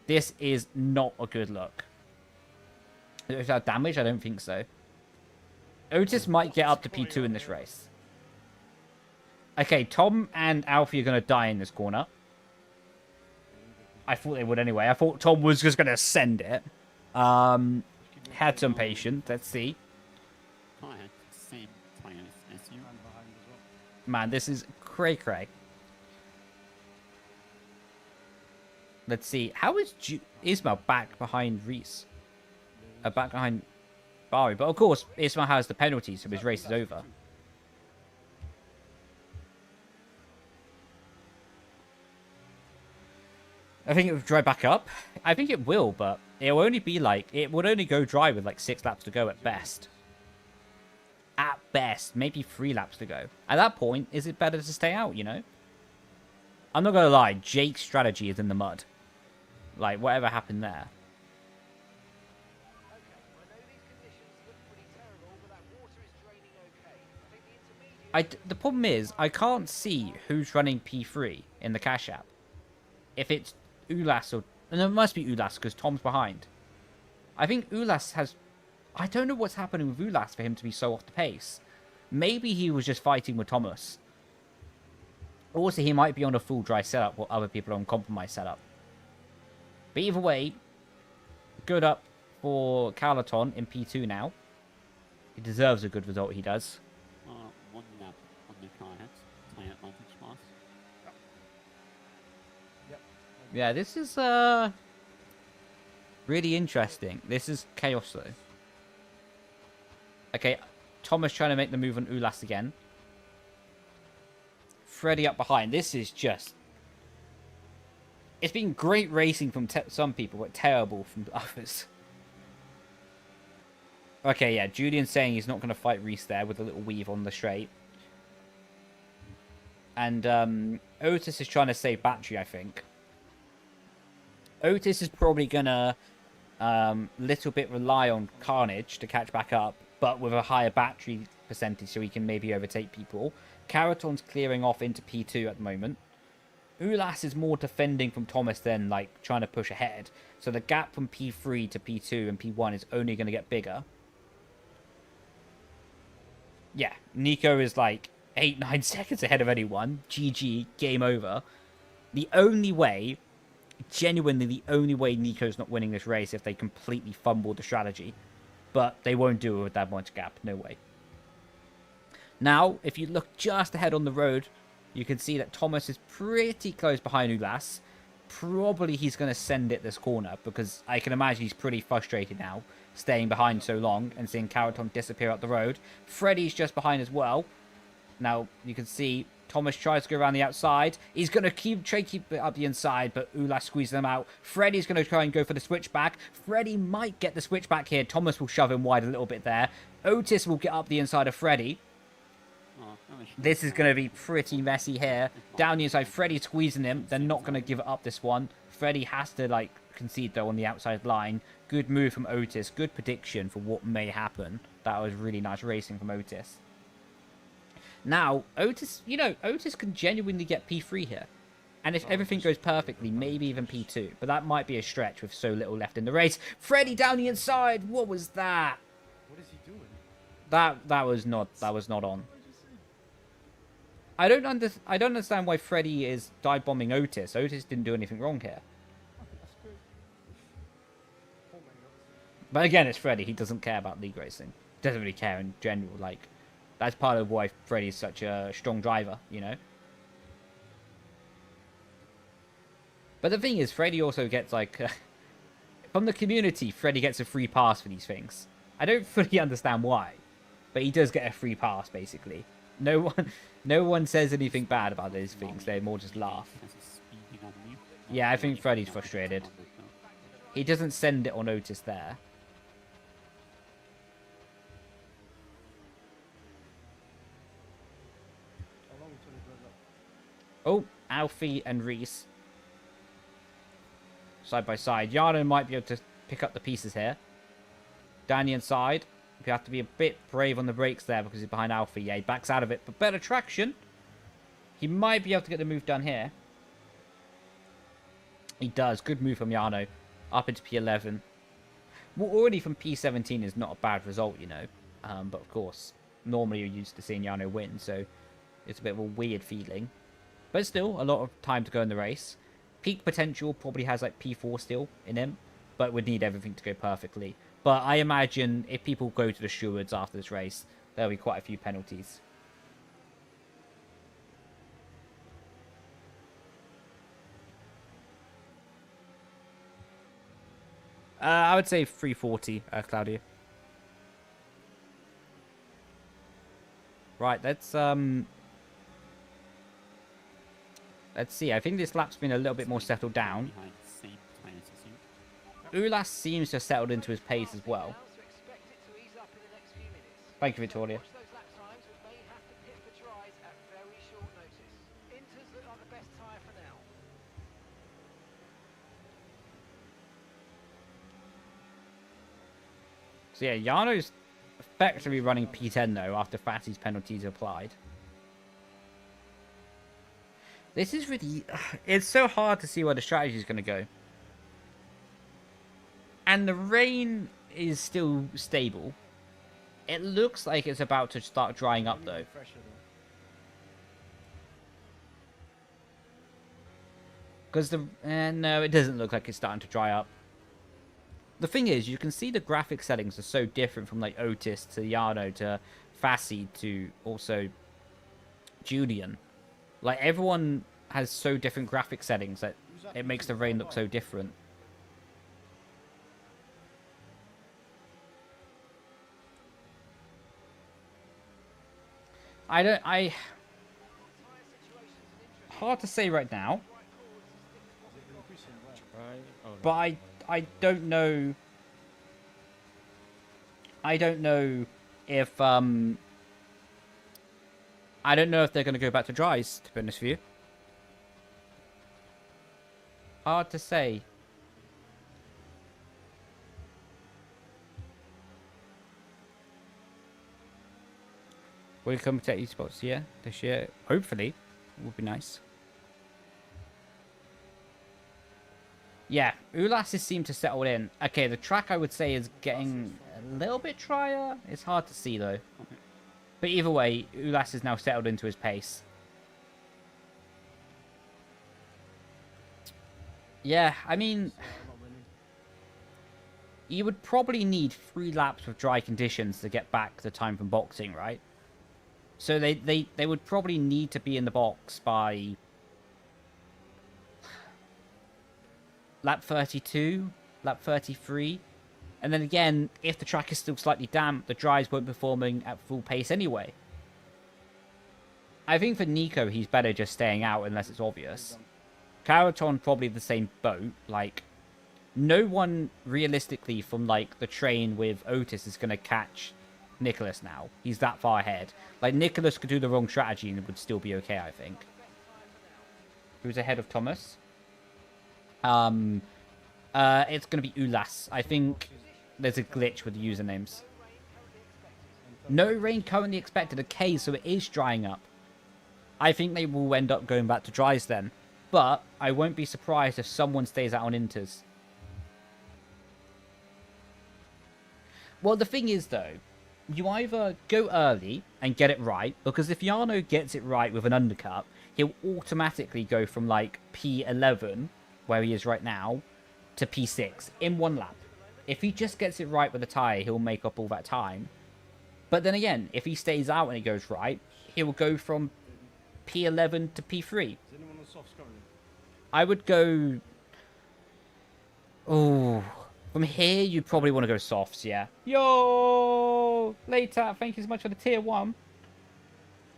This is not a good look. Is that damage? I don't think so. Otis might get up to P2 in this race. Okay, Tom and Alfie are going to die in this corner. I thought they would anyway. I thought Tom was just going to send it. Had some patience. Let's see. I had the same tires as you. Man, this is cray-cray. Let's see. How is Ismail back behind Reese? Back behind Bari. But of course, Ismail has the penalty, so his race is over. I think it will dry back up. I think it will, but it will only be like... It would only go dry with like 6 laps to go at best. At best. Maybe 3 laps to go. At that point, is it better to stay out, you know? I'm not going to lie. Jake's strategy is in the mud. Like, whatever happened there. The problem is, I can't see who's running P3 in the Cash App. If it's Ulas or... No, it must be Ulas because Tom's behind. I think Ulas has... I don't know what's happening with Ulas for him to be so off the pace. Maybe he was just fighting with Thomas. Also, he might be on a full dry setup while other people are on compromise setup. But either way, good up for Carleton in P2 now. He deserves a good result, he does. 1 lap on the car head. Tire advantage pass. Yeah, this is really interesting. This is chaos, though. Okay, Thomas trying to make the move on Ulas again. Freddy up behind. This is just... It's been great racing from some people, but terrible from others. Okay, yeah, Julian's saying he's not going to fight Reese there with a little weave on the straight. And Otis is trying to save battery, I think. Otis is probably going to little bit rely on Carnage to catch back up, but with a higher battery percentage so he can maybe overtake people. Caraton's clearing off into P2 at the moment. Ulas is more defending from Thomas than like trying to push ahead. So the gap from P3 to P2 and P1 is only going to get bigger. Yeah, Nico is like 8-9 seconds ahead of anyone. GG, game over. The only way, genuinely the only way Nico's not winning this race if they completely fumble the strategy. But they won't do it with that much gap, no way. Now, if you look just ahead on the road, you can see that Thomas is pretty close behind Ulas. Probably he's going to send it this corner because I can imagine he's pretty frustrated now, staying behind so long and seeing Caraton disappear up the road. Freddy's just behind as well. Now, you can see Thomas tries to go around the outside. He's going to keep it up the inside, but Ulas squeezes them out. Freddy's going to try and go for the switchback. Freddy might get the switchback here. Thomas will shove him wide a little bit there. Otis will get up the inside of Freddy. This is going to be pretty messy here. Down the inside, Freddy squeezing him. They're not going to give it up this one. Freddy has to, like, concede, though, on the outside line. Good move from Otis. Good prediction for what may happen. That was really nice racing from Otis. Now, Otis, you know, Otis can genuinely get P3 here. And if everything goes perfectly, maybe even P2. But that might be a stretch with so little left in the race. Freddy down the inside. What was that? What is he doing? That was not on. I don't understand why Freddy is dive bombing Otis. Otis didn't do anything wrong here. That's good. Oh my god. But again, it's Freddy. He doesn't care about league racing. Doesn't really care in general. Like, that's part of why Freddy's such a strong driver, you know? But the thing is, Freddy also gets, like... from the community, Freddy gets a free pass for these things. I don't fully understand why. But he does get a free pass, basically. No one says anything bad about those things. They more just laugh. Yeah, I think Freddy's frustrated. He doesn't send it on Otis there. How long until he blows up? Oh, Alfie and Reese. Side by side. Yano might be able to pick up the pieces here. Down the inside. You have to be a bit brave on the brakes there because he's behind Alfie. Yeah, he backs out of it. But better traction. He might be able to get the move done here. He does. Good move from Yano. Up into P11. Well, already from P17 is not a bad result, you know. But of course, normally you're used to seeing Yano win. So it's a bit of a weird feeling. But still, a lot of time to go in the race. Peak potential probably has like P4 still in him. But would need everything to go perfectly. But I imagine if people go to the stewards after this race, there'll be quite a few penalties. I would say 340, Claudia. Right, let's see. I think this lap's been a little bit more settled down. Ulas seems to have settled into his pace as well. Thank you, Victoria. So yeah, Yano's effectively running P10 though after Fatty's penalties are applied. This is really... It's so hard to see where the strategy is going to go. And the rain is still stable. It looks like it's about to start drying up, though. Because the... no, it doesn't look like it's starting to dry up. The thing is, you can see the graphic settings are so different from, like, Otis to Yano to Fassi to also Julian. Like, everyone has so different graphic settings that it makes the rain look so different. Hard to say right now. But I don't know. I don't know if I don't know if they're going to go back to dries, to be honest with you. Hard to say. Will you come to esports? Yeah, this year. Hopefully. Would be nice. Yeah, Ulas seem to settle in. Okay, the track I would say is getting a little bit drier. It's hard to see though. But either way, Ulas is now settled into his pace. Yeah, I mean... You would probably need 3 laps with dry conditions to get back the time from boxing, right? So they would probably need to be in the box by... lap 32, lap 33. And then again, if the track is still slightly damp, the dries won't be performing at full pace anyway. I think for Nico, he's better just staying out unless it's obvious. Caraton probably the same boat. Like, no one realistically from like the train with Otis is going to catch Nicholas now. He's that far ahead. Like, Nicholas could do the wrong strategy and it would still be okay, I think. Who's ahead of Thomas? It's going to be Ulas. I think there's a glitch with the usernames. No rain currently expected. Okay, so it is drying up. I think they will end up going back to dries then. But I won't be surprised if someone stays out on inters. Well, the thing is, though, you either go early and get it right, because if Jarno gets it right with an undercut, he'll automatically go from, like, P11, where he is right now, to P6 in one lap. If he just gets it right with the tyre, he'll make up all that time. But then again, if he stays out and he goes right, he'll go from P11 to P3. Is anyone on softs currently? I would go... Oh... From here, you'd probably want to go softs, yeah. Yo! Later, thank you so much for the tier 1.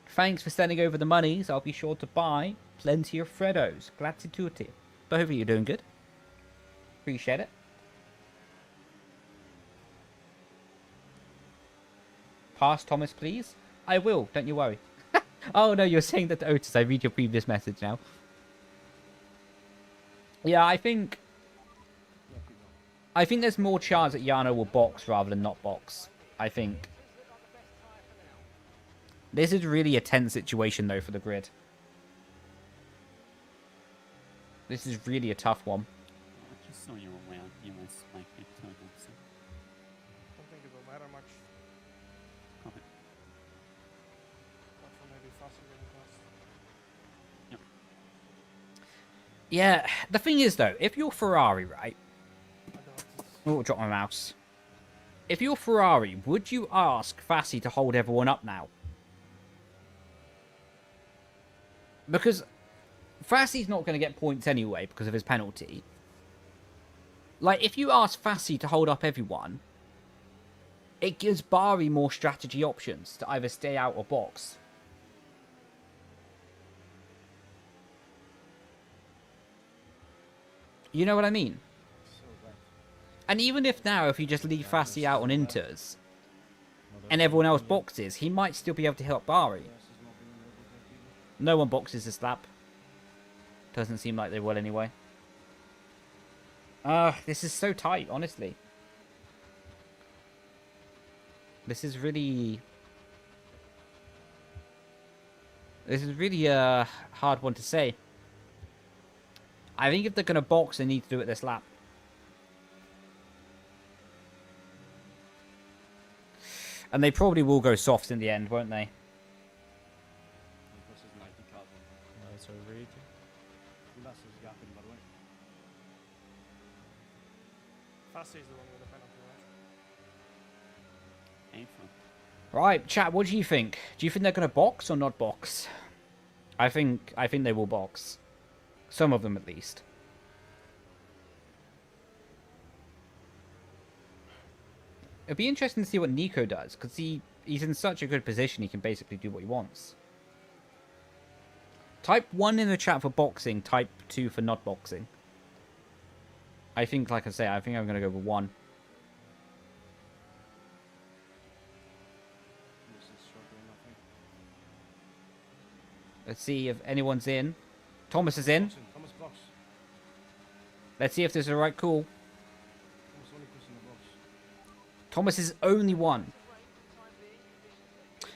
Thanks for sending over the monies. I'll be sure to buy plenty of Freddos. Glad to do it. But hopefully you're doing good. Appreciate it. Pass Thomas, please. I will, don't you worry. Oh, no, you're saying that to Otis. I read your previous message now. Yeah, I think there's more chance that Jarno will box rather than not box. I think. This is really a tense situation, though, for the grid. This is really a tough one. Just so you're aware, US might be turned on soon. Don't think it will matter much. Okay. Apart from maybe faster getting past. Yep. Yeah, the thing is, though, if you're Ferrari, right? I don't. Oh, drop my mouse. If you're Ferrari, would you ask Fassi to hold everyone up now? Because Fassi's not going to get points anyway because of his penalty. Like, if you ask Fassi to hold up everyone, it gives Bari more strategy options to either stay out or box. You know what I mean? And even if now, if you just leave Fassi out on inters, and everyone else boxes, he might still be able to help Bari. No one boxes this lap. Doesn't seem like they will anyway. This is so tight, honestly. This is really a hard one to say. I think if they're going to box, they need to do it this lap. And they probably will go softs in the end, won't they? Because it's 90 carbon. It's overrated. Ulas is gapping, by the way. Faster is the one with the penalty, right? Aim for. Right, chat, what do you think? Do you think they're going to box or not box? I think they will box. Some of them, at least. It'd be interesting to see what Nico does, because he's in such a good position, he can basically do what he wants. Type 1 in the chat for boxing, type 2 for not boxing. I think, like I say, I think I'm going to go with 1. This is struggling, I think. Let's see if anyone's in. Thomas is in. Thomas box. Let's see if there's a right call. Thomas only pushing the box. Thomas is only 1.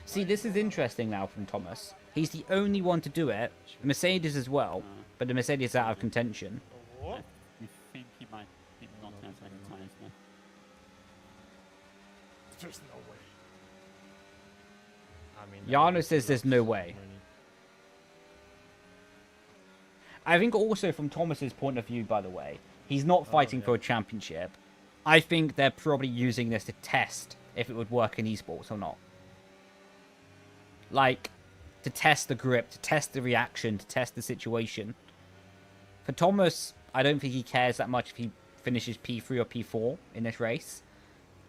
See, this is interesting now from Thomas. He's the only one to do it. Mercedes as well, but the Mercedes is out of contention. What? We think he might not have any tires left. There's no way. I mean, Jarno says there's no way. I think also from Thomas's point of view, by the way, he's not fighting for a championship. I think they're probably using this to test if it would work in esports or not. Like, to test the grip, to test the reaction, to test the situation. For Thomas, I don't think he cares that much if he finishes P3 or P4 in this race.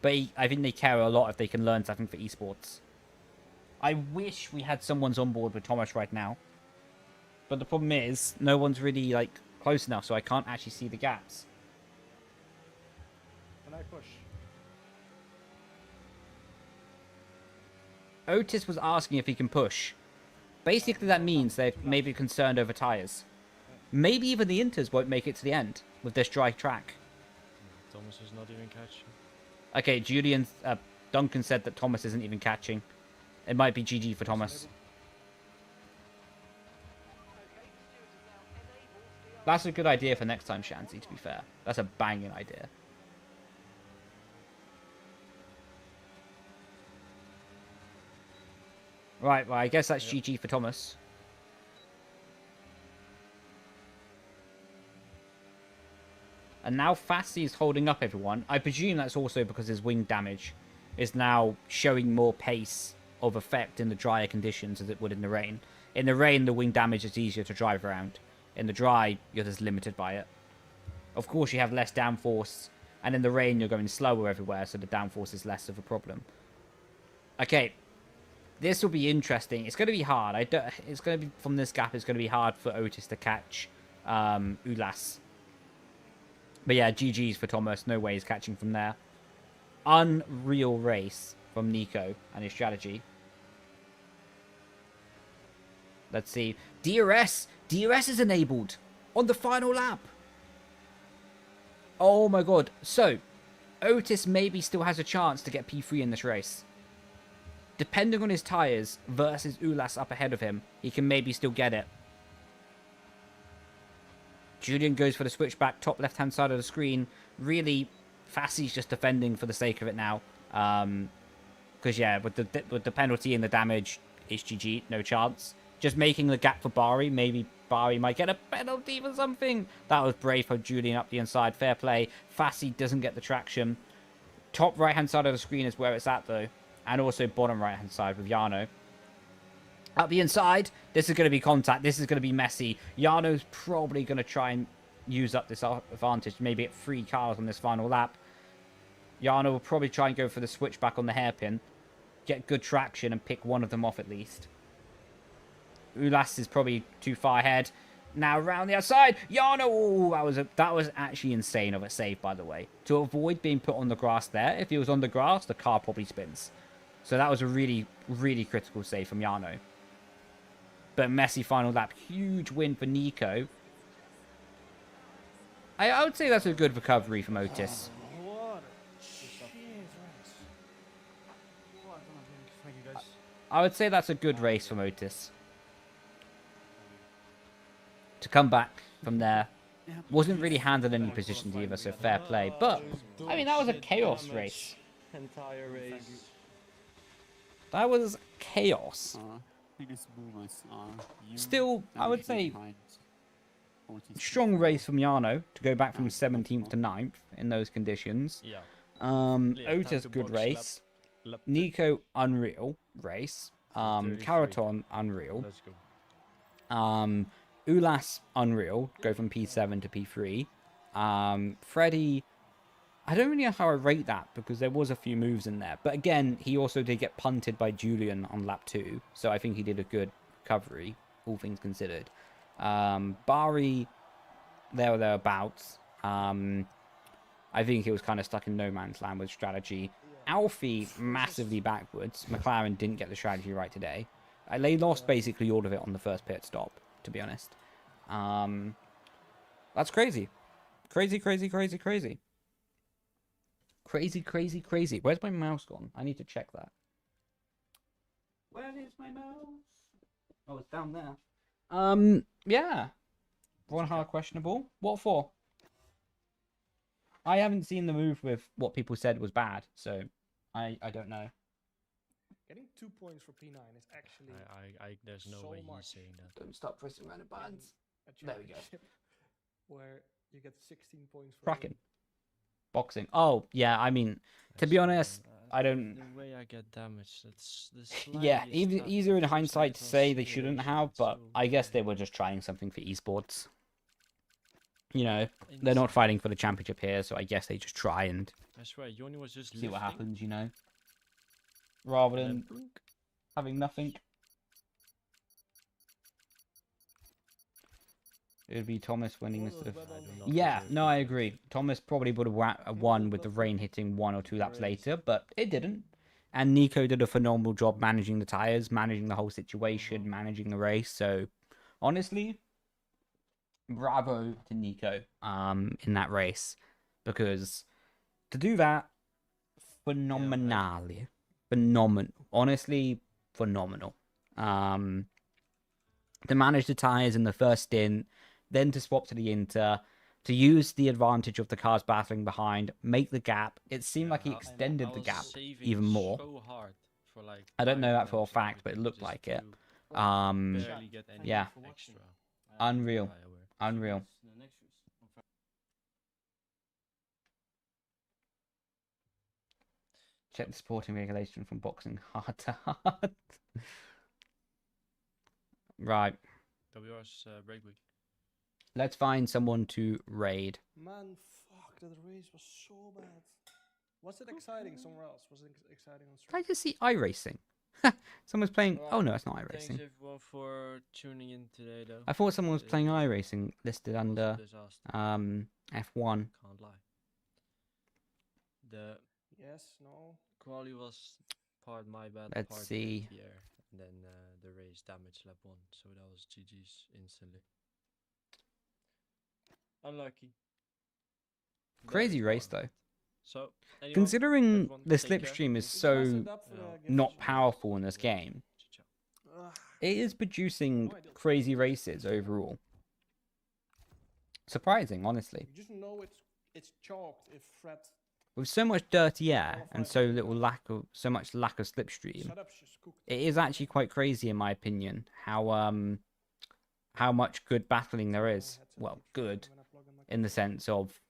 But I think they care a lot if they can learn something for esports. I wish we had someone's on board with Thomas right now. But the problem is, no one's really, like, close enough, so I can't actually see the gaps. Can I push? Otis was asking if he can push. Basically, that means they're maybe concerned over tyres. Maybe even the Inters won't make it to the end with this dry track. Thomas is not even catching. Okay, Duncan said that Thomas isn't even catching. It might be GG for Thomas. That's a good idea for next time, Shanzi, to be fair. That's a banging idea. Right, well, I guess that's GG for Thomas. And now Fassi is holding up everyone. I presume that's also because his wing damage is now showing more pace of effect in the drier conditions as it would in the rain. In the rain, the wing damage is easier to drive around. In the dry, you're just limited by it. Of course, you have less downforce. And in the rain, you're going slower everywhere, so the downforce is less of a problem. Okay. This will be interesting. It's going to be hard. It's going to be, from this gap, it's going to be hard for Otis to catch Ulas. But yeah, GG's for Thomas. No way he's catching from there. Unreal race from Nico and his strategy. Let's see. DRS! DRS is enabled on the final lap. Oh my god. So, Otis maybe still has a chance to get P3 in this race. Depending on his tyres versus Ulas up ahead of him, he can maybe still get it. Julian goes for the switchback, top left-hand side of the screen. Really, Fassi's just defending for the sake of it now. Because, yeah, with the penalty and the damage, it's GG, no chance. Just making the gap for Bari. Maybe Bari might get a penalty for something. That was brave for Julian up the inside. Fair play. Fassi doesn't get the traction. Top right-hand side of the screen is where it's at, though. And also bottom right-hand side with Jarno. Up the inside, this is going to be contact. This is going to be messy. Jarno's probably going to try and use up this advantage. Maybe get 3 cars on this final lap. Jarno will probably try and go for the switchback on the hairpin. Get good traction and pick one of them off at least. Ulas is probably too far ahead. Now around the outside. Jarno! Ooh, that was actually insane of a save, by the way. To avoid being put on the grass there. If he was on the grass, the car probably spins. So that was a really, really critical save from Jarno. But messy final lap. Huge win for Nico. I would say that's a good recovery from Otis. What a shit race. Thank you, guys. I would say that's a good race from Otis. To come back from there. Wasn't really handled any positions either, so fair play. But, I mean, that was a chaos race. Entire race. That was chaos. Still, I would say, strong race from Jarno to go back from 17th to 9th in those conditions. Yeah. Otis, good race. Nico, unreal race. Caraton, unreal. Let's go. Ulas, unreal. Go from P7 to P3. Freddie, I don't really know how I rate that because there was a few moves in there. But again, he also did get punted by Julian on lap 2. So I think he did a good recovery, all things considered. Bari, there or thereabouts. I think he was kind of stuck in no man's land with strategy. Alfie, massively backwards. McLaren didn't get the strategy right today. They lost basically all of it on the first pit stop, to be honest. That's crazy. Crazy, crazy, crazy, crazy. Crazy, crazy, crazy. Where's my mouse gone? I need to check that. Where is my mouse? Oh, it's down there. Yeah. One hard questionable. What for? I haven't seen the move with what people said was bad, so I don't know. Getting 2 points for P9 is actually There's no so way much. he's saying that. Don't stop pressing random buttons. a There we go. championship where you get 16 points for Cracking. Boxing. Oh, yeah, I mean, to be honest, I don't... The way I get damaged, it's the Yeah, slightest even tap easier in puts me hindsight to across say they shouldn't simulation, have, it's but so I guess they bad. were just trying something for esports. You know, they're not fighting for the championship here, so I guess they just try and I swear, Yoni was just see what lifting, happens, you know? Rather and than then blink. having nothing. It would be Thomas winning this. Yeah, no, I agree. Thomas probably would have won with the rain hitting 1 or 2 laps later, but it didn't. And Nico did a phenomenal job managing the tires, managing the whole situation, managing the race. So, honestly, bravo to Nico in that race. Because to do that, phenomenally. Phenomenal. Honestly, phenomenal. To manage the tires in the first stint, then to swap to the Inter, to use the advantage of the cars battling behind, make the gap. It seemed like he extended the gap even more. So hard for, like, I don't know tire that for a damage, fact, but it looked just like it. to barely get any Yeah. extra Unreal. tire wear. Unreal. Check the sporting regulation from boxing hard to hard. Right. WR's break week. Let's find someone to raid. Man, fuck, that race was so bad. Was it exciting somewhere else? Was it exciting on Did stream? I just see iRacing? Someone's playing. Oh no, it's not Thanks iRacing. everyone for tuning in today, though. I thought someone was playing iRacing listed under Disaster. F1. Can't lie. The Yes, no. quali was part my bad. Let's part see. Here, and then the race damage lap 1, so that was GG's instantly. Unlucky. Crazy Very race far. though. So, anyone, Considering everyone, the take care. slipstream is Is so Massive up for the no, gift not shop? powerful in this game, Ugh. it is producing No idea. crazy races overall. Surprising, honestly. You just know it's chalked if Fred With so much dirty air and so much lack of slipstream, setup's just cooked. it is actually quite crazy in my opinion how much good battling there is. Well, good in the sense of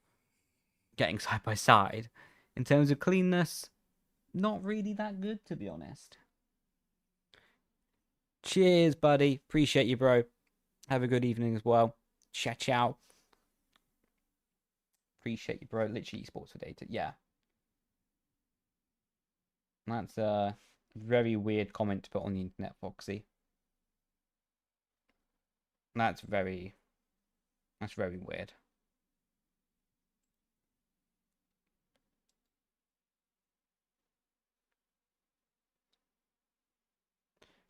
getting side by side. In terms of cleanness, not really that good, to be honest. Cheers, buddy. Appreciate you, bro. Have a good evening as well. Ciao, ciao. Appreciate you, bro. Literally esports for data. Yeah. That's a very weird comment to put on the internet, Foxy. That's very weird.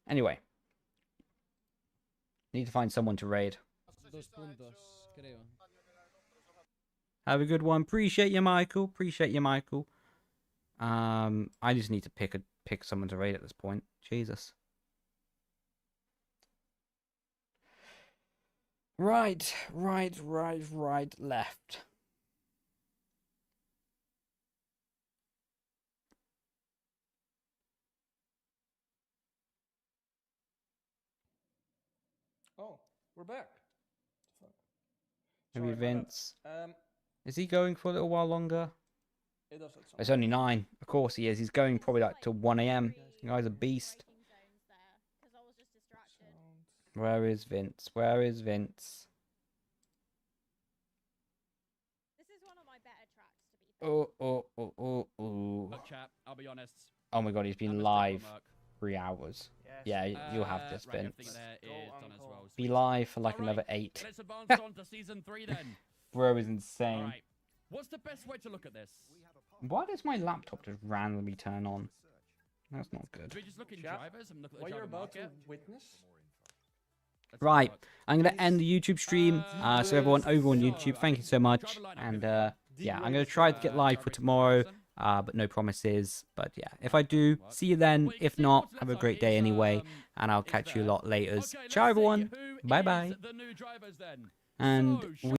Anyway. Need to find someone to raid. Have a good one. Appreciate you, Michael. Appreciate you, Michael. I just need to pick someone to raid at this point. Jesus. Right, left. Oh, we're back. Fuck. Maybe Sorry about that. Vince. Um, Is he going for a little while longer? it does at some It's only 9. Of course he is. He's going probably like till 1 AM. The guy's a beast. sound. Where is Vince? Where is Vince? This is one of my better tracks, to be fair. Oh. Look, chap, I'll be honest. Oh my god, he's been live 3 hours. Yeah, you'll have this, right, everything Vince. there is done as well. Be Sweet. live for like Alright, another 8. Let's advance on to season 3 then. Bro is insane. Alright. What's the best way to look at this? Why does my laptop just randomly turn on? That's not good. Do we just look in Chat, drivers and look at the What you're driver about to market? witness. Let's have a Right, look. I'm going to end the YouTube stream. So everyone over on YouTube, thank you so much. And yeah, I'm going to try to get live for tomorrow. But no promises. But yeah, if I do, see you then. If not, have a great day anyway. And I'll catch you a lot later. Okay, let's Ciao, see everyone. who Bye-bye. is the new drivers then. And So,